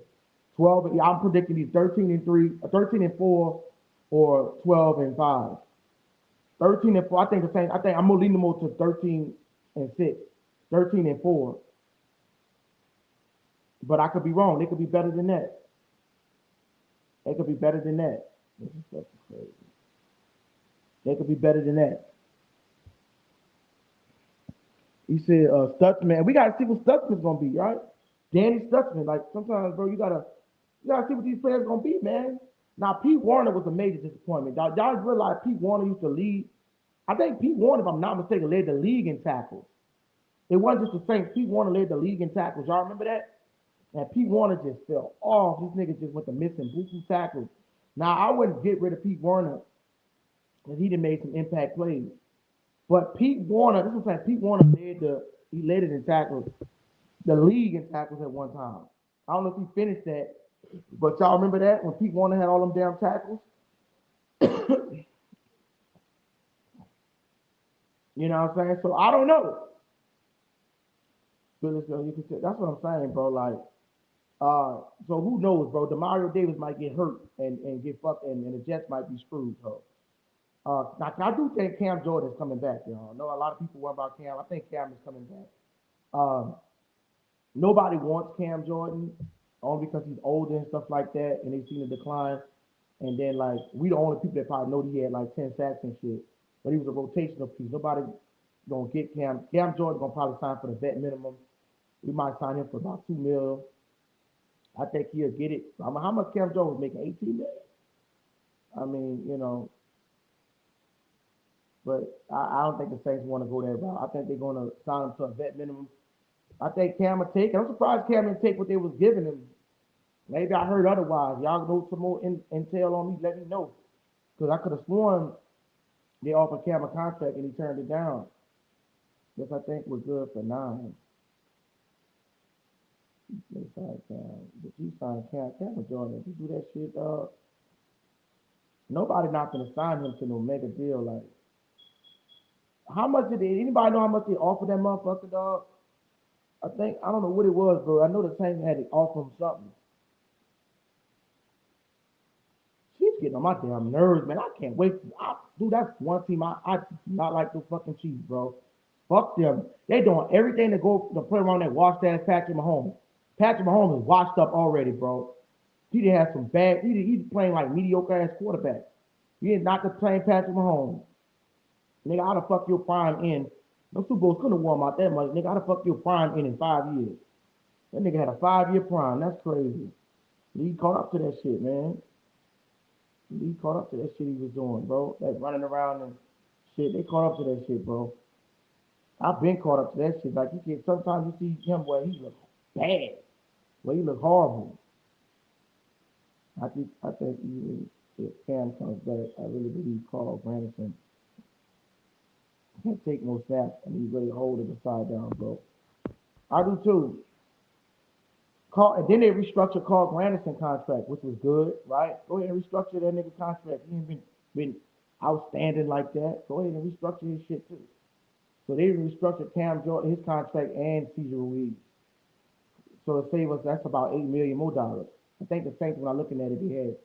12. Yeah, I'm predicting these 13-3, 13-4, or 12-5. 13-4. I think the Saints. I think I'm gonna lean them more to 13-6, 13-4. But I could be wrong. They could be better than that. They could be better than that. This is fucking crazy. They could be better than that. He said, Stutzman. We gotta see what Stutzman's gonna be, right? Danny Stutzman. Like sometimes, bro, you gotta see what these players gonna be, man. Now, Pete Warner was a major disappointment. Y'all realize Pete Warner used to lead. I think Pete Warner, if I'm not mistaken, led the league in tackles. It wasn't just the Saints. Pete Warner led the league in tackles. Y'all remember that? And Pete Warner just fell off. This nigga just went to missing buku tackles. Now, I wouldn't get rid of Pete Warner and he done made some impact plays. But Pete Warner, this was like Pete Warner led it in tackles, the league in tackles at one time. I don't know if he finished that, but y'all remember that when Pete Warner had all them damn tackles? You know what I'm saying? So I don't know. That's what I'm saying, bro. Like, so who knows, bro? Demario Davis might get hurt and get fucked, and the Jets might be screwed. So, now I do think Cam Jordan is coming back. Y'all I know a lot of people worry about Cam. I think Cam is coming back. Um, Nobody wants Cam Jordan only because he's older and stuff like that, and they've seen the decline. And then like we the only people that probably know that he had like 10 sacks and shit, but he was a rotational piece. Nobody gonna get Cam. Cam Jordan gonna probably sign for the vet minimum. We might sign him for about 2 mil. I think he'll get it. I mean, how much Cam Jordan was making? 18 million. I mean, but I don't think the Saints want to go that route. I think they're gonna sign him to a vet minimum. I think Cam will take it. I'm surprised Cam didn't take what they was giving him. Maybe I heard otherwise. Y'all know some more intel on me. Let me know. Because I could have sworn they offered Cam a contract and he turned it down. This I think was good for 9. They signed Cam. But you signed Cam. Cam Jordan. If you do that shit, nobody not gonna sign him to no mega deal. Like, how much did anybody know how much they offered that motherfucker, dog? I don't know what it was, bro. I know the Saints had to offer him something. Chiefs getting on my damn nerves, man. I can't wait. Dude, that's one team I do not like the fucking Chiefs, bro. Fuck them. They doing everything to go to play around that washed ass Patrick Mahomes. Patrick Mahomes is washed up already, bro. He did have some bad. He's playing like mediocre ass quarterback. You did not playing Patrick Mahomes. Nigga, how the fuck your prime in? No Super Bowls couldn't have won out that much. Nigga, how the fuck your prime in 5 years? That nigga had a 5-year prime. That's crazy. He caught up to that shit, man. He caught up to that shit he was doing, bro. Like running around and shit. They caught up to that shit, bro. I've been caught up to that shit. Like you can sometimes you see him where he look bad, where he look horrible. I think even if Cam comes back, I really believe Carl Granderson can't take no snaps and he's really holding the side down, bro. I do too. And then they restructured Carl Granderson contract, which was good, right? Go ahead and restructure that nigga contract. He ain't been outstanding like that. Go ahead and restructure his shit too. So they restructured Cam Jordan, his contract, and Cesar Ruiz. So to save us, that's about $8 million more dollars. I think the Saints, when I'm looking at it, they had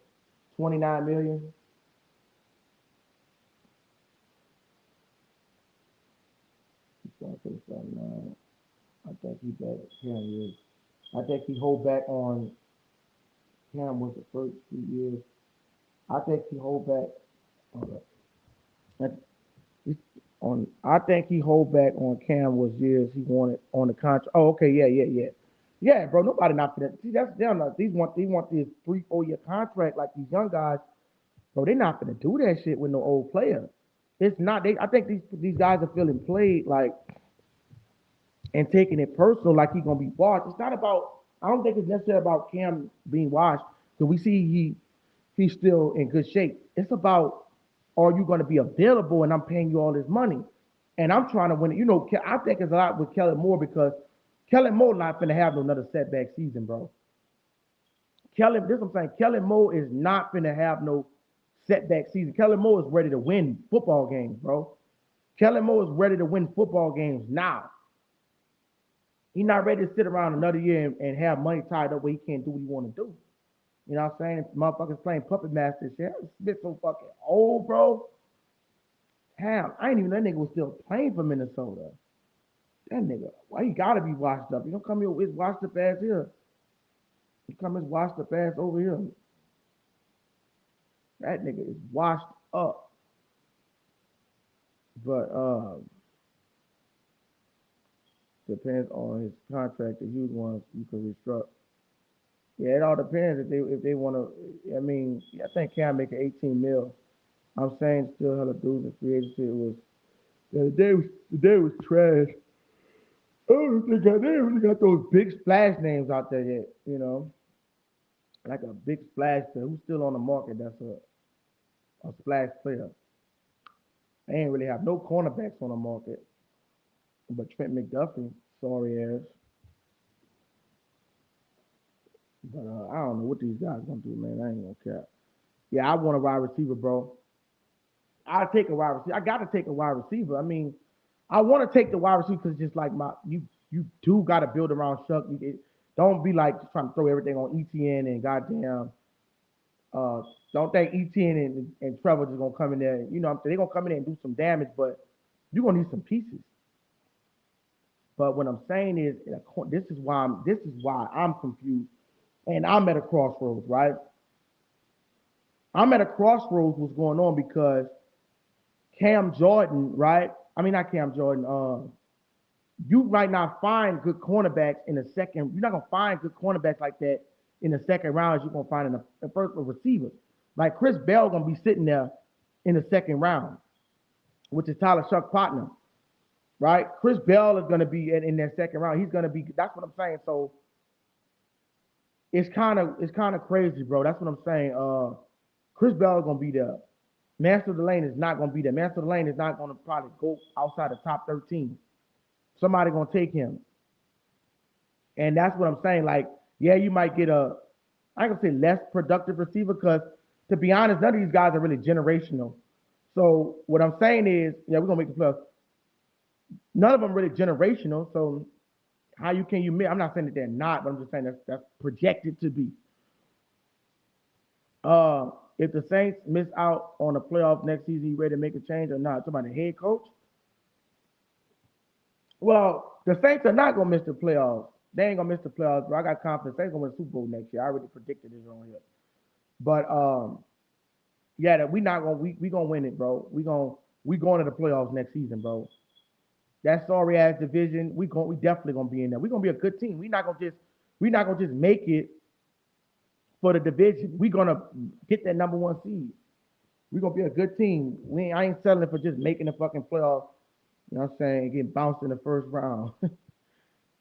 29 million. I think he back. Cam is. I think he hold back on Cam was the first 2 years. I think he hold back. Hold up. I think he hold back on Cam was years he wanted on the contract. Oh, okay, yeah, bro. Nobody not for that. See, that's them. Like, they want this 3-4 year contract like these young guys. Bro, they're not gonna do that shit with no old player. It's not. I think these guys are feeling played like and taking it personal, like he's gonna be washed. It's not about. I don't think it's necessarily about Cam being washed. So we see he's still in good shape. It's about, are you gonna be available and I'm paying you all this money, and I'm trying to win it. I think it's a lot with Kellen Moore because Kellen Moore not gonna have another setback season, bro. This I'm saying. Kellen Moore is not gonna have no setback season. Kellen Moore is ready to win football games, bro. Kellen Moore is ready to win football games now. He's not ready to sit around another year and have money tied up where he can't do what he want to do. You know what I'm saying? Motherfuckers playing puppet master shit. Smith so fucking old, bro. Hell, I ain't even know that nigga was still playing for Minnesota. That nigga, why he gotta be washed up? You don't come here with washed up ass here. You come as washed up ass over here. That nigga is washed up. But depends on his contract. The huge ones you can restructure. Yeah, it all depends if they want to. I mean, I think Cam make 18 mil. I'm saying still hella dudes in free agency. It was the day was trash. I don't think they really got those big splash names out there yet. Like a big splash player who's still on the market. That's a splash player. They ain't really have no cornerbacks on the market. But Trent McDuffie, sorry ass. But I don't know what these guys gonna do, man. I ain't gonna care. Yeah, I want a wide receiver, bro. I take a wide receiver. I got to take a wide receiver. I mean, I want to take the wide receiver because just like you do got to build around Shough. Don't be like just trying to throw everything on ETN and goddamn. Uh, don't think ETN and Trevor just gonna come in there. You know, what I'm saying, they gonna come in there and do some damage, but you are gonna need some pieces. But what I'm saying is, this is why I'm confused, and I'm at a crossroads, right? I'm at a crossroads. What's going on because Cam Jordan, right? I mean, not Cam Jordan. You might not find good cornerbacks in the second. You're not gonna find good cornerbacks like that in the second round as you're gonna find in the first receiver. Like Chris Bell gonna be sitting there in the second round, which is Tyler Shuck's partner, right? Chris Bell is gonna be in that second round. He's gonna be. That's what I'm saying. So it's kind of crazy, bro. That's what I'm saying. Chris Bell is gonna be there. Master of the Lane is not gonna be there. Master of the Lane is not gonna probably go outside the top 13. Somebody gonna take him. And that's what I'm saying. Like, yeah, you might get I ain't gonna say less productive receiver because to be honest, none of these guys are really generational. So what I'm saying is, yeah, we're gonna make the playoffs. None of them really generational. So how you can you I'm not saying that they're not, but I'm just saying that's projected to be. If the Saints miss out on the playoff next season, you ready to make a change or not? Talking about the head coach. Well, the Saints are not gonna miss the playoffs. They ain't gonna miss the playoffs, bro. I got confidence. Saints gonna win the Super Bowl next year. I already predicted this on here. But yeah, that we gonna win it, bro. We going to the playoffs next season, bro. That sorry ass division, we definitely gonna be in there. We gonna be a good team. We not gonna just make it for the division. We gonna get that number one seed. We gonna be a good team. I ain't settling for just making the fucking playoffs. You know what I'm saying? Getting bounced in the first round.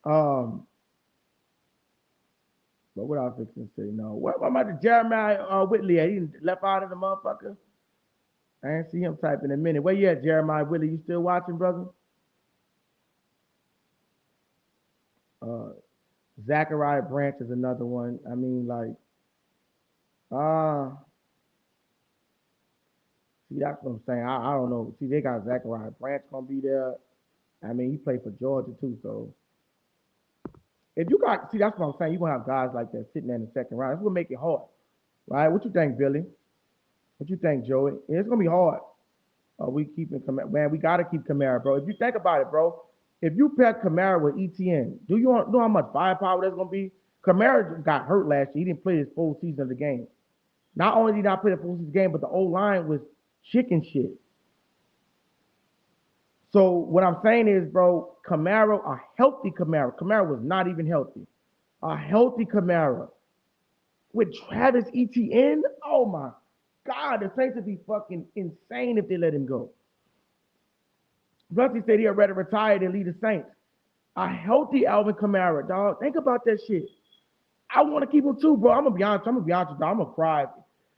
um, but what I was fixing to say, no. What about the Jeremiah Whitley? He left out of the motherfucker. I ain't see him type in a minute. Where you at, Jeremiah Whitley? You still watching, brother? Uh, Zachariah Branch is another one. I mean, like, uh, see, that's what I'm saying. I don't know. See, they got Zachariah Branch gonna be there. I mean, he played for Georgia too, so if you got see, that's what I'm saying. You're gonna have guys like that sitting there in the second round. It's gonna make it hard, right? What you think, Billy? What you think, Joey? It's gonna be hard. We keeping Kamara, man. We gotta keep Kamara, bro. If you think about it, bro, if you pair Kamara with ETN, do you know how much firepower that's gonna be? Kamara got hurt last year. He didn't play his full season of the game. Not only did he not play the full season of the game, but the old line was chicken shit. So what I'm saying is, bro, Kamara, a healthy Kamara. Kamara was not even healthy. A healthy Kamara with Travis Etienne. Oh my God, the Saints would be fucking insane if they let him go. Plus, he said he already retired and lead the Saints. A healthy Alvin Kamara, dog. Think about that shit. I want to keep him too, bro. I'm gonna be honest. I'm gonna be honest with you. I'm gonna cry.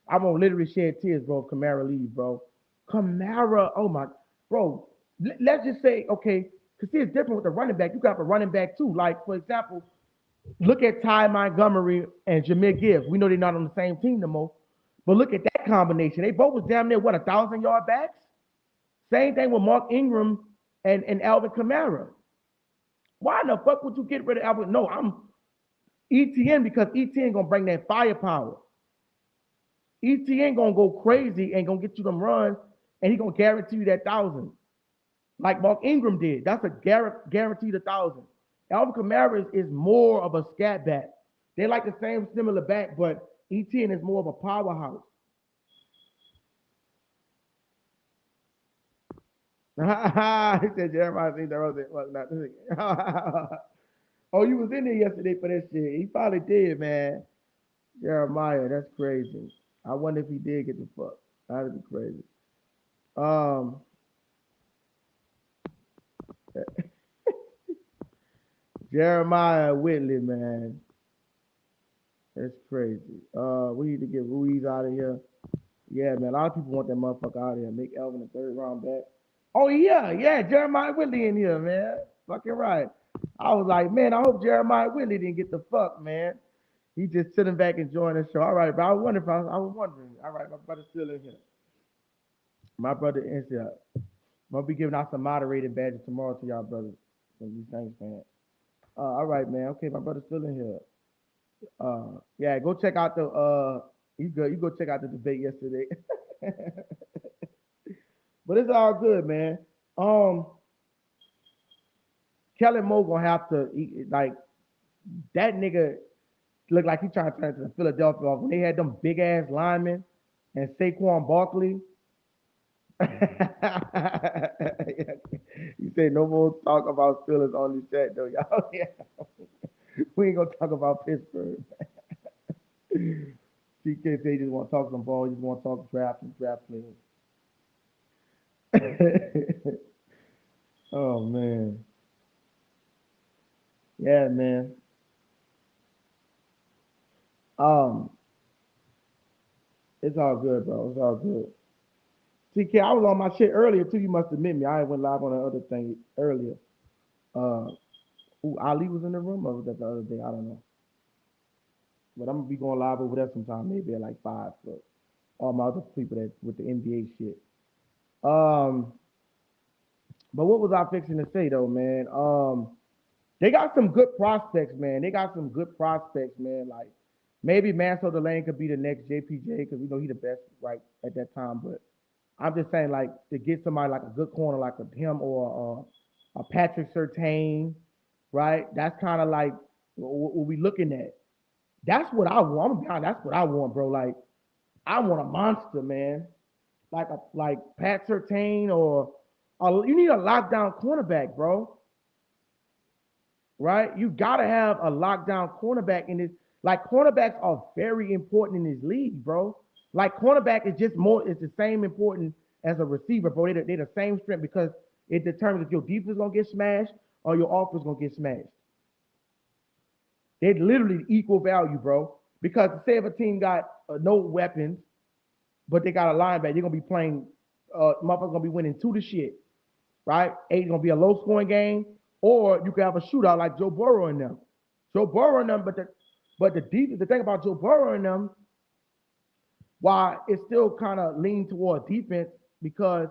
I'm gonna literally shed tears, bro. If Kamara leaves, bro. Kamara, oh my, bro. Let's just say, okay, because see, it's different with the running back. You got a running back too. Like, for example, look at Ty Montgomery and Jameer Gibbs. We know they're not on the same team no more. But look at that combination. They both was damn near, what, 1,000-yard backs? Same thing with Mark Ingram and Alvin Kamara. Why in the fuck would you get rid of Alvin? No, I'm ETN because ETN going to bring that firepower. ETN going to go crazy and going to get you them runs, and he going to guarantee you that 1,000. Like Mark Ingram did. That's a guaranteed 1,000. Alvin Kamara is more of a scat back. They're like the same similar back, but ETN is more of a powerhouse. He said Jeremiah seen the rose. Well, not oh, you was in there yesterday for that shit. He probably did, man. Jeremiah, that's crazy. I wonder if he did get the fuck. That'd be crazy. Um, Jeremiah Whitley, man. That's crazy. We need to get Ruiz out of here. Yeah, man. A lot of people want that motherfucker out of here. Make Elvin a third round back. Oh yeah, Jeremiah Whitley in here, man. Fucking right. I was like, man, I hope Jeremiah Whitley didn't get the fuck, man. He just sitting back enjoying the show. All right, but I was wondering if I was wondering. All right, my brother's still in here. My brother is here. I'll be giving out some moderated badges tomorrow to y'all brothers. From these Saints fans. All right, man. Okay, my brother's still in here. Yeah, go check out the you go check out the debate yesterday. But it's all good, man. Um, Kellen Moore gonna have to like that nigga look like he trying to turn to the Philadelphia when they had them big ass linemen and Saquon Barkley. You say no more talk about Steelers on the chat though, y'all. Yeah. We ain't gonna talk about Pittsburgh. TK say just want to talk some ball, just want to talk draft and draft players. Oh man. Yeah, man. Um, it's all good, bro. It's all good. TK, I was on my shit earlier too. You must admit me. I went live on the other thing earlier. Uh, Ali was in the room, or was that the other day? I don't know. But I'm gonna be going live over there sometime, maybe at like 5. So all my other people that with the NBA shit. Um, but what was I fixing to say though, man? They got some good prospects, man. They got some good prospects, man. Like maybe Manso Delane could be the next JPJ because we know he the best right at that time. But I'm just saying, like to get somebody like a good corner like a him or a Patrick Surtain, right? That's kind of like what we looking at. That's what I want. I'm gonna be honest, that's what I want, bro. Like I want a monster, man. Like Pat Surtain or you need a lockdown cornerback, bro. Right? You gotta have a lockdown cornerback in this. Like cornerbacks are very important in this league, bro. Like cornerback is just more. It's the same important as a receiver, bro. They're the same strength because it determines if your defense is gonna get smashed or your offense gonna get smashed. They're literally equal value, bro. Because say if a team got no weapons, but they got a linebacker, they're gonna be playing. Motherfuckers gonna be winning 2-shit, right? It's gonna be a low scoring game, or you could have a shootout like Joe Burrow and them. Joe Burrow and them, but the defense. The thing about Joe Burrow and them, while it still kind of lean toward defense because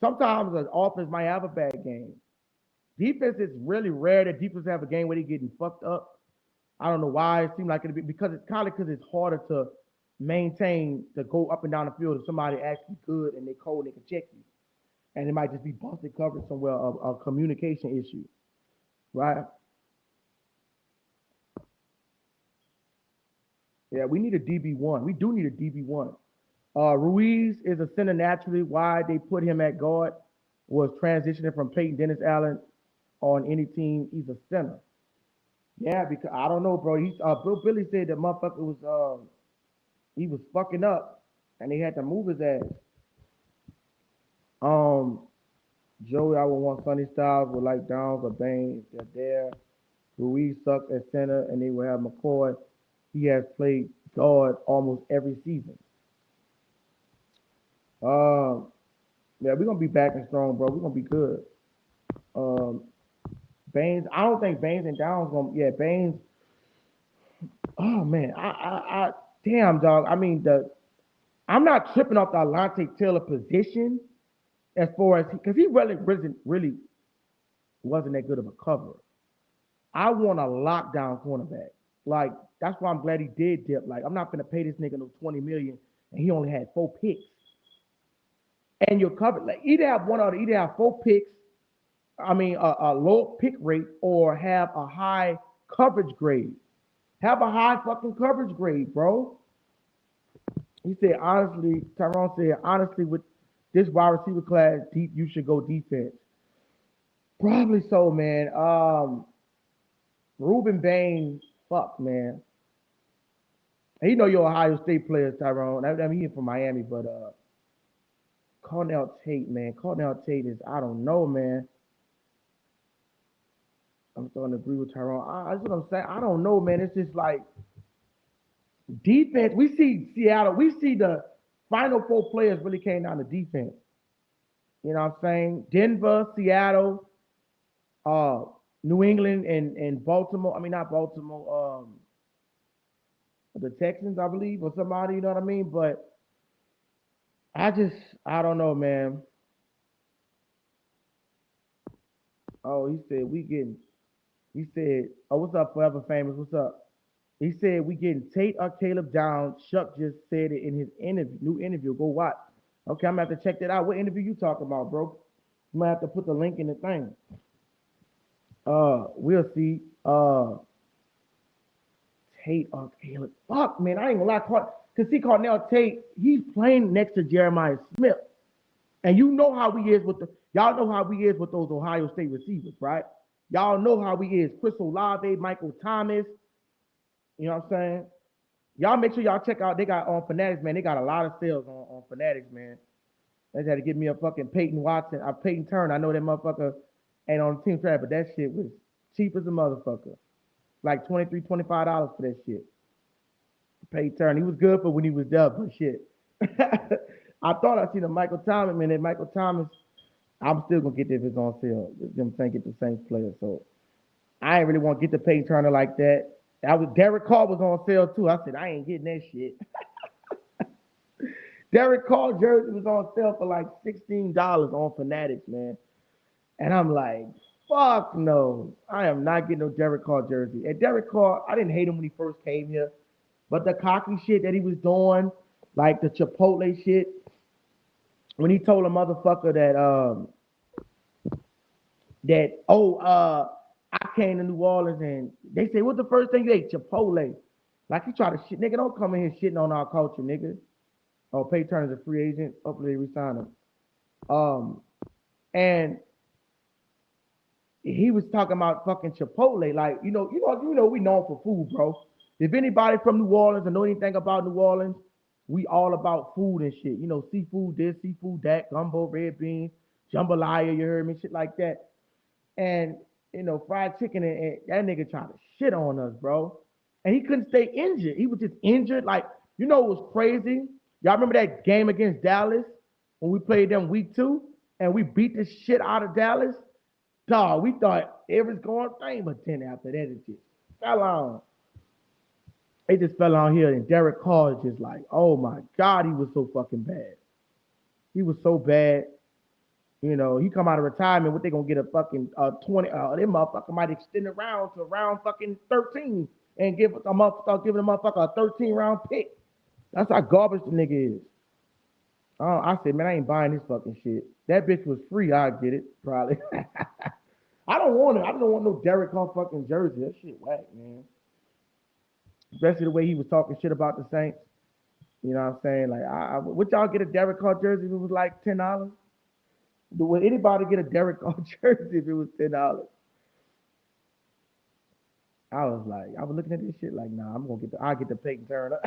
sometimes an offense might have a bad game. Defense is really rare that defense have a game where they getting fucked up. I don't know why it seems like it because it's kind of because it's harder to maintain to go up and down the field if somebody actually good and they cold and they can check you. And it might just be busted coverage somewhere, a communication issue, right? Yeah, we need a DB1. We do need a DB1. Ruiz is a center naturally. Why they put him at guard was transitioning from Peyton Dennis Allen on any team. He's a center. Yeah, because I don't know, bro. Bill Billy said that motherfucker was he was fucking up, and they had to move his ass. Um, Joey, I would want Sonny Styles with like Downs or Bain. They're there. Ruiz sucks at center, and they will have McCoy. He has played guard almost every season. Um, yeah, we're gonna be back and strong, bro. We're gonna be good. Um, Baines, I don't think Baines and Downs gonna. Yeah, Baines. Oh man, damn dog. I mean I'm not tripping off the Alante Taylor position as far as because he really wasn't that good of a cover. I want a lockdown cornerback. Like that's why I'm glad he did dip. Like I'm not gonna pay this nigga no 20 million and he only had 4 picks. And you're covered. Like either have 4 picks. I mean a low pick rate or have a high coverage grade. Have a high fucking coverage grade, bro. He said honestly, Tyrone said honestly with this wide receiver class deep, you should go defense. Probably so, man. Ruben Bain, fuck, man. And you know you're Ohio State players, Tyrone. I mean, he's from Miami, but Cornell Tate, man. Cornell Tate is, I don't know, man. I'm starting to agree with Tyrone. That's what I'm saying. I don't know, man. It's just like defense. We see Seattle. We see the Final four players really came down to defense. You know what I'm saying? Denver, Seattle, uh, New England, and Baltimore. I mean, not Baltimore. The Texans, I believe, or somebody. You know what I mean? But I just, I don't know, man. Oh, he said we getting. He said, "Oh, what's up, Forever Famous? What's up?" He said we getting Tate or Caleb down. Shough just said it in his new interview. Go watch. Okay, I'm gonna have to check that out. What interview you talking about, bro? I'm gonna have to put the link in the thing. We'll see. Tate or Caleb. Fuck, man, I ain't gonna lie. Cause see, Cornell Tate, he's playing next to Jeremiah Smith, and you know how he is with y'all know how he is with those Ohio State receivers, right? Y'all know how he is. Chris Olave, Michael Thomas. You know what I'm saying? Y'all make sure y'all check out. They got on Fanatics, man. They got a lot of sales on Fanatics, man. They just had to give me a fucking Peyton Watson, a Peyton Turner. I know that motherfucker ain't on the team track, but that shit was cheap as a motherfucker. Like $23, $25 for that shit. Peyton Turner. He was good for when he was there, but shit. I thought I seen a Michael Thomas, man. That Michael Thomas, I'm still gonna get that if it's on sale. I'm saying get the Saints player. So I ain't really want to get the Peyton Turner like that. Derek Carr was on sale too. I said I ain't getting that shit. Derek Carr jersey was on sale for like $16 on Fanatics, man. And I'm like, fuck no. I am not getting no Derek Carr jersey. And Derek Carr, I didn't hate him when he first came here. But the cocky shit that he was doing, like the Chipotle shit, when he told a motherfucker I came to New Orleans and they say, what's the first thing you ate? Chipotle. Like he tried to shit. Nigga, don't come in here shitting on our culture, nigga. Oh, Peyton Turner's a free agent. Hopefully they resign him. And he was talking about fucking Chipotle. Like, we known for food, bro. If anybody from New Orleans or know anything about New Orleans, we all about food and shit. You know, seafood this, seafood that, gumbo, red beans, jambalaya, you heard me, shit like that. And, fried chicken, and that nigga tried to shit on us, bro. And he couldn't stay injured. He was just injured. Like, it was crazy? Y'all remember that game against Dallas when we played them week 2 and we beat the shit out of Dallas? Dog, we thought it was going fine, but then after that, it just fell on. It just fell on here, and Derek Carr is just like, oh my God, he was so fucking bad. He was so bad. He come out of retirement, what they gonna get a fucking 20, they motherfucker might extend it round to round fucking 13 and start giving a motherfucker a 13-round pick. That's how garbage the nigga is. I said, man, I ain't buying this fucking shit. That bitch was free, I'd get it, probably. I don't want it. I don't want no Derek Carr fucking jersey. That shit whack, man. Especially the way he was talking shit about the Saints. You know what I'm saying? Like, would y'all get a Derek Carr jersey if it was like $10? Would anybody get a Derek Carr jersey if it was $10? I was looking at this shit like, nah, I'll get the Peyton Turner.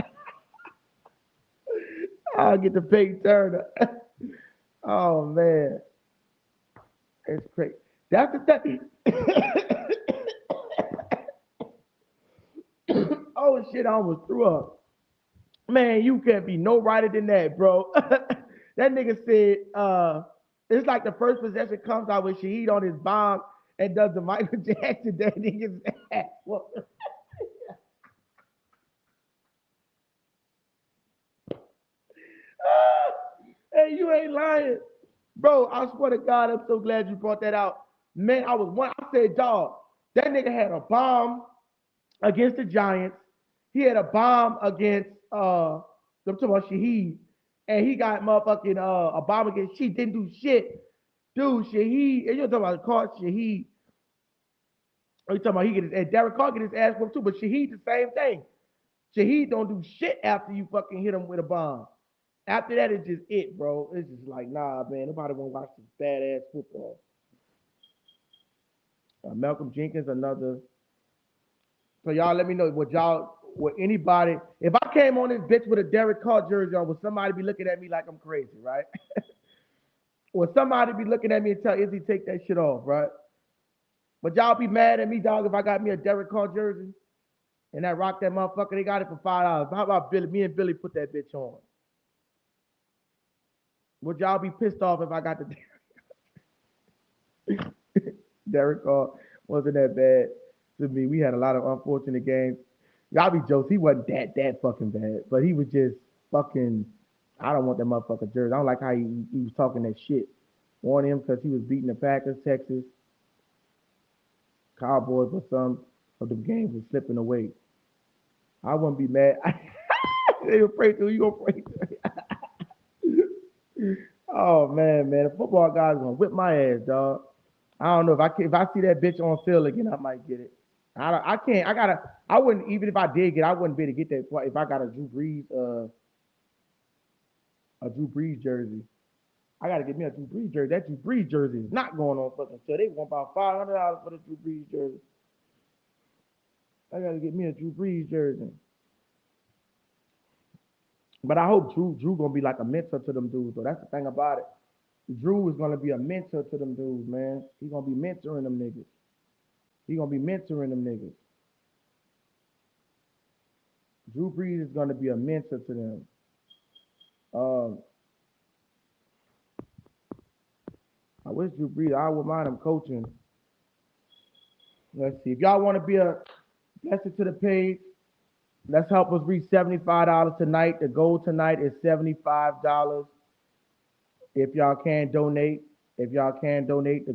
I'll get the Peyton Turner. Oh man. It's crazy. That's the thing. Oh shit, I almost threw up. Man, you can't be no righter than that, bro. That nigga said, it's like the first possession comes out with Shaheed on his bomb and does the Michael Jackson that nigga's ass. Hey, you ain't lying. Bro, I swear to God, I'm so glad you brought that out. Man, I said, dog, that nigga had a bomb against the Giants. He had a bomb against I'm talking about Shaheed. And he got motherfucking a bomb against she didn't do shit. Dude, Shaheed, and you're talking about Carr, Shaheed. You talking about and Derek Carr get his ass whooped too, but Shaheed the same thing. Shaheed don't do shit after you fucking hit him with a bomb. After that, it's just it, bro. It's just like, nah, man, nobody want to watch this badass football. Malcolm Jenkins, another. So y'all let me know would anybody, if I came on this bitch with a Derek Carr jersey on, would somebody be looking at me like I'm crazy, right? Would somebody be looking at me and tell Izzy take that shit off, right? But y'all be mad at me, dog, if I got me a Derek Carr jersey and I rock that motherfucker, they got it for $5. How about Billy? Me and Billy put that bitch on. Would y'all be pissed off if I got the Derek Carr wasn't that bad to me. We had a lot of unfortunate games. Y'all be jokes. He wasn't that fucking bad, but he was just fucking. I don't want that motherfucker jersey. I don't like how he was talking that shit on him because he was beating the Packers, Texas, Cowboys, but some of the games was slipping away. I wouldn't be mad. They gonna pray through. You gonna pray through. Oh man, the football guys gonna whip my ass, dog. I don't know if I see that bitch on field again, I might get it. I can't. I wouldn't even if I did get. I wouldn't be able to get that if I got a Drew Brees jersey. I gotta get me a Drew Brees jersey. That Drew Brees jersey is not going on fucking sale. They want about $500 for the Drew Brees jersey. I gotta get me a Drew Brees jersey. But I hope Drew gonna be like a mentor to them dudes. Though that's the thing about it. Drew is gonna be a mentor to them dudes, man. He gonna be mentoring them niggas. He gonna be mentoring them niggas. Drew Brees is gonna be a mentor to them. Um, I wish Drew Brees. I would mind him coaching. Let's see. If y'all want to be a blessing to the page, let's help us reach $75 tonight. The goal tonight is $75. If y'all can donate, the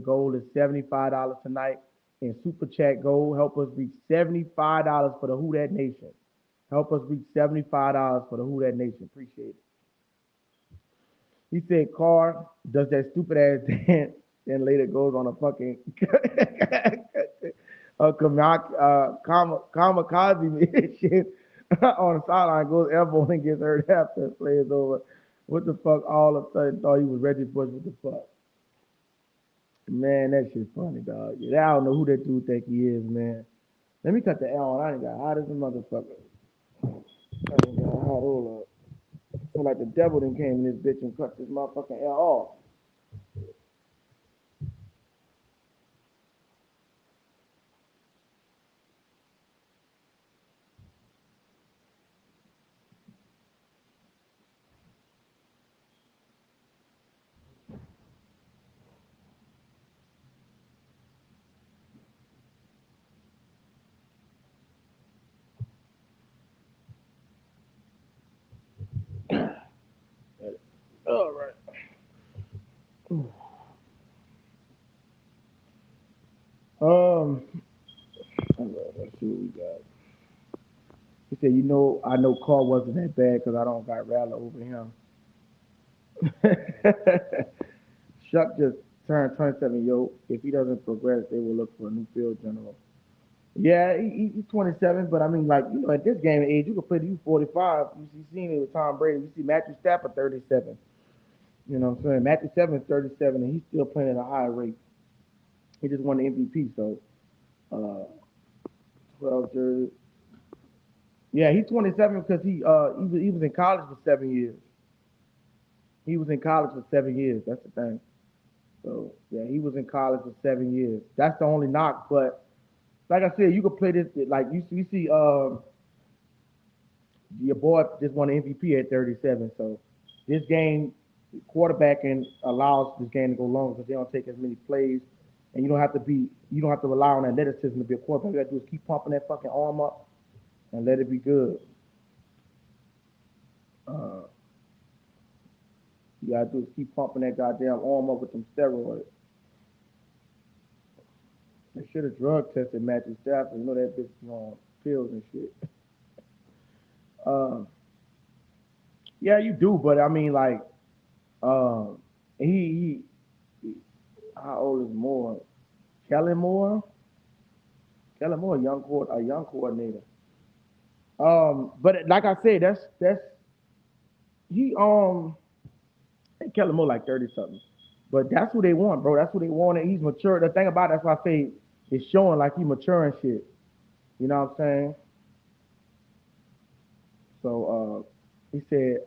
goal is $75 tonight. In Super Chat goal, help us reach $75 for the Who That Nation. Help us reach $75 for the Who That Nation. Appreciate it. He said, Carr does that stupid ass dance, and later goes on a fucking kamikaze shit on the sideline, goes elbow and gets hurt after the play is over. What the fuck? All of a sudden thought he was Reggie Bush. What the fuck? Man, that shit funny, dog. Yeah, I don't know who that dude think he is, man. Let me cut the L on. I ain't got hot as a motherfucker. I ain't got hot. Hold up. Feel like the devil done came in this bitch and cut this motherfucking L off. All right. Um, let's see what we got. He said, I know Carl wasn't that bad because I don't got Rattler over him. Shough just turned 27. Yo, if he doesn't progress, they will look for a new field general. Yeah, he's 27, but I mean, like, at this game age, you can play you 45. You see it with Tom Brady. You see Matthew Stafford 37. You know what I'm saying? Matthew Stafford is 37, and he's still playing at a high rate. He just won the MVP, so 12 jersey. Yeah, he's 27 because he was in college for 7 years. He was in college for 7 years. That's the thing. So yeah, he was in college for 7 years. That's the only knock. But like I said, you could play this like you see your boy just won the MVP at 37. So this game quarterbacking allows this game to go longer because they don't take as many plays, and you don't have to rely on athleticism to be a quarterback. You got to do is keep pumping that fucking arm up and let it be good. Uh, you gotta do is keep pumping that goddamn arm up with some steroids. They should have drug tested Matthew Stafford. You know that bitch is on pills and shit. Uh, yeah, you do, but I mean, like, um, he how old is Moore? Kellen Moore? Kellen Moore, a young coordinator. But like I said, that's he Kellen Moore like 30 something. But that's who they want, bro. That's who they want. And he's mature. The thing about it, that's why I say it's showing like he maturing shit. You know what I'm saying? So he said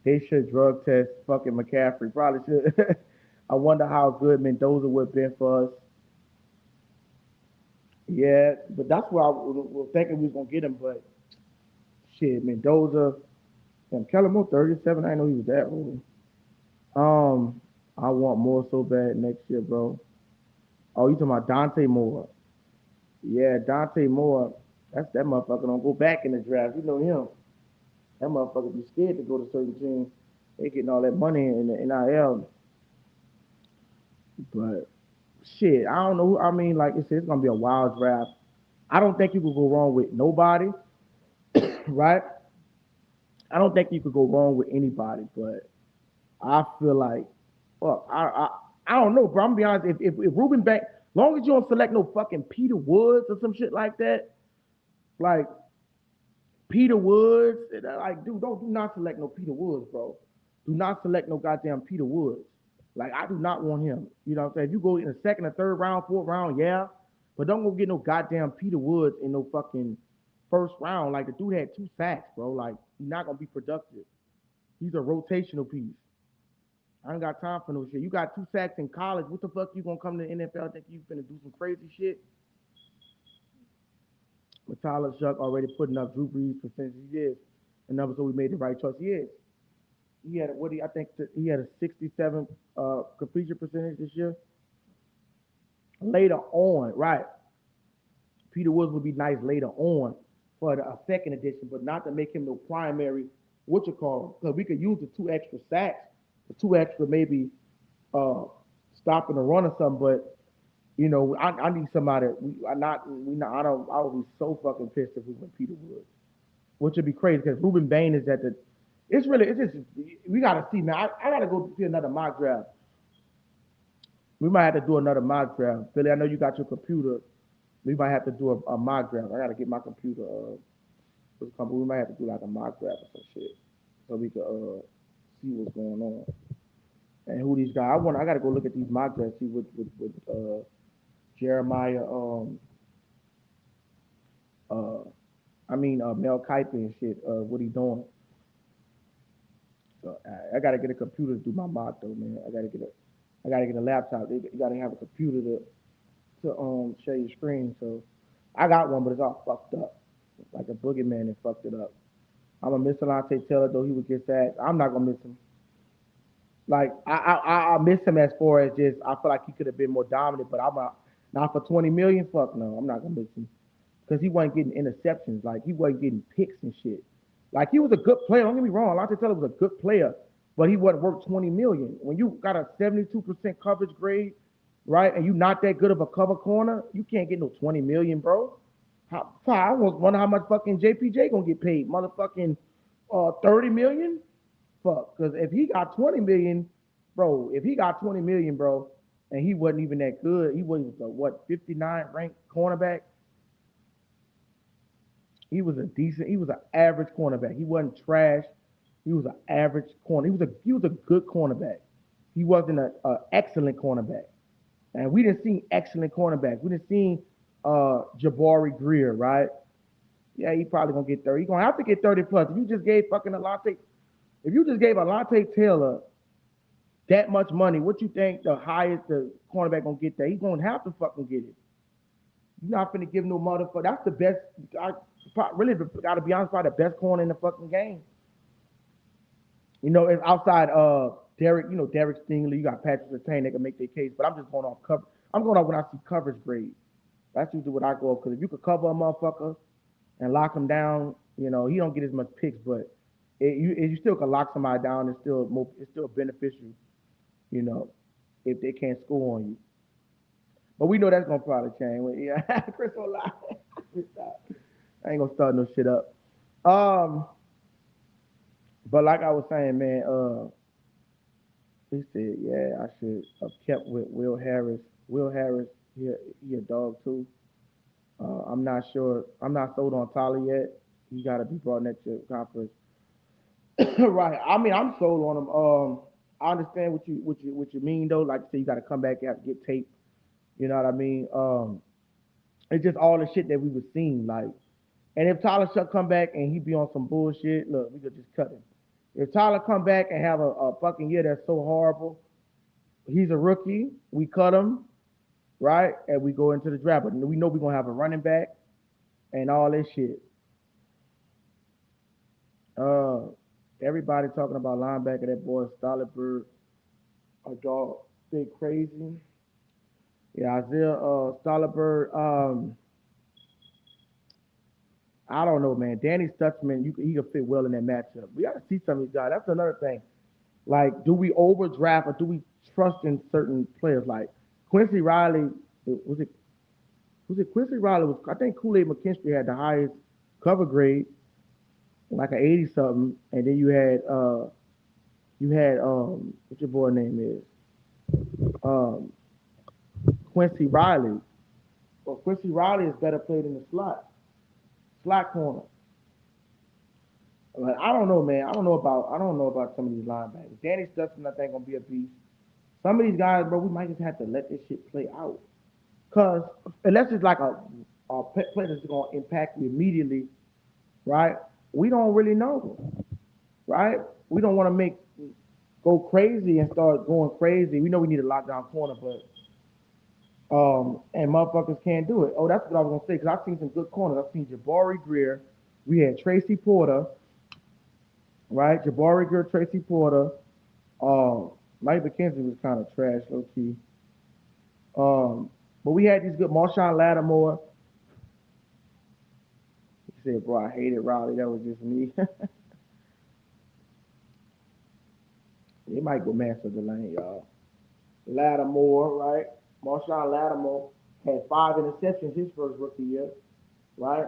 they should drug test fucking McCaffrey. Probably should. I wonder how good Mendoza would have been for us. Yeah, but that's why I was thinking we was gonna get him. But shit, Mendoza and Kellen Moore 37. I didn't know he was that old. Um, I want more so bad next year, bro. Oh, you talking about Dante Moore? Yeah, Dante Moore. That's that motherfucker don't go back in the draft. You know him. That motherfucker be scared to go to certain teams. They getting all that money in the NIL. But shit, I don't know. I mean, like I said, it's gonna be a wild draft. I don't think you could go wrong with nobody, right? I don't think you could go wrong with anybody, but I feel like, fuck, I don't know, bro. I'm gonna be honest. If Ruben Bank, long as you don't select no fucking Peter Woods or some shit like that, like Peter Woods, like dude, don't do not select no Peter Woods, bro. Do not select no goddamn Peter Woods. Like I do not want him. You know what I'm saying? If you go in the second or third round, fourth round, yeah, but don't go get no goddamn Peter Woods in no fucking first round. Like the dude had 2 sacks, bro. Like he's not gonna be productive. He's a rotational piece. I ain't got time for no shit. You got 2 sacks in college. What the fuck you gonna come to the NFL and think you finna do some crazy shit? But Tyler Shough already putting up Drew Brees percentage. He is. And number so we made the right choice. He is. He had what he I think he had a 67 completion percentage this year. Later on, right? Peter Woods would be nice later on for a second edition, but not to make him the primary what you call him. Because we could use the 2 extra sacks, the 2 extra maybe uh stopping the run or something, but I need somebody. I don't. I would be so fucking pissed if we went Peter Woods, which would be crazy because Ruben Bain is at the. It's just we gotta see, man. I gotta go see another mock draft. We might have to do another mock draft. Billy, I know you got your computer. We might have to do a mock draft. I gotta get my computer. We might have to do like a mock draft or some shit so we could see what's going on and who these guys. I gotta go look at these mock drafts. See what Jeremiah. Uh, Mel Kiper and shit. What he doing? So I gotta get a computer to do my mock though, man. I gotta get a laptop. You gotta have a computer to share your screen. So I got one, but it's all fucked up. Like a boogeyman that fucked it up. I'm gonna miss Alante Taylor though he would get sacked. I'm not gonna miss him. Like I miss him as far as just I feel like he could have been more dominant, but I'm not for 20 million. Fuck no, I'm not gonna miss him because he wasn't getting interceptions. Like he wasn't getting picks and shit. Like he was a good player. Don't get me wrong. Alante Taylor was a good player, but he wasn't worth 20 million. When you got a 72% coverage grade, right, and you not that good of a cover corner, you can't get no 20 million, bro. I wonder how much fucking JPJ gonna get paid, motherfucking 30 million. Fuck, because if he got 20 million, bro, if he got 20 million, bro, and he wasn't even that good, he was a what 59 ranked cornerback. He was an average cornerback. He wasn't trash. He was an average corner. He was a good cornerback. He wasn't a excellent cornerback. And we didn't see excellent cornerbacks. We didn't see Jabari Greer, right? Yeah, he probably gonna get 30. He's gonna have to get 30 plus. If you just gave Alante Taylor that much money, what you think the highest the cornerback gonna get there? He's gonna have to fucking get it. You're not gonna give no motherfucker. That's the best. I really gotta be honest, probably the best corner in the fucking game. It's outside Derek. Derek Stingley. You got Patrick Sertain. They can make their case, but I'm just going off cover. I'm going off when I see coverage grade. That's usually what I go off because if you could cover a motherfucker and lock him down, he don't get as much picks, but you still can lock somebody down. It's still beneficial, you know, if they can't score on you. But we know that's gonna probably change. Yeah, Chris will lie. I ain't gonna start no shit up. Um, but like I was saying, man, he said, yeah, I should have kept with Will Harris. Will Harris, he a dog too. I'm not sure. I'm not sold on Tyler yet. He got to be brought next year conference. Right. I mean, I'm sold on him. I understand what you mean though. Like you say, you got to come back. You have to get tape. You know what I mean? It's just all the shit that we were seeing. Like, and if Tyler Shough come back and he be on some bullshit, look, we could just cut him. If Tyler come back and have a fucking year that's so horrible, he's a rookie. We cut him, right? And we go into the draft. But we know we're gonna have a running back and all this shit. Uh, Everybody talking about linebacker. That boy Stolliver. A dog. Big crazy. Yeah, Isaiah Stolberg. I don't know, man. Danny Stutzman, he could fit well in that matchup. We got to see some of these guys. That's another thing. Like, do we overdraft or do we trust in certain players? Like Quincy Riley, was it Quincy Riley was I think Kool Aid McKinstry had the highest cover grade, like an 80 something, and then you had what your boy name is um, Quincy Riley. Well, Quincy Riley is better played in the slot corner. Like, I don't know, man. I don't know about some of these linebackers. Danny Stutzman, I think, gonna be a beast. Some of these guys, bro, we might just have to let this shit play out. Cause unless it's like a play that's gonna impact you immediately, right? We don't really know, right? We don't want to make go crazy and start going crazy. We know we need a lockdown corner, but and motherfuckers can't do it. Oh, that's what I was gonna say. Cause I've seen some good corners. I've seen Jabari Greer. We had Tracy Porter, right? Jabari Greer, Tracy Porter. Mike McKenzie was kind of trash, low key. But we had these good Marshawn Lattimore. He said, "Bro, I hated Raleigh. That was just me." They might go master the lane, y'all. Lattimore, right? Marshawn Lattimore had 5 interceptions his first rookie year, right?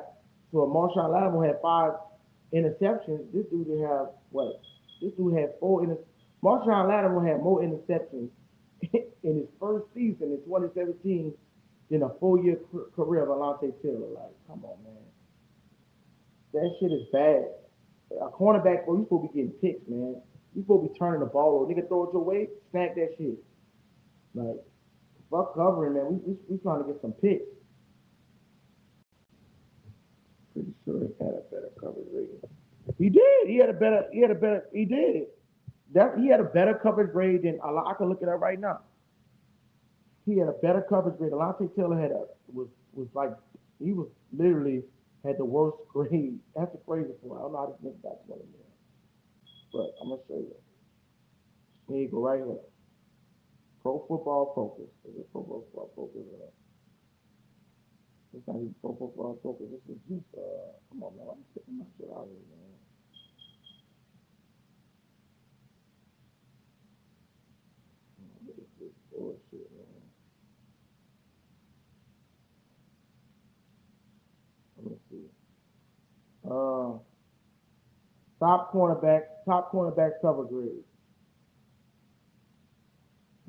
So if Marshawn Lattimore had 5 interceptions, this dude would have what? This dude had 4 Marshawn Lattimore had more interceptions in his first season in 2017 than a full-year career of Alontae Taylor. Like, come on, man. That shit is bad. A cornerback, bro, you supposed to be getting picks, man. You supposed to be turning the ball over. Nigga throw it your way, snag that shit. Like, fuck covering, man. We trying to get some picks. Pretty sure he had a better coverage rating. He did. He did. He had a better coverage grade than I can look at that right now. He had a better coverage grade. Alontae Taylor was like he was literally had the worst grade. That's the crazy part. I don't know how to think back to it, but I'm gonna show you. Here you go, right here. Pro Football Focus. Is it Pro Football Focus? It's not even Pro Football Focus. This is just come on, man. I'm getting my shit out of here, man. This is bullshit, man. Let me see. Uh, top cornerback cover grade.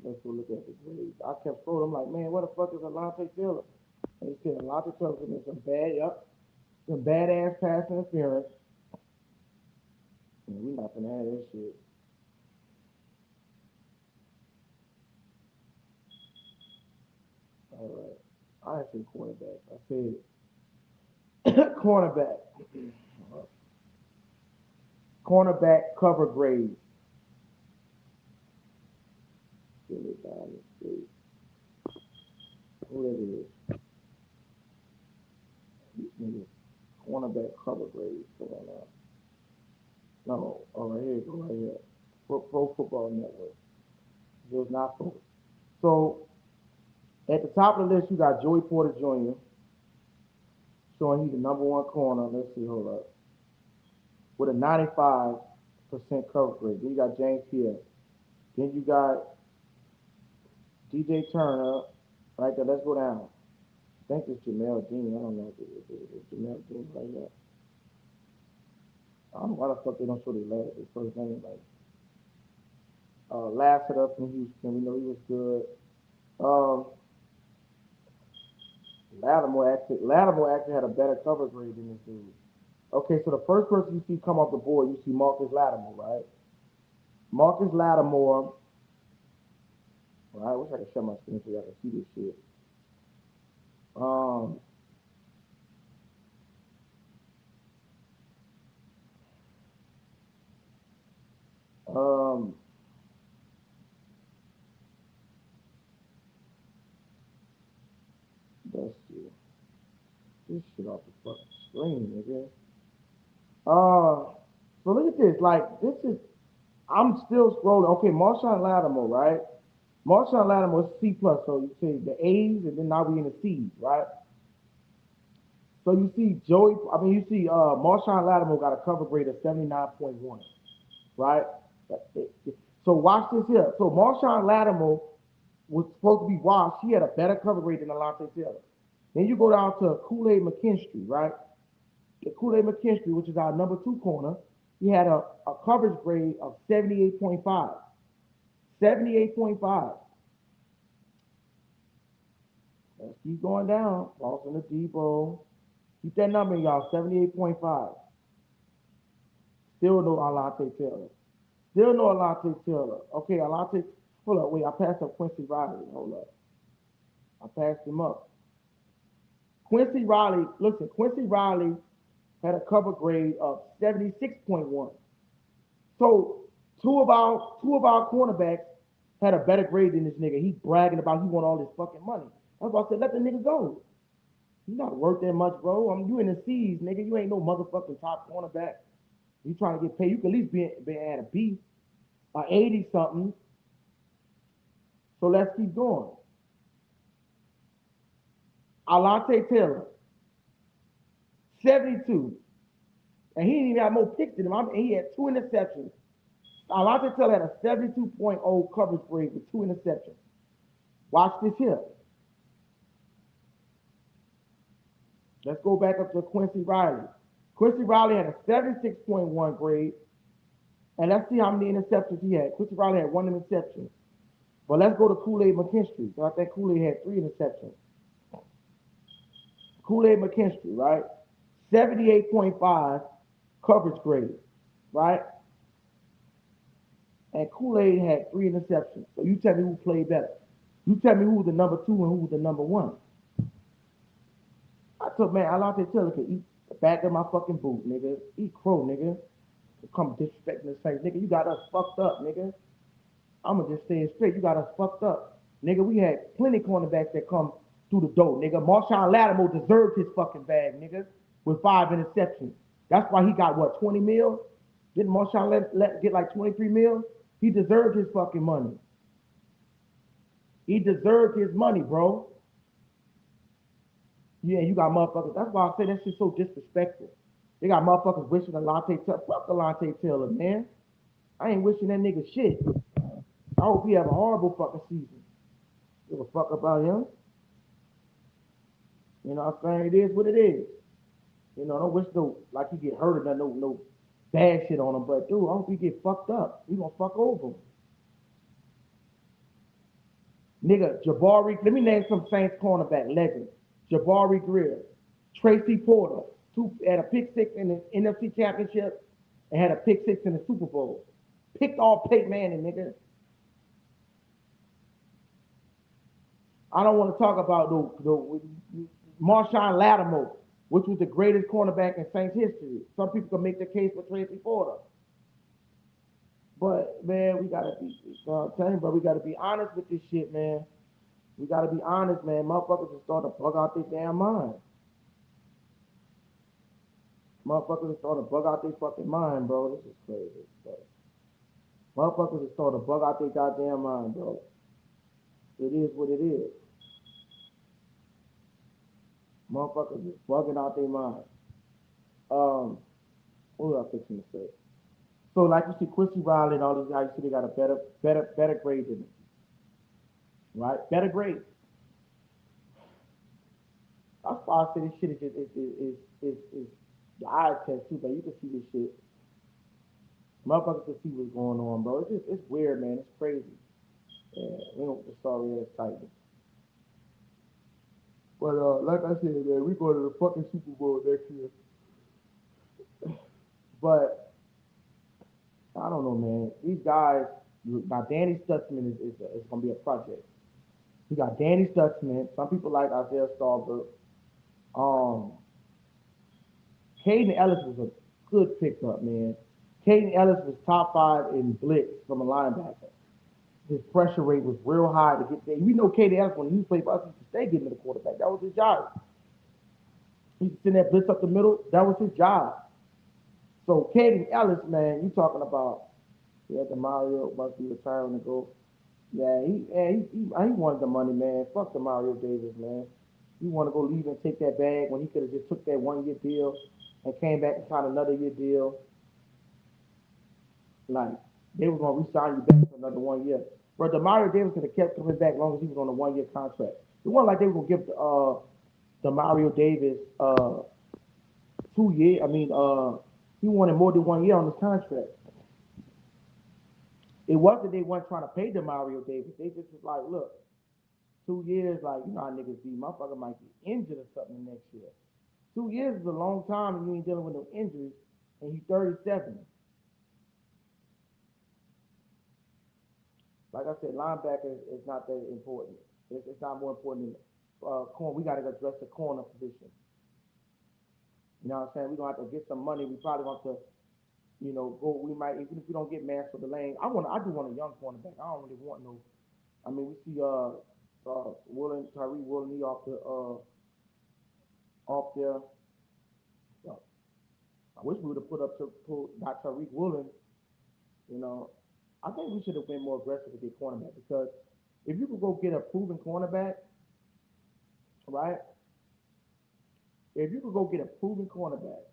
Let's go look at the grades. I kept scrolling. I'm like, man, what the fuck is Alontae Taylor? And he said Alontae Taylor committed some badass pass interference. And we not gonna have that shit. All right. I said cornerback. I said cornerback. Cornerback cover grade. Give it down the street. Who that is? These niggas. Cornerback cover grade. Come on now. No. Oh, right here. Go right here. Pro Football Network. Just not focused. So at the top of the list, you got Joey Porter Jr. showing he's the number one corner. Let's see. Hold up. With a 95% cover grade. Then you got James Pierre. Then you got DJ Turner. Right there. Let's go down. I think it's Jamel Dean. I don't know if it's Jamel Dean right here. I don't know why the fuck they don't show his first name. Like Lassiter from Houston, we know he was good. Um, Lattimore actually had a better cover grade than this dude. Okay, so the first person you see come off the board, you see Marcus Lattimore, right? Marcus Lattimore. Right, I wish I could share my screen so y'all can see this shit. Um, um, let's see. This shit off the fucking screen, nigga. Uh, so look at this. Like, this is I'm still scrolling. Okay, Marshawn Lattimore, right? Marshawn Lattimore is C plus, so you see the A's, and then now we in the C's, right? So you see you see Marshawn Lattimore got a cover grade of 79.1, right? So watch this here. So Marshawn Lattimore was supposed to be washed. He had a better cover grade than Alontae Taylor. Then you go down to Kool-Aid McKinstry, right? The Kool-Aid McKinstry, which is our number two corner, he had a coverage grade of 78.5. 78.5. Let's keep going down. Boston the Depot. Keep that number, y'all. 78.5. Still no Alontae Taylor. Still no Alontae Taylor. Okay, Alontae. Hold up, wait. I passed up Quincy Riley. Hold up. I passed him up. Quincy Riley. Listen, Quincy Riley had a cover grade of 76.1. So two of our cornerbacks had a better grade than this nigga. He bragging about he want all this fucking money. That's why I said let the nigga go. You not worth that much, bro. You in the C's, nigga. You ain't no motherfucking top cornerback. You trying to get paid. You could at least be at a B, a 80 something. So let's keep going. Alontae Taylor, 72. And he didn't even have more picks than him. He had two interceptions. Alontae Taylor had a 72.0 coverage grade with two interceptions. Watch this here. Let's go back up to Quincy Riley. Quincy Riley had a 76.1 grade. And let's see how many interceptions he had. Quincy Riley had one interception. But let's go to Kool-Aid McKinstry. So I think Kool-Aid had three interceptions. Kool-Aid McKinstry, right? 78.5 coverage grade, right? And Kool-Aid had three interceptions. So you tell me who played better. You tell me who was the number two and who was the number one. I told man, Alontae Taylor could eat the back of my fucking boot, nigga. Eat crow, nigga. Come disrespecting the Saints, nigga. You got us fucked up, nigga. I'ma just say it straight. You got us fucked up, nigga. We had plenty cornerbacks that come through the door, nigga. Marshawn Lattimore deserved his fucking bag, nigga, with 5 interceptions. That's why he got what 20 mil. Didn't Marshawn get like 23 mil? He deserved his fucking money. He deserved his money, bro. Yeah, you got motherfuckers. That's why I say that shit's so disrespectful. They got motherfuckers wishing Alontae Taylor. Fuck Alontae Taylor, man. I ain't wishing that nigga shit. I hope he have a horrible fucking season. Give a fuck about him. You know what I'm saying? It is what it is. You know, I don't wish no like he get hurt or no bad shit on him. But dude, I hope he get fucked up. We gonna fuck over him. Nigga, Jabari, let me name some Saints cornerback legends. Jabari Greer, Tracy Porter, had a pick six in the NFC Championship and had a pick six in the Super Bowl. Picked off Peyton Manning, nigga. I don't want to talk about the Marshawn Lattimore, which was the greatest cornerback in Saints history. Some people can make the case for Tracy Porter. But man, we gotta be, I'm telling you, bro, we gotta be honest with this shit, man. We gotta be honest, man. Motherfuckers are starting to bug out their damn mind. Motherfuckers are starting to bug out their fucking mind, bro. This is crazy. Bro. Motherfuckers are starting to bug out their goddamn mind, bro. It is what it is. Motherfuckers is bugging out their mind. What was I fixing to say? So like you see Quincy Riley and all these guys, you see they got a better grade than him. Right? Better grade. That's why I say this shit is just is the eye test too, but you can see this shit. Motherfuckers can see what's going on, bro. It's weird, man. It's crazy. Yeah, we don't the sorry ass Titans. But like I said, man, we go to the fucking Super Bowl next year. But I don't know, man. These guys, now Danny Stutzman is gonna be a project. We got Danny Stutzman. Some people like Isaiah Stallberg. Um, Caden Ellis was a good pickup, man. Caden Ellis was top 5 in blitz from a linebacker. His pressure rate was real high to get there. We know Caden Ellis when he played for us, he used to stay getting to the quarterback. That was his job. He used to send that blitz up the middle. That was his job. So Caden Ellis, man, you talking about Yeah, the Mario must be retiring to go. Yeah, he wanted the money, man. Fuck the Mario Davis, man. He want to go leave and take that bag when he could have just took that 1 year deal and came back and signed another year deal. Like they was gonna resign you back for another 1 year. But the Mario Davis could have kept coming back as long as he was on a 1 year contract. It wasn't like they were gonna give the Mario Davis 2 year. I mean he wanted more than 1 year on his contract. It wasn't they weren't trying to pay the Mario Davis. They just was like, look, 2 years, like you know how niggas be, motherfucker might get injured or something next year. 2 years is a long time and you ain't dealing with no injuries and you 37. Like I said, linebacker is not that important. It's not more important than corner. We got to address the corner position. You know what I'm saying? We're gonna have to get some money. We probably want to, go. We might even if we don't get Master the Lane. I do want a young cornerback. I don't really want no. I mean, we see Tyree Woolen, he off there. Uh, I wish we would have put up to pull not Tariq Woolen. You know, I think we should have been more aggressive to get cornerback because if you could go get a proven cornerback, right? If you could go get a proven cornerback,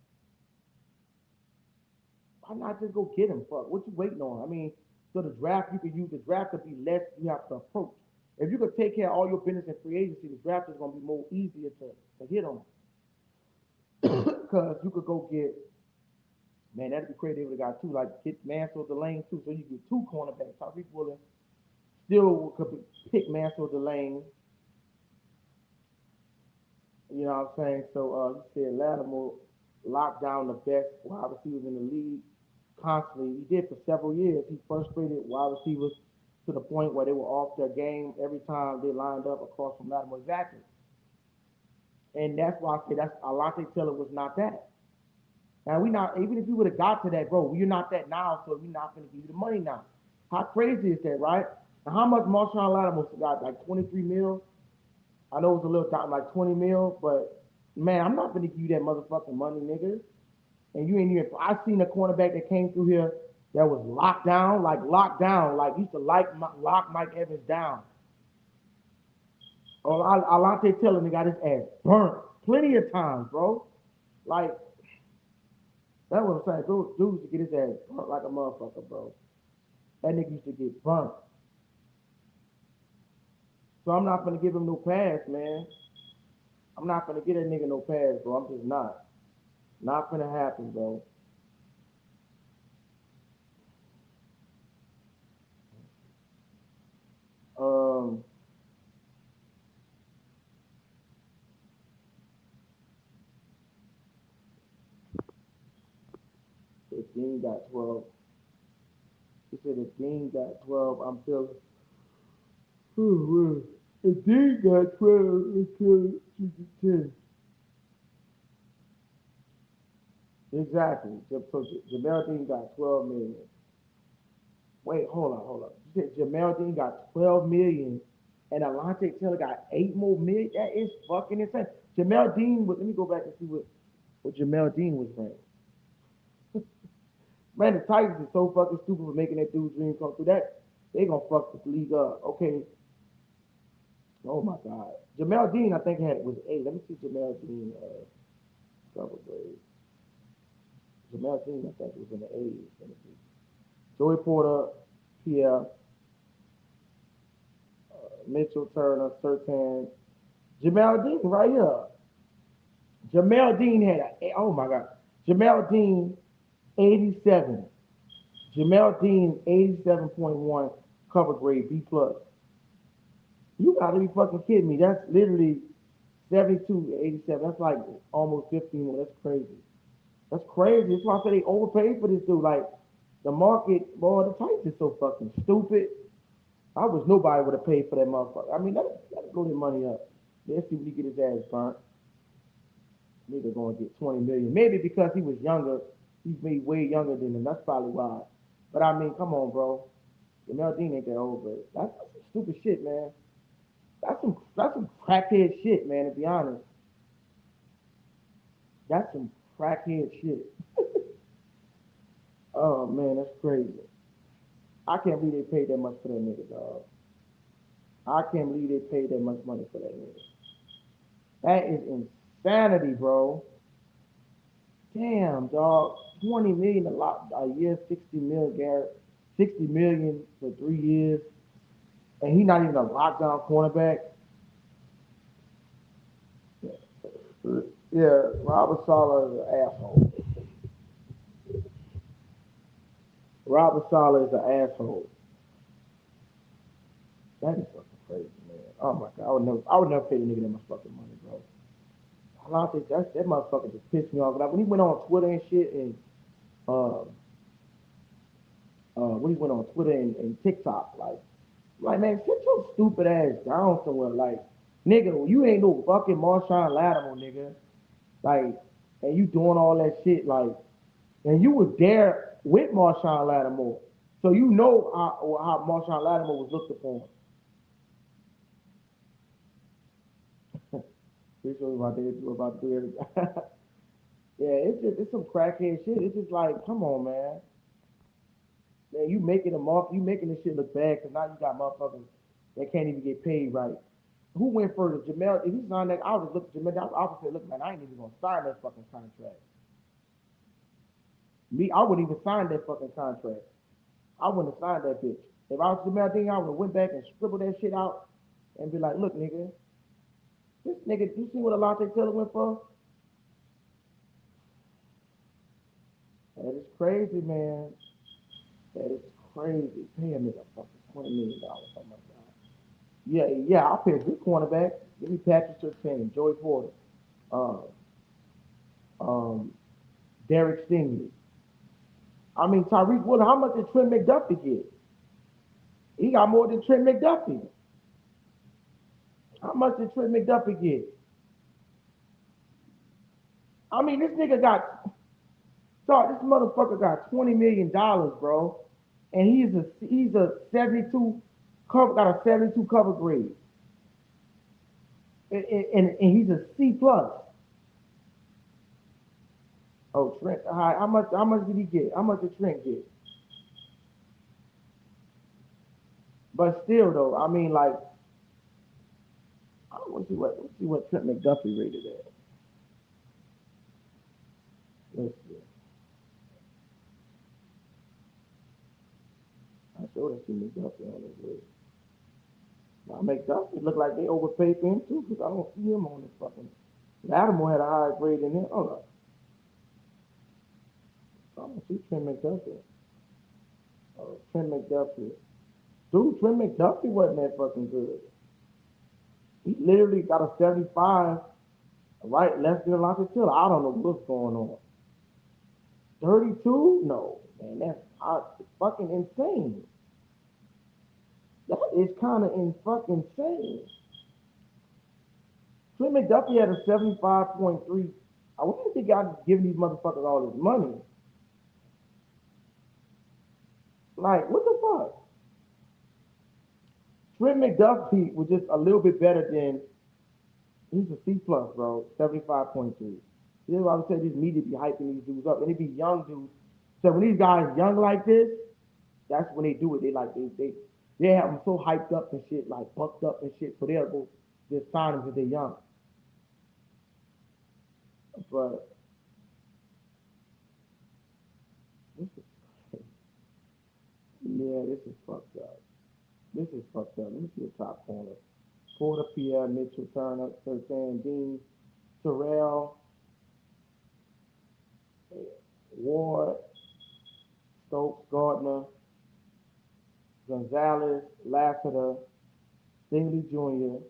why not just go get him? Fuck, what you waiting on? I mean, so the draft you could use the draft to be less you have to approach. If you could take care of all your business in free agency, the draft is gonna be more easier to hit on. Because you could go get man, that'd be crazy. They would have got two, like get Mansell Delane too, so you get two cornerbacks. Tyreek Woolen still could pick Mansell Delane. You know what I'm saying? So you said Lattimore locked down the best wide receivers in the league constantly. He did for several years. He frustrated wide receivers to the point where they were off their game every time they lined up across from Lattimore. Exactly. And that's why I say that's Alante Taylor was not that. Now we not even if you would have got to that, bro, you're not that now, so we're not gonna give you the money now. How crazy is that, right? And how much Marshawn Lattimore got? Like 23 mil? I know it's a little down, like 20 mil, but man, I'm not gonna give you that motherfucking money, nigga. And you ain't even. I seen a cornerback that came through here that was locked down, like used to lock Mike Evans down. Or Alante Taylor got his ass burnt plenty of times, bro. Like that's what I'm saying. Dude used to get his ass burnt like a motherfucker, bro. That nigga used to get burnt. So I'm not gonna give him no pass, man. I'm not gonna get that nigga no pass, bro. I'm just not. Not gonna happen, bro. 15 got 12. He said if Dean got 12, I'm feeling. If Dean got 12, it's feeling 10. Exactly. So Jamel Dean got 12 million. Wait, hold on. You said Jamel Dean got 12 million and Alante Taylor got 8 more million? That is fucking insane. Jamel Dean was, let me go back and see what Jamel Dean was ranked. Man, the Titans is so fucking stupid for making that dude's dream come true. That they gonna fuck this league up. Okay. Oh my God. Jamel Dean, I think had was 8. Let me see Jamel Dean cover grade. Jamel Dean, I think was in the A's. Let me see. Joey Porter, Pierre, Mitchell Turner, Sertan, Jamel Dean right here. Jamel Dean had oh my God. Jamel Dean 87. Jamel Dean 87.1 cover grade B plus. You gotta be fucking kidding me. That's literally 72 to 87. That's like almost 15 more. That's crazy. That's crazy. That's why I say they overpaid for this dude. Like the market, boy, the Titans is so fucking stupid. I wish nobody would have paid for that motherfucker. I mean, let blow their money up. Let's see if he get his ass burnt. Nigga gonna get 20 million. Maybe because he was younger, he's made way younger than him. That's probably why. But I mean, come on, bro. Jamel Dean ain't that old, but that's some stupid shit, man. That's some crackhead shit, man. To be honest, that's some crackhead shit. Oh man, that's crazy. I can't believe they paid that much for that nigga, dog. I can't believe they paid that much money for that nigga. That is insanity, bro. Damn, dog. 20 million a year, 60 million, Garrett. 60 million for 3 years. And he not even a lockdown cornerback. Yeah, Robert Sala is an asshole. Robert Sala is an asshole. That is fucking crazy, man. Oh my god, I would never pay the nigga that much fucking money, bro. A lot of things, that motherfucker just pissed me off. Like when he went on Twitter and shit, and uh, when he went on Twitter and TikTok, like man, sit your stupid ass down somewhere, like nigga, you ain't no fucking Marshawn Lattimore, nigga, like, and you doing all that shit, like, and you was there with Marshawn Lattimore, so you know how Marshawn Lattimore was looked upon. Pretty sure about to do everything. Yeah, it's some crackhead shit. It's just like, come on, man. Man, you making this shit look bad because now you got motherfuckers that can't even get paid right. Who went further? Jamel, if he signed that, I would just look at Jamel. I would say, look, man, I ain't even gonna sign that fucking contract. Me, I wouldn't even sign that fucking contract. I wouldn't have signed that bitch. If I was Jamel Dean, I would have went back and scribbled that shit out and be like, look, nigga, this nigga, you see what Alante Taylor went for? That is crazy, man. That is crazy. Pay a nigga fucking $20 million. Oh my god. Yeah, yeah, I'll pay a good cornerback. Give me Patrick Surtain, Joey Porter, uh, um, Derek Stingley. I mean, Tyreek Woolen, how much did Trent McDuffie get? He got more than Trent McDuffie. How much did Trent McDuffie get? I mean, this motherfucker got $20 million, bro, and he's a 72 cover, got a 72 cover grade, and he's a C plus. Oh, Trent, how much did he get? How much did Trent get? But still, though, I mean, like, I want to see what Trent McDuffie rated at. Let's see. I sure didn't see McDuffie on this list. Now McDuffie look like they overpaid for him too, because I don't see him on this fucking. Lattimore had a higher grade than him. Hold up, I don't see Trent McDuffie. Trent McDuffie. Dude, Trent McDuffie wasn't that fucking good. He literally got a 75, right, less than Alontae Taylor. I don't know what's going on. 32? No, man, that's fucking insane. That is kind of in fucking insane. Trent McDuffie had a 75.3. I wonder if they got giving these motherfuckers all this money. Like, what the fuck? Trent McDuffie was just a little bit better than. He's a C plus, bro. 75.3. This is why I would say these media be hyping these dudes up, and they be young dudes. So when these guys young like this, that's when they do it. They have them so hyped up and shit, like bucked up and shit. So they'll go just sign them because they're young. But this is yeah, this is fucked up. This is fucked up. Let me see the top corner. Porter, Pierre, Mitchell, Turner, Sertan, Dean, Terrell, Ward, Stokes, Gardner, Gonzalez, Lassiter, Stingley Jr.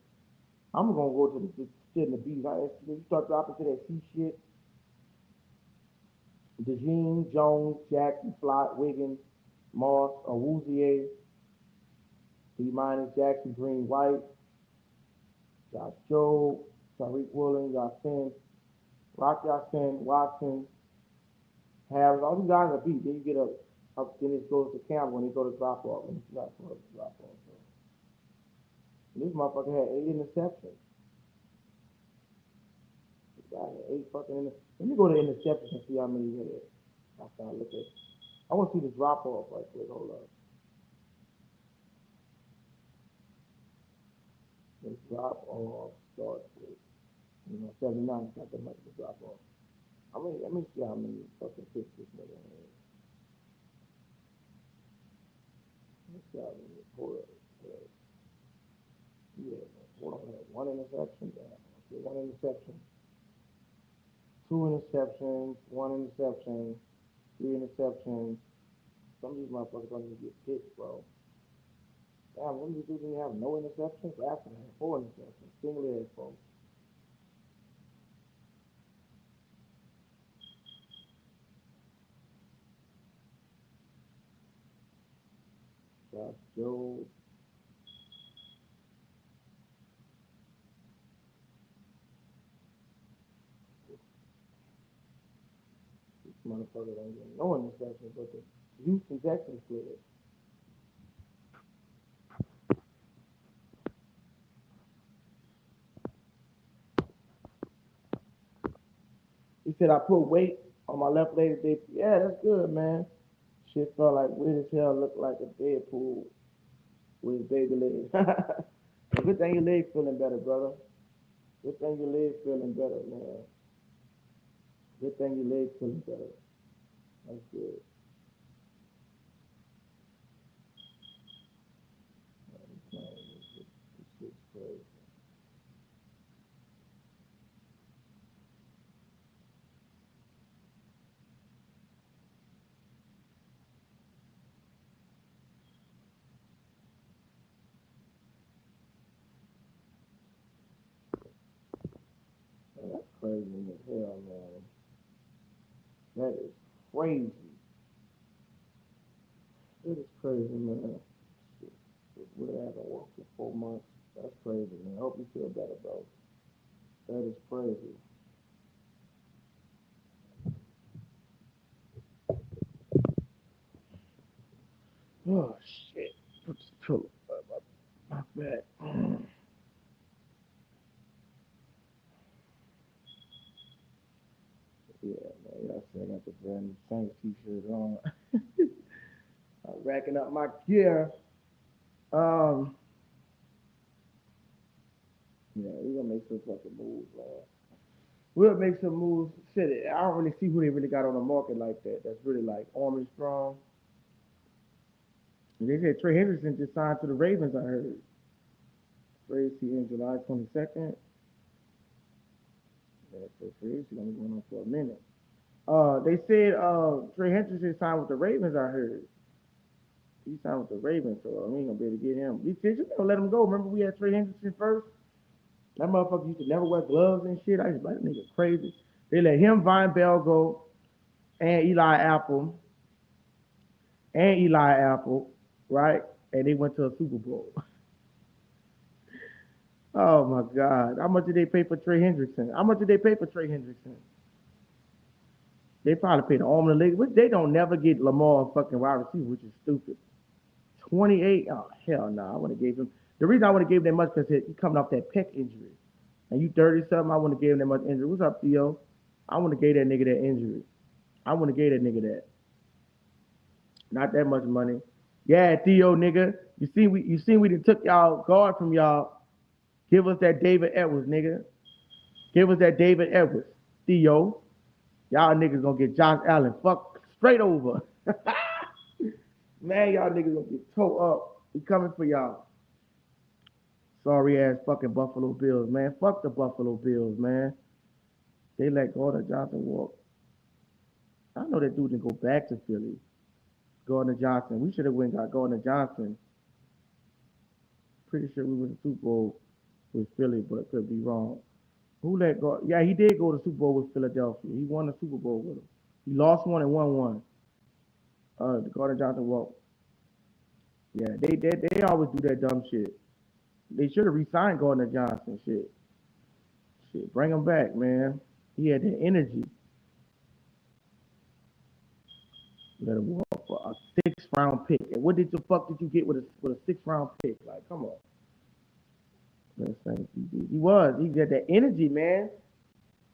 I'm gonna go to the shit in the B's. You start dropping to that C shit. DeJean, Jones, Jackson, Flott, Wiggins, Moss, Awuzie, D minus Jackson, Green, White, Josh Joe, Tariq Woolen, Yasin, Rock Yasin, Watson, Harris. All these guys are beat. Then you get up, then it goes to Campbell when they go to drop off. When it's not for drop off. So. This motherfucker had 8 interceptions. This guy had 8 fucking. Let me go to interceptions and see how many he had. After I look at. I want to see the drop off right quick. Hold up. his drop off starts with, 79 is not that much of a drop off. Let me see how many fucking picks this nigga has. Let's see how many pull up. Yeah, hold on, one interception, okay, one interception, two interceptions, one interception, three interceptions. Some of these motherfuckers don't even get picked, bro. Damn, some of these dudes didn't have no interceptions. Last one had four interceptions. Single head, folks. Shough. This motherfucker don't get no interceptions, but the Houston Texans players. He said I put weight on my left leg today. Yeah, that's good, man. Shit felt like weird as hell. Looked like a Deadpool with his baby legs. Good thing your legs feeling better, brother. Good thing your legs feeling better, man. Good thing your legs feeling better. That's good. Man, this shit's crazy. Man, that's crazy as hell, man. That is crazy. That is crazy, man. Shit. We're having work for 4 months. That's crazy, man. I hope you feel better, bro. That is crazy. Oh shit. Put this pillow up my back. Yeah, man. Y'all see I got the brand new Saints t-shirt on. I'm racking up my gear. Um, yeah, we're gonna make some fucking moves, man. We'll make some moves. Shit, I don't really see who they really got on the market like that. That's really like army strong. And they said Trey Henderson just signed to the Ravens. I heard. Trade in July 22nd. Yeah, so free agency gonna be going on for a minute. They said Trey Henderson signed with the Ravens. I heard he signed with the Ravens, so we ain't gonna be able to get him. These kids just gonna let him go. Remember we had Trey Henderson first. That motherfucker used to never wear gloves and shit. I used to be like, that nigga crazy. They let him, Vine Bell go, and Eli Apple, right? And they went to a Super Bowl. Oh my God. How much did they pay for Trey Hendrickson? How much did they pay for Trey Hendrickson? They probably paid the arm of the league, which they don't never get Lamar a fucking wide receiver, which is stupid. 28? Oh, hell no. I would have gave him. The reason I would have gave him that much because he coming off that pec injury. And you 30 something, I wouldn't have gave him that much injury. What's up, Theo? I wouldn't have gave that nigga that injury. I wouldn't have gave that nigga that. Not that much money. Yeah, Theo, nigga. You seen we done took y'all guard from y'all. Give us that David Edwards, nigga. Give us that David Edwards. Theo. Y'all niggas gonna get Josh Allen fuck straight over. Man, y'all niggas gonna get toe up. We coming for y'all. Sorry ass fucking Buffalo Bills, man. Fuck the Buffalo Bills, man. They let Gardner Johnson walk. I know that dude didn't go back to Philly. Gardner Johnson. We should have went and got Gardner Johnson. Pretty sure we went to Super Bowl with Philly, but could be wrong. Who let go? Yeah, he did go to Super Bowl with Philadelphia. He won the Super Bowl with them. He lost one and won one. Gardner Johnson walked. Yeah, they always do that dumb shit. They should have re-signed Gardner Johnson. Shit, bring him back, man. He had the energy. Let him walk for a 6th round pick. And what did the fuck did you get with a 6th round pick? Like, come on. He was. He had that energy, man.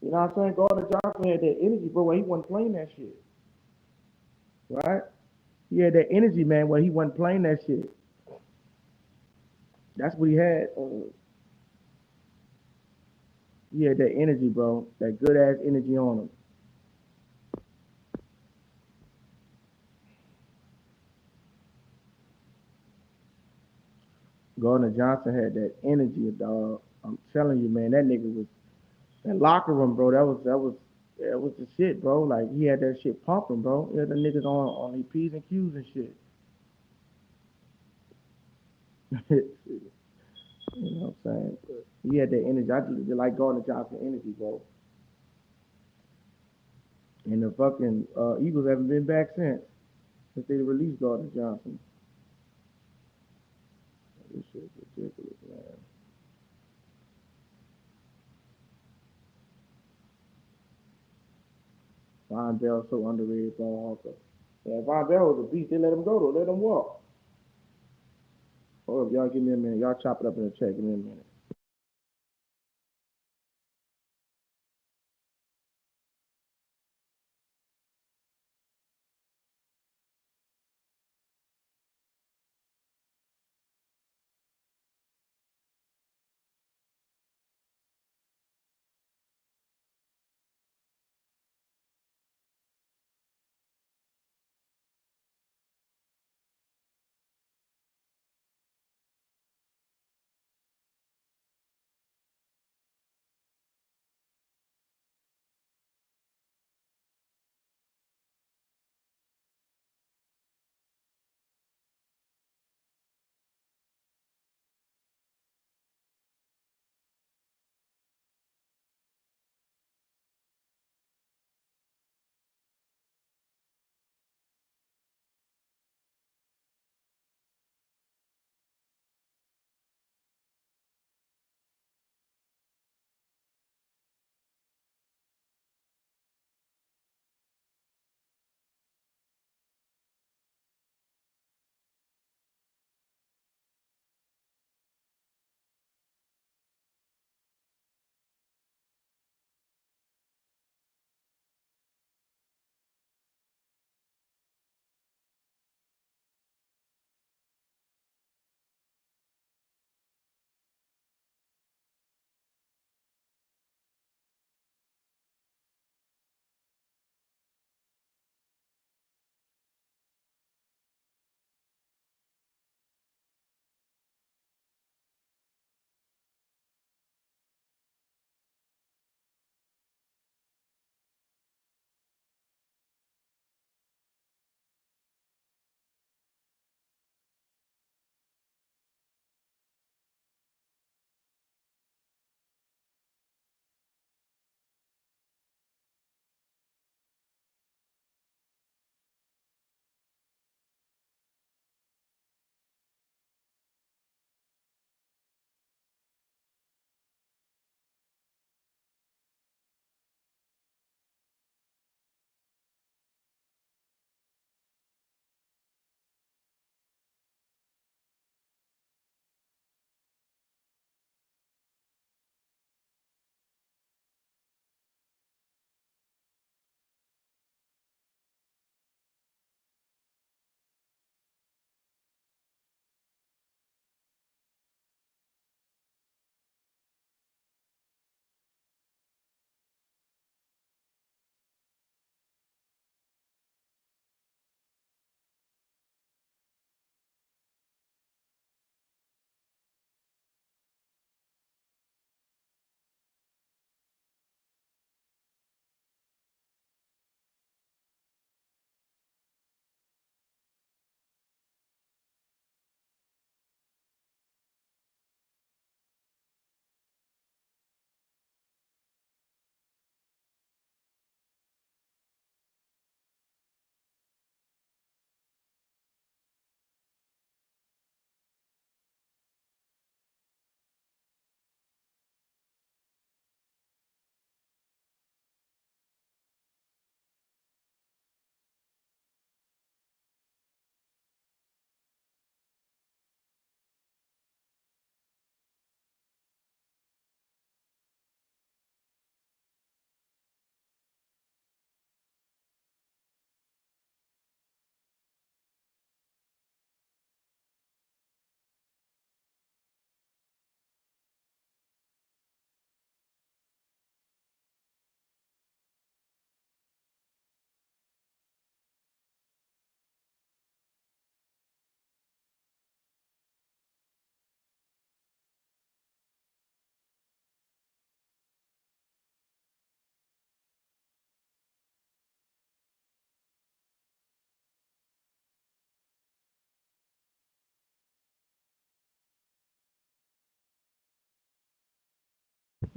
You know what I'm saying? Gardner Johnson had that energy, bro, where he wasn't playing that shit. Right? He had that energy, man, where he wasn't playing that shit. That's what he had. He had that energy, bro. That good ass energy on him. Gardner Johnson had that energy, dog. I'm telling you, man, that nigga was that locker room, bro. That was the shit, bro. Like he had that shit pumping, bro. He had the niggas on the P's and Q's and shit. You know what I'm saying? But he had that energy. I just like Gardner Johnson energy, bro. And the fucking Eagles haven't been back since they released Gardner Johnson. This shit's ridiculous, man. Von Bell so underrated ball hawker. Yeah, Von Bell was a beast. They let him go though. Let him walk. Hold up, y'all give me a minute. Y'all chop it up in the check. Give me a minute.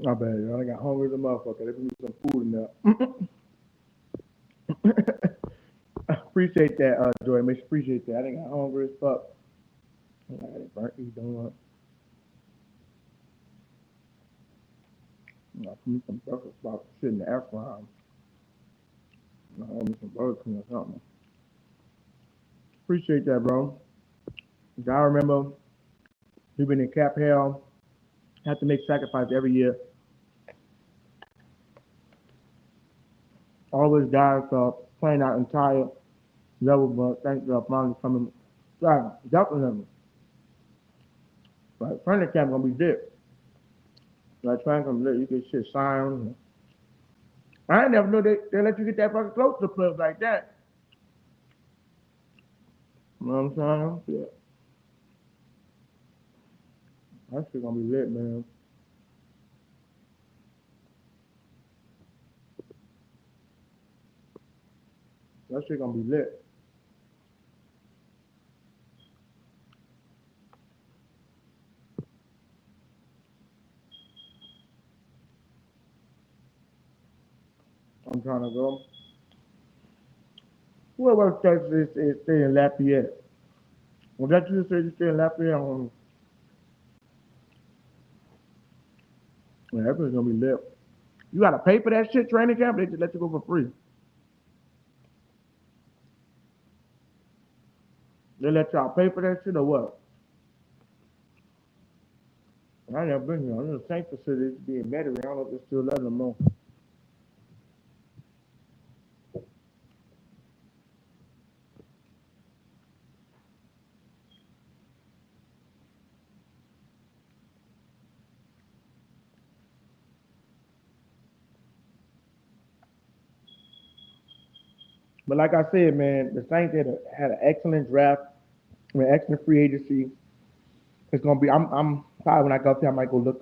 My bad, y'all. I got hungry as a motherfucker. Let me get some food in there. Appreciate that, Joy. Miss, appreciate that. I think I got hungry as fuck. I got it burnt these donuts. I put me some breakfast spot shit in the air fryer. I want me some Burger King or something. Appreciate that, bro. I remember we been in Cap Hell. Have to make sacrifice every year. Always guys playing our entire level, but thank you finally coming. Yeah, definitely. Like training camp gonna be lit. Like training camp lit, you get shit signed. I ain't never know they let you get that fucking close to clubs like that. You know what I'm saying? Yeah. That shit gonna be lit, man. That shit gonna be lit. I'm trying to go. Whoever Texas is stay in Lafayette. Well, that you said you stay in Lafayette. Yeah, that shit's gonna be lit. You gotta pay for that shit training camp. They just let you go for free. They let y'all pay for that shit or what? I never been here. I'm in the same facility being Metairie. I don't know if they're still letting them know. But like I said, man, the Saints had an excellent draft, an excellent free agency. It's gonna be. I'm probably when I go up there, I might go look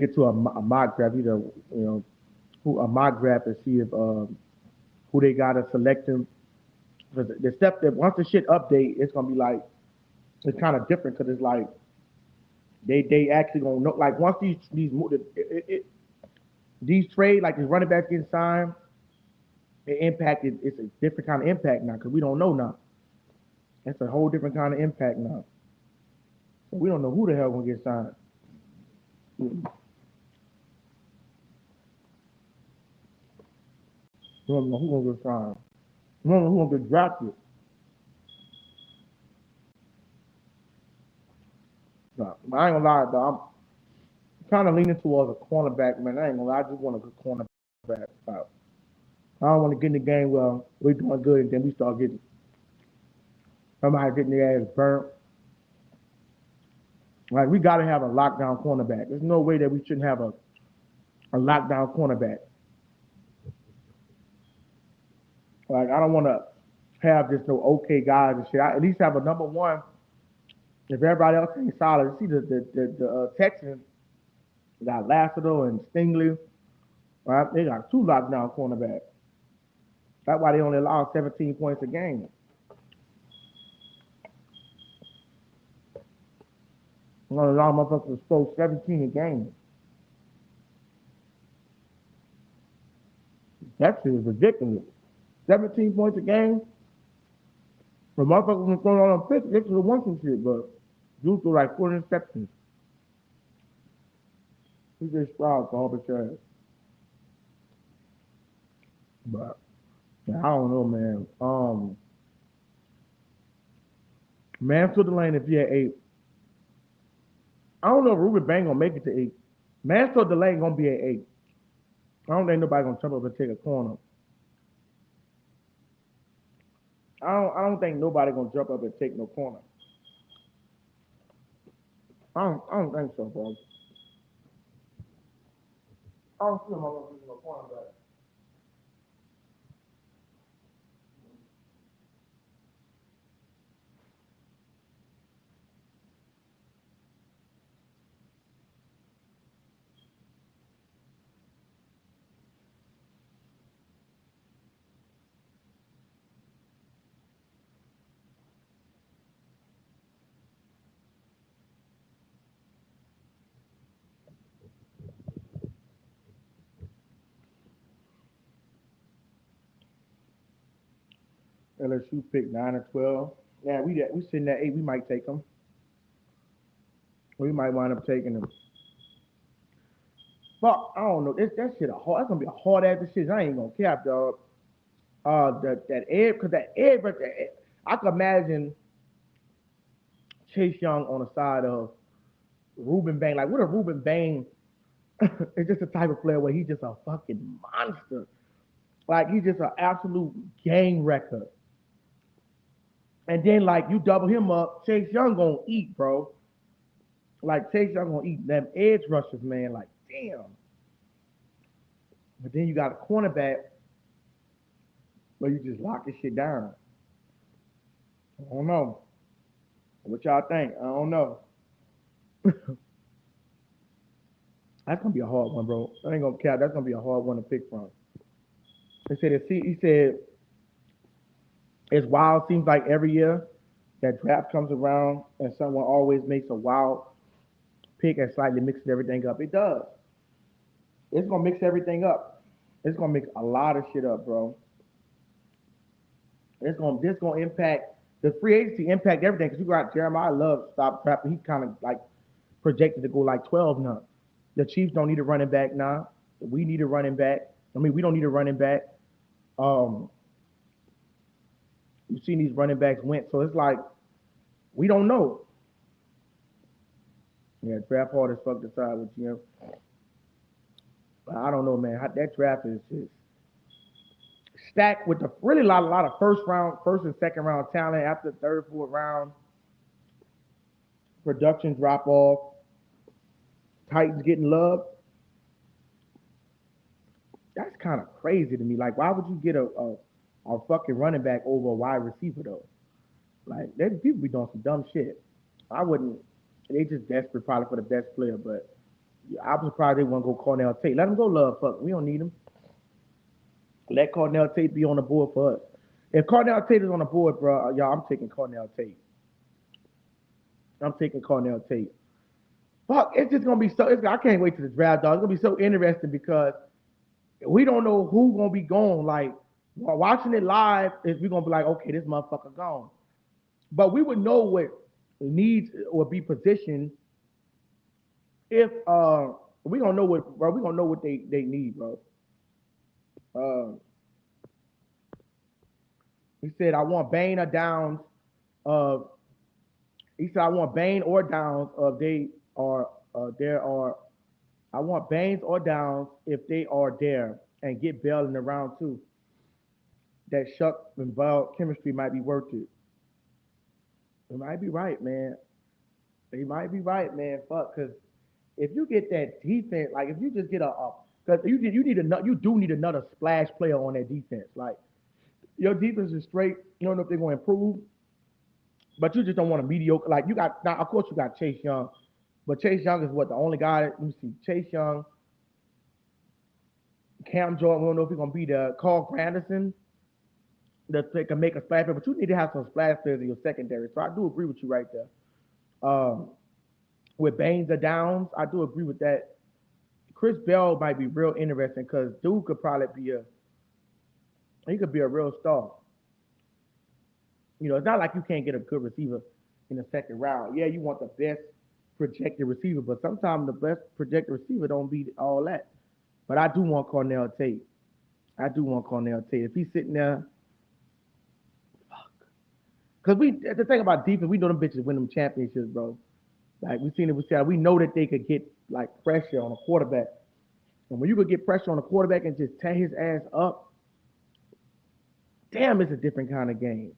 into a mock draft, either who a mock draft and see if who they got to select them. Because the step that once the shit update, it's gonna be like it's kind of different because it's like they actually gonna know like once these trade like these running backs getting signed, the impact is it's a different kind of impact now because we don't know now. It's a whole different kind of impact now. So we don't know who the hell gonna get signed. We don't know who gonna get signed. We don't know who gonna get drafted. No, I ain't gonna lie, though. I'm kind of leaning towards a cornerback, man. I ain't gonna lie. I just want a good cornerback. I don't want to get in the game where we're doing good and then we start getting somebody getting their ass burnt. Like we got to have a lockdown cornerback. There's no way that we shouldn't have a lockdown cornerback. Like I don't want to have just no okay guys and shit. I at least have a number one. If everybody else ain't solid, see the Texans got Lassiter and Stingley. Right? They got two lockdown cornerbacks. That's why they only allow 17 points a game. They only allow motherfuckers to score 17 a game. That shit is ridiculous. 17 points a game. The motherfuckers can throw on them picks. This is a one some shit, but you threw like 4 interceptions. He just Stroud for all the trash. But yeah, I don't know, man. Man to the lane if you at 8. I don't know if Ruben Bang gonna make it to 8. Man to the lane gonna be at 8. I don't think nobody gonna jump up and take a corner. I don't think nobody gonna jump up and take no corner. I don't think so, bro. I don't see him on no corner, but LSU pick 9 or 12. Yeah, we sitting at 8. We might take them. We might wind up taking them. But I don't know. That shit a hard. That's gonna be a hard ass decision. I ain't gonna cap, dog. That Ed, cause that Ed, but I could imagine Chase Young on the side of Ruben Bain. Like, what if Ruben Bain is just the type of player where he's just a fucking monster. Like, he's just an absolute gang wrecker. And then, like, you double him up, Chase Young gonna eat, bro. Like, Chase Young gonna eat them edge rushers, man. Like, damn. But then you got a cornerback where you just lock this shit down. I don't know. What y'all think? I don't know. That's gonna be a hard one, bro. I ain't gonna cap. That's gonna be a hard one to pick from. He said it's wild. Seems like every year that draft comes around and someone always makes a wild pick and slightly mixes everything up. It does. It's gonna mix everything up. It's gonna mix a lot of shit up, bro. This gonna impact the free agency, impact everything. Cause you got Jeremiah Love stop trapping. He kind of like projected to go like 12 now. The Chiefs don't need a running back now. We need a running back. I mean, we don't need a running back. Um, you've seen these running backs went, so it's like we don't know. Yeah, draft hard as fuck to side with GM. But I don't know, man. That draft is just stacked with the really lot of first and second round talent. After the third, fourth round, production drop off. Titans getting love. That's kind of crazy to me. Like, why would you get a fucking running back over a wide receiver though? Like, there's people be doing some dumb shit. I wouldn't. They just desperate probably for the best player, but yeah, I'm surprised they want to go Cornell Tate. Let them go, love. Fuck, we don't need him. Let Cornell Tate be on the board for us. If Cornell Tate is on the board, bro, y'all, I'm taking Cornell Tate. I'm taking Cornell Tate. Fuck, it's just gonna be so. I can't wait to the draft, dog. It's gonna be so interesting because we don't know who's gonna be gone. Like, while watching it live, is we gonna be like, okay, this motherfucker gone. But we would know what needs or be positioned if we gonna know what, bro. We gonna know what they need, bro. Uh, he said, I want Bain or Downs. Uh, he said, I want Bain or Downs. They are there are. I want Baines or Downs if they are there, and get Bell in the round two. That Shough and Bell chemistry might be worth it. He might be right, man. He might be right, man. Fuck, because if you get that defense, like if you just get because you do need another splash player on that defense. Like, your defense is straight. You don't know if they're going to improve, but you just don't want a mediocre. Like, you got now, of course, you got Chase Young, but Chase Young is what, the only guy. Let me see, Chase Young, Cam Jordan. We don't know if he's going to be the Carl Granderson that can make a splash player, but you need to have some splash players in your secondary. So I do agree with you right there. Um, with Baines or Downs, I do agree with that. Chris Bell might be real interesting because dude could probably he could be a real star. You know, it's not like you can't get a good receiver in the second round. Yeah, you want the best projected receiver, but sometimes the best projected receiver don't be all that. But I do want Cornell Tate. I do want Cornell Tate. If he's sitting there, because the thing about defense, we know them bitches win them championships, bro. Like, we seen it with Seattle. We know that they could get like pressure on a quarterback. And when you could get pressure on a quarterback and just tear his ass up, damn, it's a different kind of game.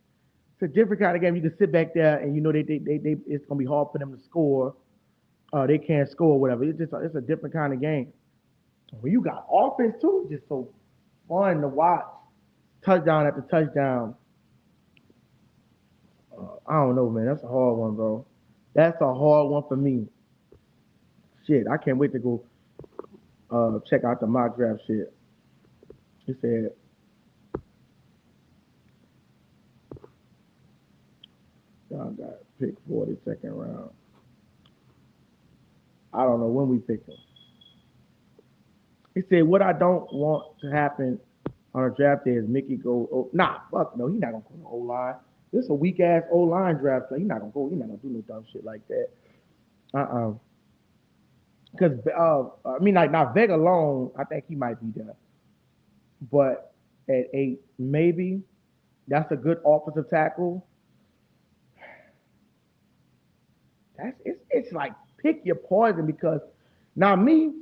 It's a different kind of game. You can sit back there and you know it's gonna be hard for them to score. They can't score or whatever. It's a different kind of game. When you got offense too, it's just so fun to watch. Touchdown after touchdown. I don't know, man. That's a hard one, bro. That's a hard one for me. Shit, I can't wait to go check out the mock draft shit. He said, John got pick 42nd round. I don't know when we picked him. He said, what I don't want to happen on a draft day is Mickey go. Oh, nah, fuck no, he not gonna go to O line. This is a weak ass O line draft, so he not gonna go. He not gonna do no dumb shit like that. Because I mean, like not Vega alone, I think he might be there, but at 8, maybe that's a good offensive tackle. It's like pick your poison because now me,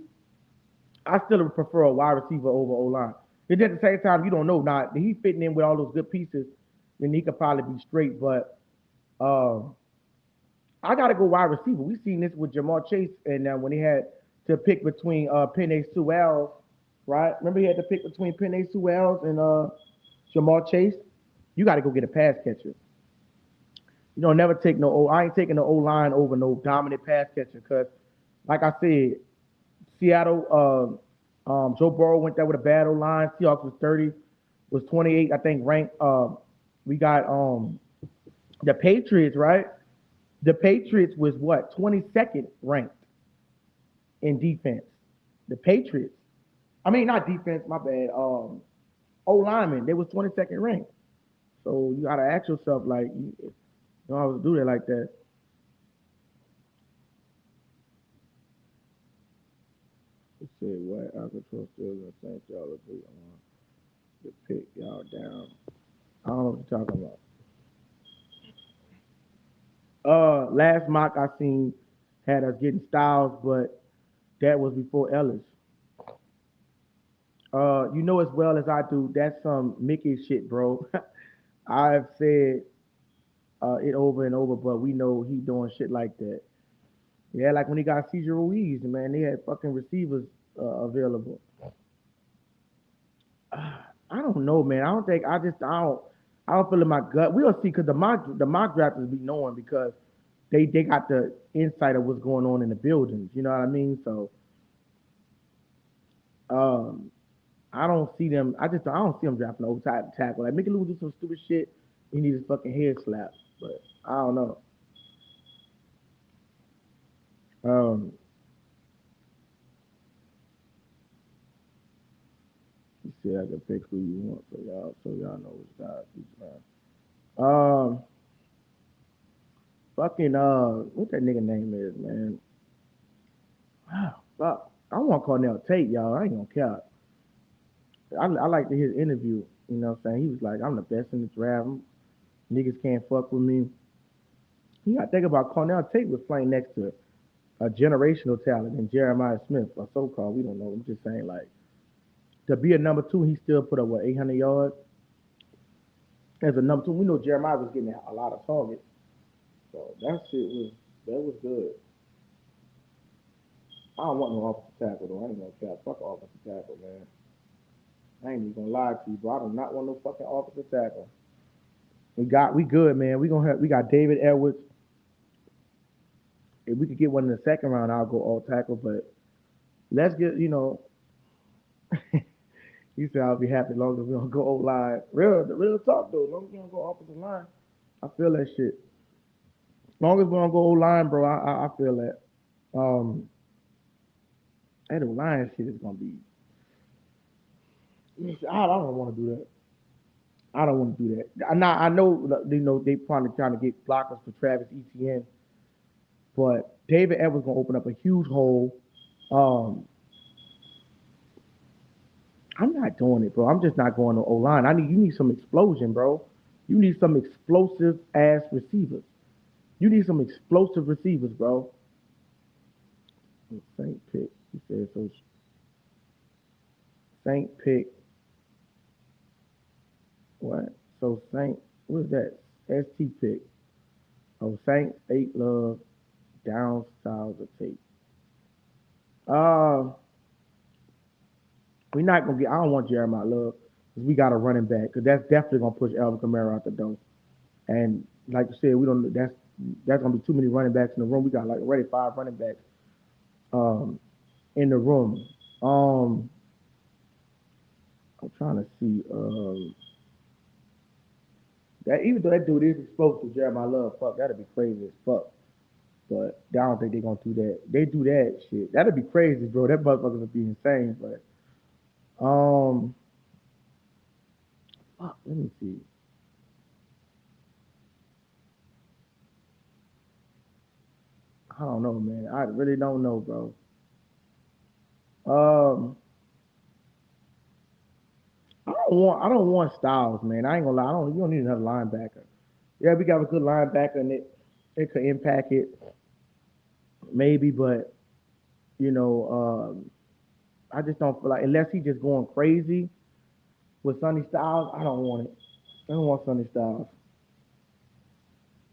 I still prefer a wide receiver over O line. But at the same time, you don't know. Now he fitting in with all those good pieces, then he could probably be straight. But um, I gotta go wide receiver. We seen this with Jamar Chase, and when he had to pick between Penny Sewell, right? Remember he had to pick between Penny Sewell and Jamar Chase. You got to go get a pass catcher. You don't never take no O. I ain't taking the O line over no dominant pass catcher because, like I said, Seattle. Joe Burrow went there with a bad O line. Seahawks was 30, was 28, I think ranked. We got the Patriots, right? The Patriots was what 22nd ranked in defense. The Patriots. I mean, not defense. My bad. O lineman. They was 22nd ranked. So you gotta ask yourself, like, you know how to do that like that. It said what? Alcatraz still gonna thank y'all agree on the pick y'all down. I don't know what you're talking about. Last mock I seen had us getting Styles, but that was before Ellis. You know as well as I do, that's some Mickey shit, bro. I've said it over and over, but we know he doing shit like that. Yeah, like when he got Cesar Ruiz, man, they had fucking receivers available. I don't know, man. I don't think I don't feel in my gut. We'll see because the mock drafters be knowing because they got the insight of what's going on in the buildings. You know what I mean? So um, I don't see them. I don't see them drafting over tackle. Like Mickey Lou do some stupid shit. He needs his fucking head slapped. But I don't know. Um, you see, I can pick who you want, so y'all know which guys he's around. Fucking what that nigga name is, man? Fuck, I want Cornell Tate, y'all. I ain't gonna care. I like to hear his interview. You know what I'm saying? He was like, I'm the best in the draft. Niggas can't fuck with me. You gotta think about Cornell Tate was playing next to a generational talent in Jeremiah Smith, or so called. We don't know. I'm just saying, like, to be a number two, he still put up what 800 yards as a number two. We know Jeremiah was getting a lot of targets, so that was good. I don't want no offensive tackle though. I ain't gonna care. Fuck offensive tackle, man. I ain't even gonna lie to you, bro. I do not want no fucking offensive tackle. We good, man. We got David Edwards. If we could get one in the second round, I'll go all tackle. But let's get you said I'll be happy as long as we don't go O line. Real talk though. As long as we don't go offensive line, I feel that shit. As long as we don't go O line, bro, I feel that. Um, that O line shit is gonna be. I don't want to do that. I don't want to do that. I know they probably trying to get blockers for Travis Etienne, but David Edwards gonna open up a huge hole. Um, I'm not doing it, bro. I'm just not going to O line. You need some explosion, bro. You need some explosive ass receivers. You need some explosive receivers, bro. Saint pick. He said so. Saint pick. What? So Saint. What's that? ST pick. Oh, Saint 8 love down styles of tape. Uh, we're not gonna get. I don't want Jeremiah Love because we got a running back because that's definitely gonna push Alvin Kamara out the door. And like you said, we don't. That's gonna be too many running backs in the room. We got like already 5 running backs um in the room. Um, I'm trying to see. That even though that dude is exposed to Jeremiah Love, fuck, that'd be crazy as fuck. But I don't think they're gonna do that. They do that shit. That'd be crazy, bro. That motherfucker would be insane. But um, Fuck, let me see. I don't know, man. I really don't know, bro. Um, I don't want Styles, man. I ain't gonna lie. I don't. You don't need another linebacker. Yeah, we got a good linebacker, and it could impact it maybe, but you know, I just don't feel like unless he just going crazy with Sonny Styles, I don't want it. I don't want Sonny Styles.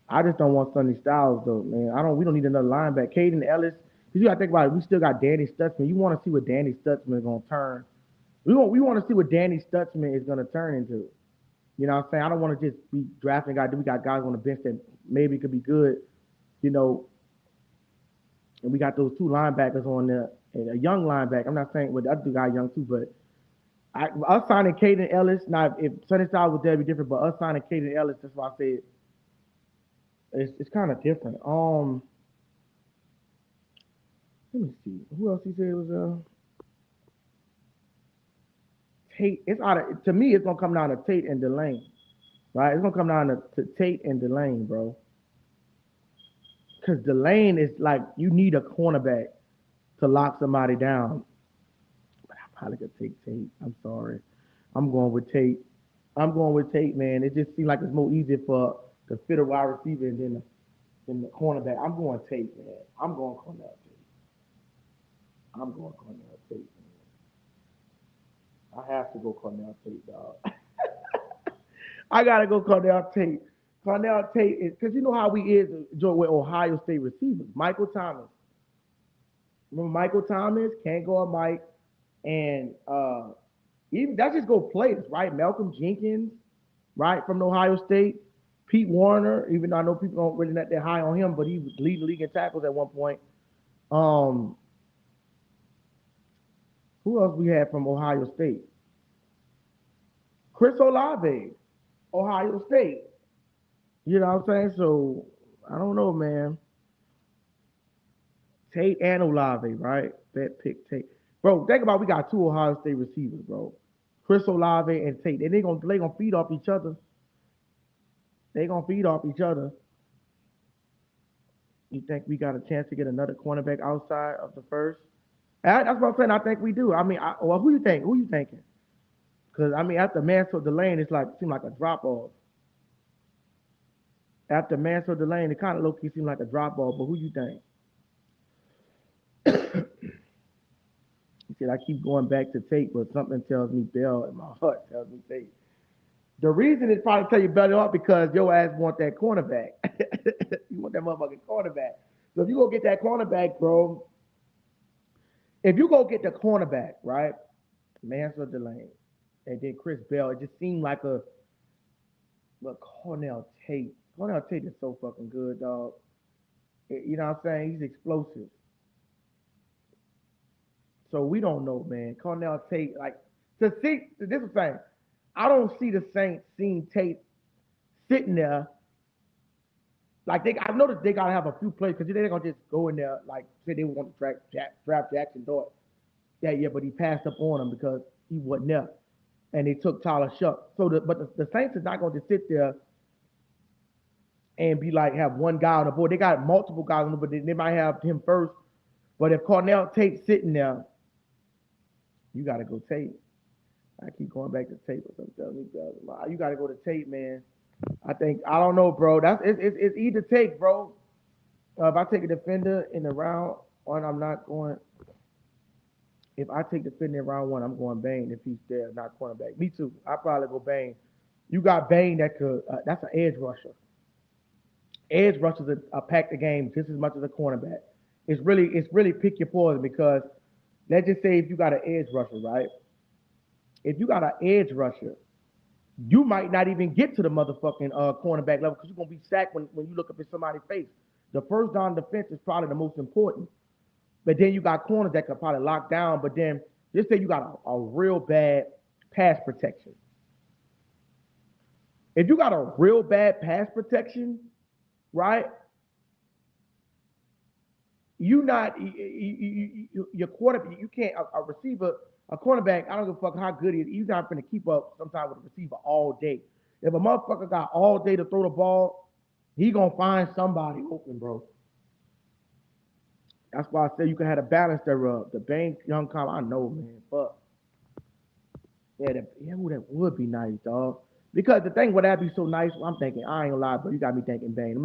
I just don't want Sonny Styles though, man. I don't. We don't need another linebacker. Caden Ellis. Cause you gotta think about it. We still got Danny Stutzman. You want to see what Danny Stutzman is gonna turn. We want to see what Danny Stutzman is gonna turn into. You know what I'm saying? I don't want to just be drafting guys. We got guys on the bench that maybe could be good. You know, and we got those two linebackers on there, and a young linebacker. I'm not saying well, the other guy young too, but us signing Caden Ellis. Now, if Sonny Styles was there, it'd be different. But us signing Caden Ellis, that's why I said it's kind of different. Let me see. Who else he said was Tate. It's out of to me. It's gonna come down to Tate and Delane, right? It's gonna come down to Tate and Delane, bro. Because Delane is like you need a cornerback to lock somebody down. But I probably could take Tate. I'm sorry. I'm going with Tate. I'm going with Tate, man. It just seems like it's more easier for to fit a wide receiver than the cornerback. I'm going Tate, man. I'm going Cornell Tate. I'm going Cornell Tate, man. I have to go Cornell Tate, dog. I gotta go Cornell Tate. Cornell Tate is because you know how we is with Ohio State receivers. Michael Thomas. Remember Michael Thomas can't go on Mike, and even that's just go players, right? Malcolm Jenkins, right, from Ohio State. Pete Warner, even though I know people don't really not that high on him, but he was leading the league in tackles at one point. Um, who else we had from Ohio State? Chris Olave, Ohio State. You know what I'm saying? So I don't know, man. Tate and Olave, right? That pick Tate. Bro, think about it, we got two Ohio State receivers, bro. Chris Olave and Tate. And they gonna feed off each other. They gonna feed off each other. You think we got a chance to get another cornerback outside of the first? That's what I'm saying. I think we do. I mean, well, who you think? Who you thinking? Because I mean, after Mansell Delane, it's like seemed like a drop off. After Mansell Delane, it kind of low key seemed like a drop off. But who you think? He said, I keep going back to Tate, but something tells me Bell and my heart tells me Tate. The reason is probably tell you Bell up because your ass want that cornerback. You want that motherfucking cornerback. So if you go get that cornerback, bro, if you go get the cornerback, right, Mansell Delane, and then Chris Bell, it just seemed like a but Cornell Tate. Cornell Tate is so fucking good, dog. You know what I'm saying? He's explosive. So we don't know, man. Cornell Tate, like to see this is the thing. I don't see the Saints seeing Tate sitting there. Like I noticed they gotta have a few plays because they're gonna just go in there like say they want to draft Jackson Dart. Yeah, but he passed up on him because he wasn't there, and they took Tyler Shough. So, the Saints is not going to sit there and be like have one guy on the board. They got multiple guys on the board. They might have him first, but if Cornell Tate's sitting there, you got to go Tate. I keep going back to Tate, but I'm telling you got to go to Tate, man. I don't know, bro. It's either take, bro. If I take a defender in the round one, I'm not going. If I take defender in round one, I'm going Bain if he's there, not cornerback. Me too. I probably go Bain. You got Bain that could. That's an edge rusher. Edge rushers pack the game just as much as a cornerback. It's really pick your poison because let's just say if you got an edge rusher, right? If you got an edge rusher, you might not even get to the motherfucking cornerback level because you're gonna be sacked when you look up at somebody's face. The first down defense is probably the most important. But then you got corners that could probably lock down. But then just say you got a real bad pass protection. If you got a real bad pass protection, right? You not your quarterback. You can't a receiver, a cornerback. I don't give a fuck how good he is. He's not going to keep up sometimes with a receiver all day. If a motherfucker got all day to throw the ball, he gonna find somebody open, bro. That's why I say you can have a balance thereof. The bank young com, I know, man, but yeah, that would be nice, dog. Because the thing would that be so nice? Well, I'm thinking, I ain't gonna lie, bro. You got me thinking Bane.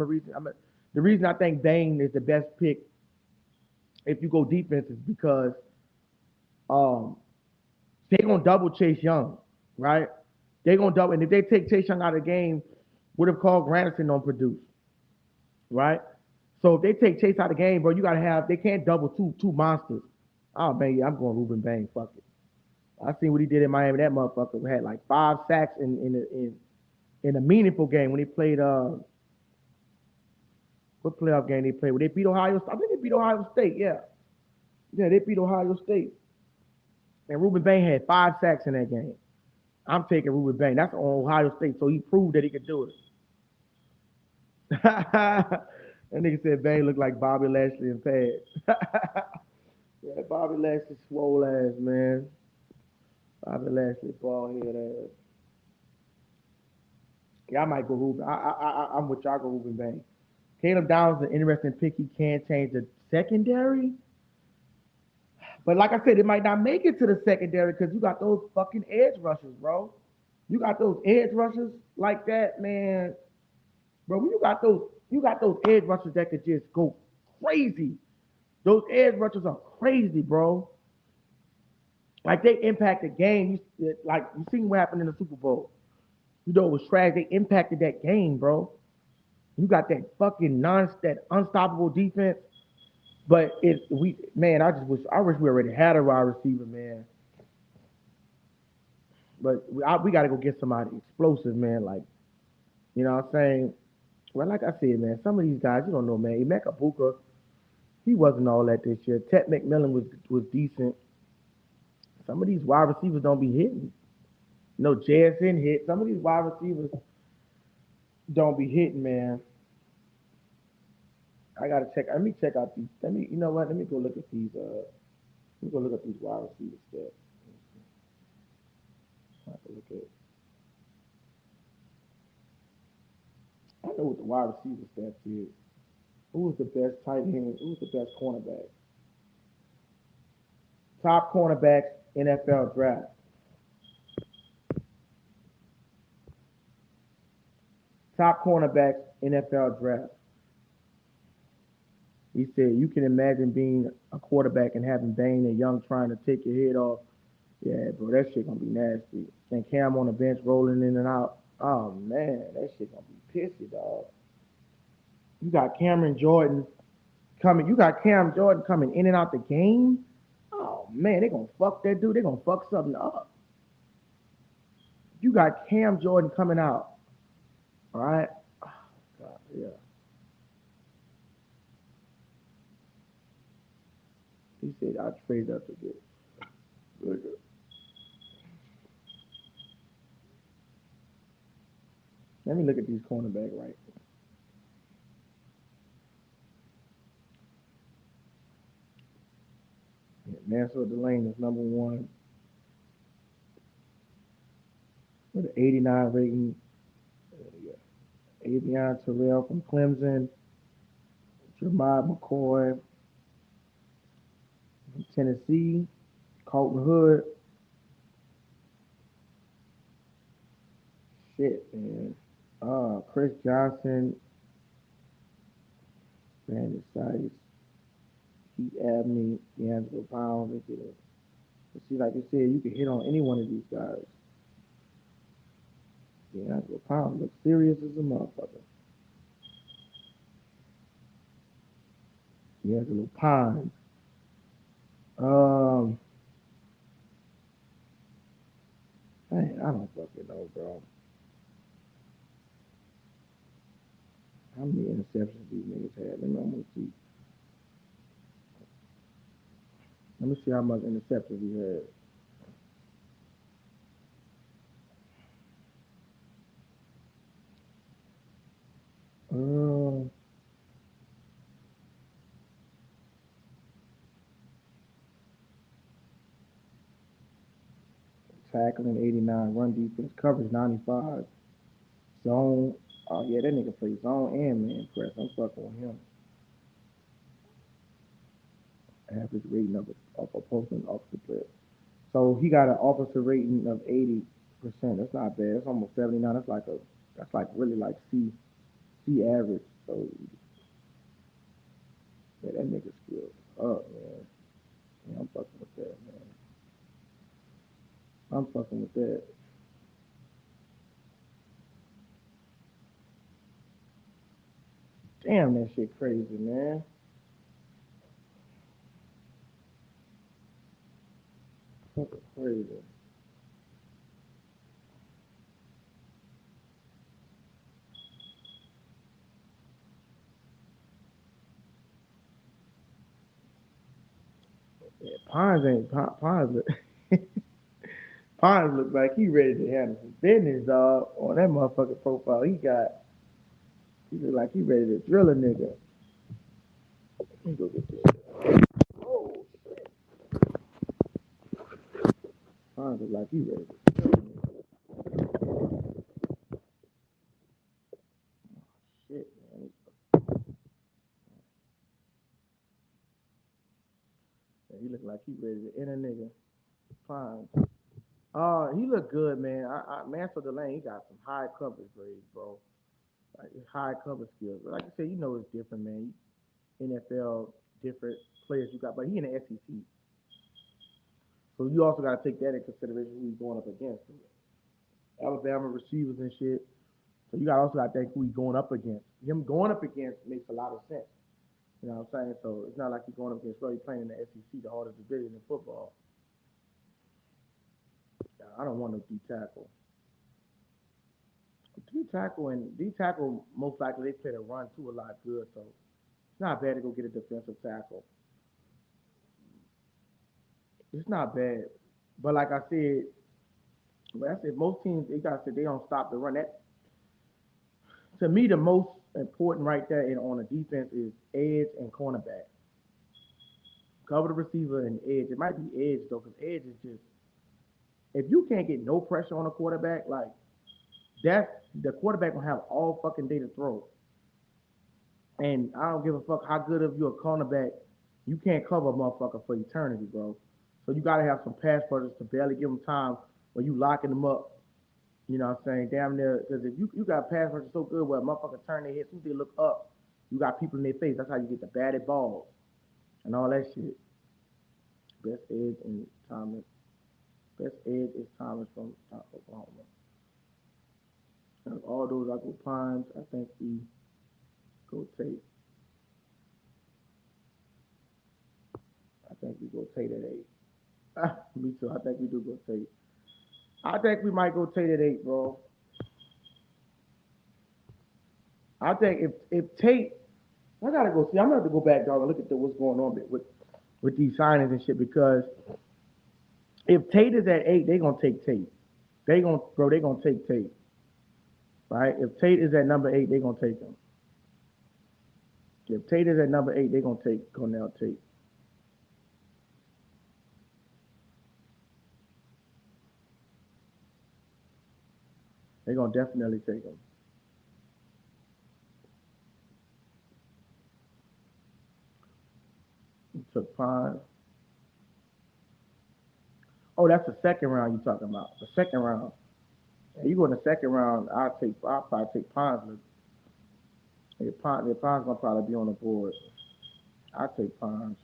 The reason I think Bane is the best pick if you go defense is because um they gonna double Chase Young, right? They gonna double, and if they take Chase Young out of the game, would have called Granderson don't produce, right? So if they take Chase out of the game, bro, you gotta have they can't double two monsters. Oh man, yeah, I'm going Ruben Bang. Fuck it. I seen what he did in Miami. That motherfucker had like 5 sacks in a meaningful game when they played what playoff game they played? When they beat Ohio State? I think they beat Ohio State. Yeah, yeah, they beat Ohio State. And Ruben Bain had 5 sacks in that game. I'm taking Ruben Bain. That's on Ohio State, so he proved that he could do it. That nigga said Bain looked like Bobby Lashley in pads. Yeah, Bobby Lashley swole ass, man. Bobby Lashley bald head ass. Yeah, I might go Ruben. I'm with y'all. Go Ruben Bain. Caleb Downs is an interesting pick. He can change the secondary, but like I said, it might not make it to the secondary because you got those fucking edge rushers, bro. You got those edge rushers like that, man, bro. You got those edge rushers that could just go crazy. Those edge rushers are crazy, bro. Like they impact the game. Like you seen what happened in the Super Bowl. You know it was trash. They impacted that game, bro. You got that fucking that unstoppable defense. But it we man, I wish we already had a wide receiver, man. But we got to go get somebody explosive, man. Like you know what I'm saying. Well, like I said, man, some of these guys you don't know, man. Emeka Buka, he wasn't all that this year. Ted McMillan was decent. Some of these wide receivers don't be hitting. No, JSN hit. Some of these wide receivers don't be hitting, man. I gotta check. Let me check out these. You know what? Let me go look at these. Let me go look at these wide receiver stats. I have to look at. I know what the wide receiver stats is. Who was the best tight end? Who was the best cornerback? Top cornerbacks NFL draft. Top cornerbacks NFL draft. He said you can imagine being a quarterback and having Bane and Young trying to take your head off. Yeah, bro, that shit gonna be nasty. And Cam on the bench rolling in and out. Oh man, that shit gonna be pissy, dog. You got Cameron Jordan coming. You got Cam Jordan coming in and out the game. Oh man, they gonna fuck that dude. They gonna fuck something up. You got Cam Jordan coming out. All right. Oh, God, yeah. He said I trade up to get. Let me look at these cornerback right. Yeah, Mansell Delane is number one with an 89 rating. Avion Terrell from Clemson. Jeremiah McCoy from Tennessee. Colton Hood. Shit, man. Chris Johnson. Brandon Sice. Pete Abney. D'Angelo Brown. See, like you said, you can hit on any one of these guys. D'Angelo Brown looks serious as a motherfucker. D'Angelo Pines. Um, man, I don't fucking know, bro. How many interceptions these niggas had? Let me see. Let me see how much interceptions he had. Um, Tackling 89, run defense, coverage 95, zone. Oh yeah, that nigga plays zone and man press. I'm fucking with him. Average rating of opposing offensive player. So he got an offensive rating of 80%. That's not bad. That's almost 79. That's like really like C average. So yeah, that nigga skilled up, man. Yeah, I'm fucking with that, man. I'm fucking with that. Damn, that shit crazy, man. Fucking crazy. Yeah, Pines look Pines look like he ready to handle some business, dog. On that motherfucking profile, he look like he ready to drill a nigga. Let me go get this shit. Oh, Pines look like he ready to drill a nigga. Shit, man. Yeah, he look like he ready to end a nigga. Pines. He look good, man. Mansell Delane, he got some high coverage grades, bro. Like high cover skills. Like I said, you know it's different, man. NFL, different players you got, but he in the SEC, so you also got to take that in consideration who he's going up against. Alabama receivers and shit. So you got also got to think who he's going up against. Him going up against makes a lot of sense. You know what I'm saying? So it's not like he's going up against, bro. He's playing in the SEC, the hardest division in football. I don't want no D tackle. D tackle most likely they play the run too a lot good, so it's not bad to go get a defensive tackle. It's not bad, but like I said, most teams they got to they don't stop the run. That to me the most important right there in on a defense is edge and cornerback. Cover the receiver and edge. It might be edge though, because edge is just if you can't get no pressure on a quarterback, like that, the quarterback will have all fucking day to throw. And I don't give a fuck how good of you a cornerback, you can't cover a motherfucker for eternity, bro. So you gotta have some pass rushers to barely give them time when you locking them up. You know what I'm saying? Damn near, because if you got pass rushers so good where a motherfucker turn their head, as soon as they look up, you got people in their face. That's how you get the batted balls and all that shit. Best edge and Thomas. Best edge is Thomas from Oklahoma. Out of all those, I go Pines. I think we go Tate. I think we go Tate at 8. Me too. I think we do go Tate. I think we might go Tate at 8, bro. I think if Tate, I gotta go see. I'm gonna have to go back, dog, and look at what's going on with these signings and shit because if Tate is at 8, they gonna take Tate. They gonna take Tate. Right? If Tate is at number 8, they gonna take him. If Tate is at number 8, they gonna take Cornell Tate. They gonna definitely take him. He took Pine. Oh, that's the second round you talking about. The second round. Yeah, you go in the second round, I'll probably take Pine. Pine's gonna probably be on the board. I take Pines.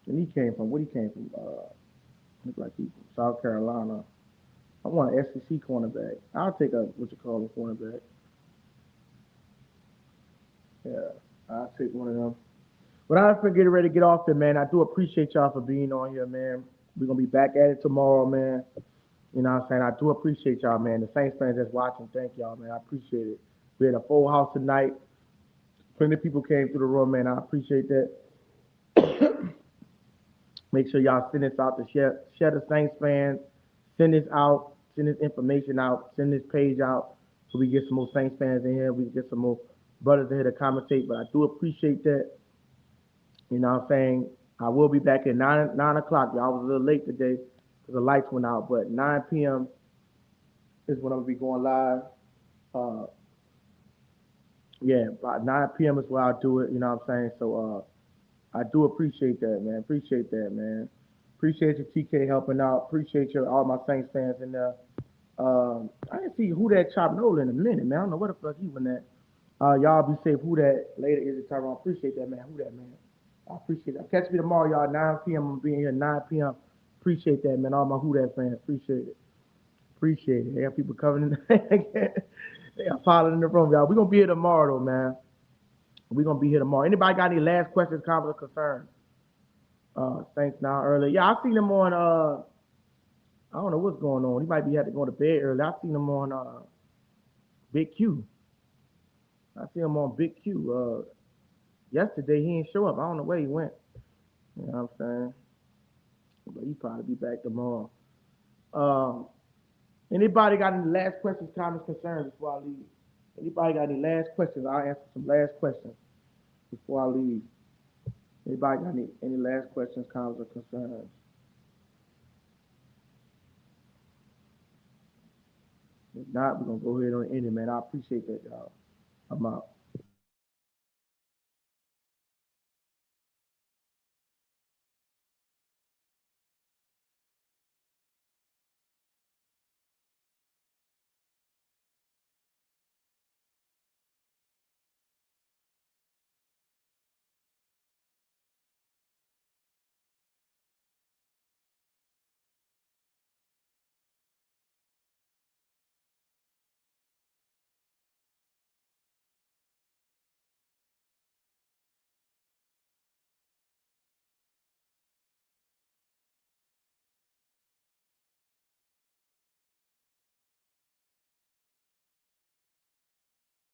And he came from what he came from. Look like he from South Carolina. I want an SEC cornerback. I'll take a what you call a cornerback. Yeah, I'll take one of them. But I'm gonna get ready to get off there, man. I do appreciate y'all for being on here, man. We're gonna be back at it tomorrow, man. You know what I'm saying? I do appreciate y'all, man. The Saints fans that's watching, thank y'all, man. I appreciate it. We had a full house tonight. Plenty of people came through the room, man. I appreciate that. Make sure y'all send this out to share the Saints fans. Send this out. Send this information out. Send this page out so we get some more Saints fans in here. We can get some more brothers in here to commentate. But I do appreciate that. You know what I'm saying? I will be back at 9 o'clock. Y'all I was a little late today because the lights went out, but 9 p.m. is when I'm gonna be going live. Uh, yeah, about 9 p.m. is where I'll do it. You know what I'm saying? So I do appreciate that, man. Appreciate that, man. Appreciate you, TK, helping out. Appreciate you, all my Saints fans in there. I didn't see who that Chop Nola in a minute, man. I don't know where the fuck he went at. Y'all be safe. Who that later is it Tyrone? Appreciate that, man. Who that, man? I appreciate that. Catch me tomorrow, y'all. 9 p.m. I'm gonna be in here 9 p.m. Appreciate that, man. All my Who that fans. Appreciate it. Appreciate it. They got people coming in. They got piling in the room, y'all. We gonna be here tomorrow, though, man. We gonna be here tomorrow. Anybody got any last questions, comments, or concerns? Thanks now earlier. Yeah, I seen him on I don't know what's going on. He might be had to go to bed early. I seen him on Big Q. I seen him on Big Q. Yesterday he didn't show up. I don't know where he went. You know what I'm saying? But he probably be back tomorrow. Um, Anybody got any last questions, comments, concerns before I leave? Anybody got any last questions? I'll answer some last questions before I leave. Anybody got any last questions, comments, or concerns? If not, we're gonna go ahead and end it, man. I appreciate that, y'all. I'm out.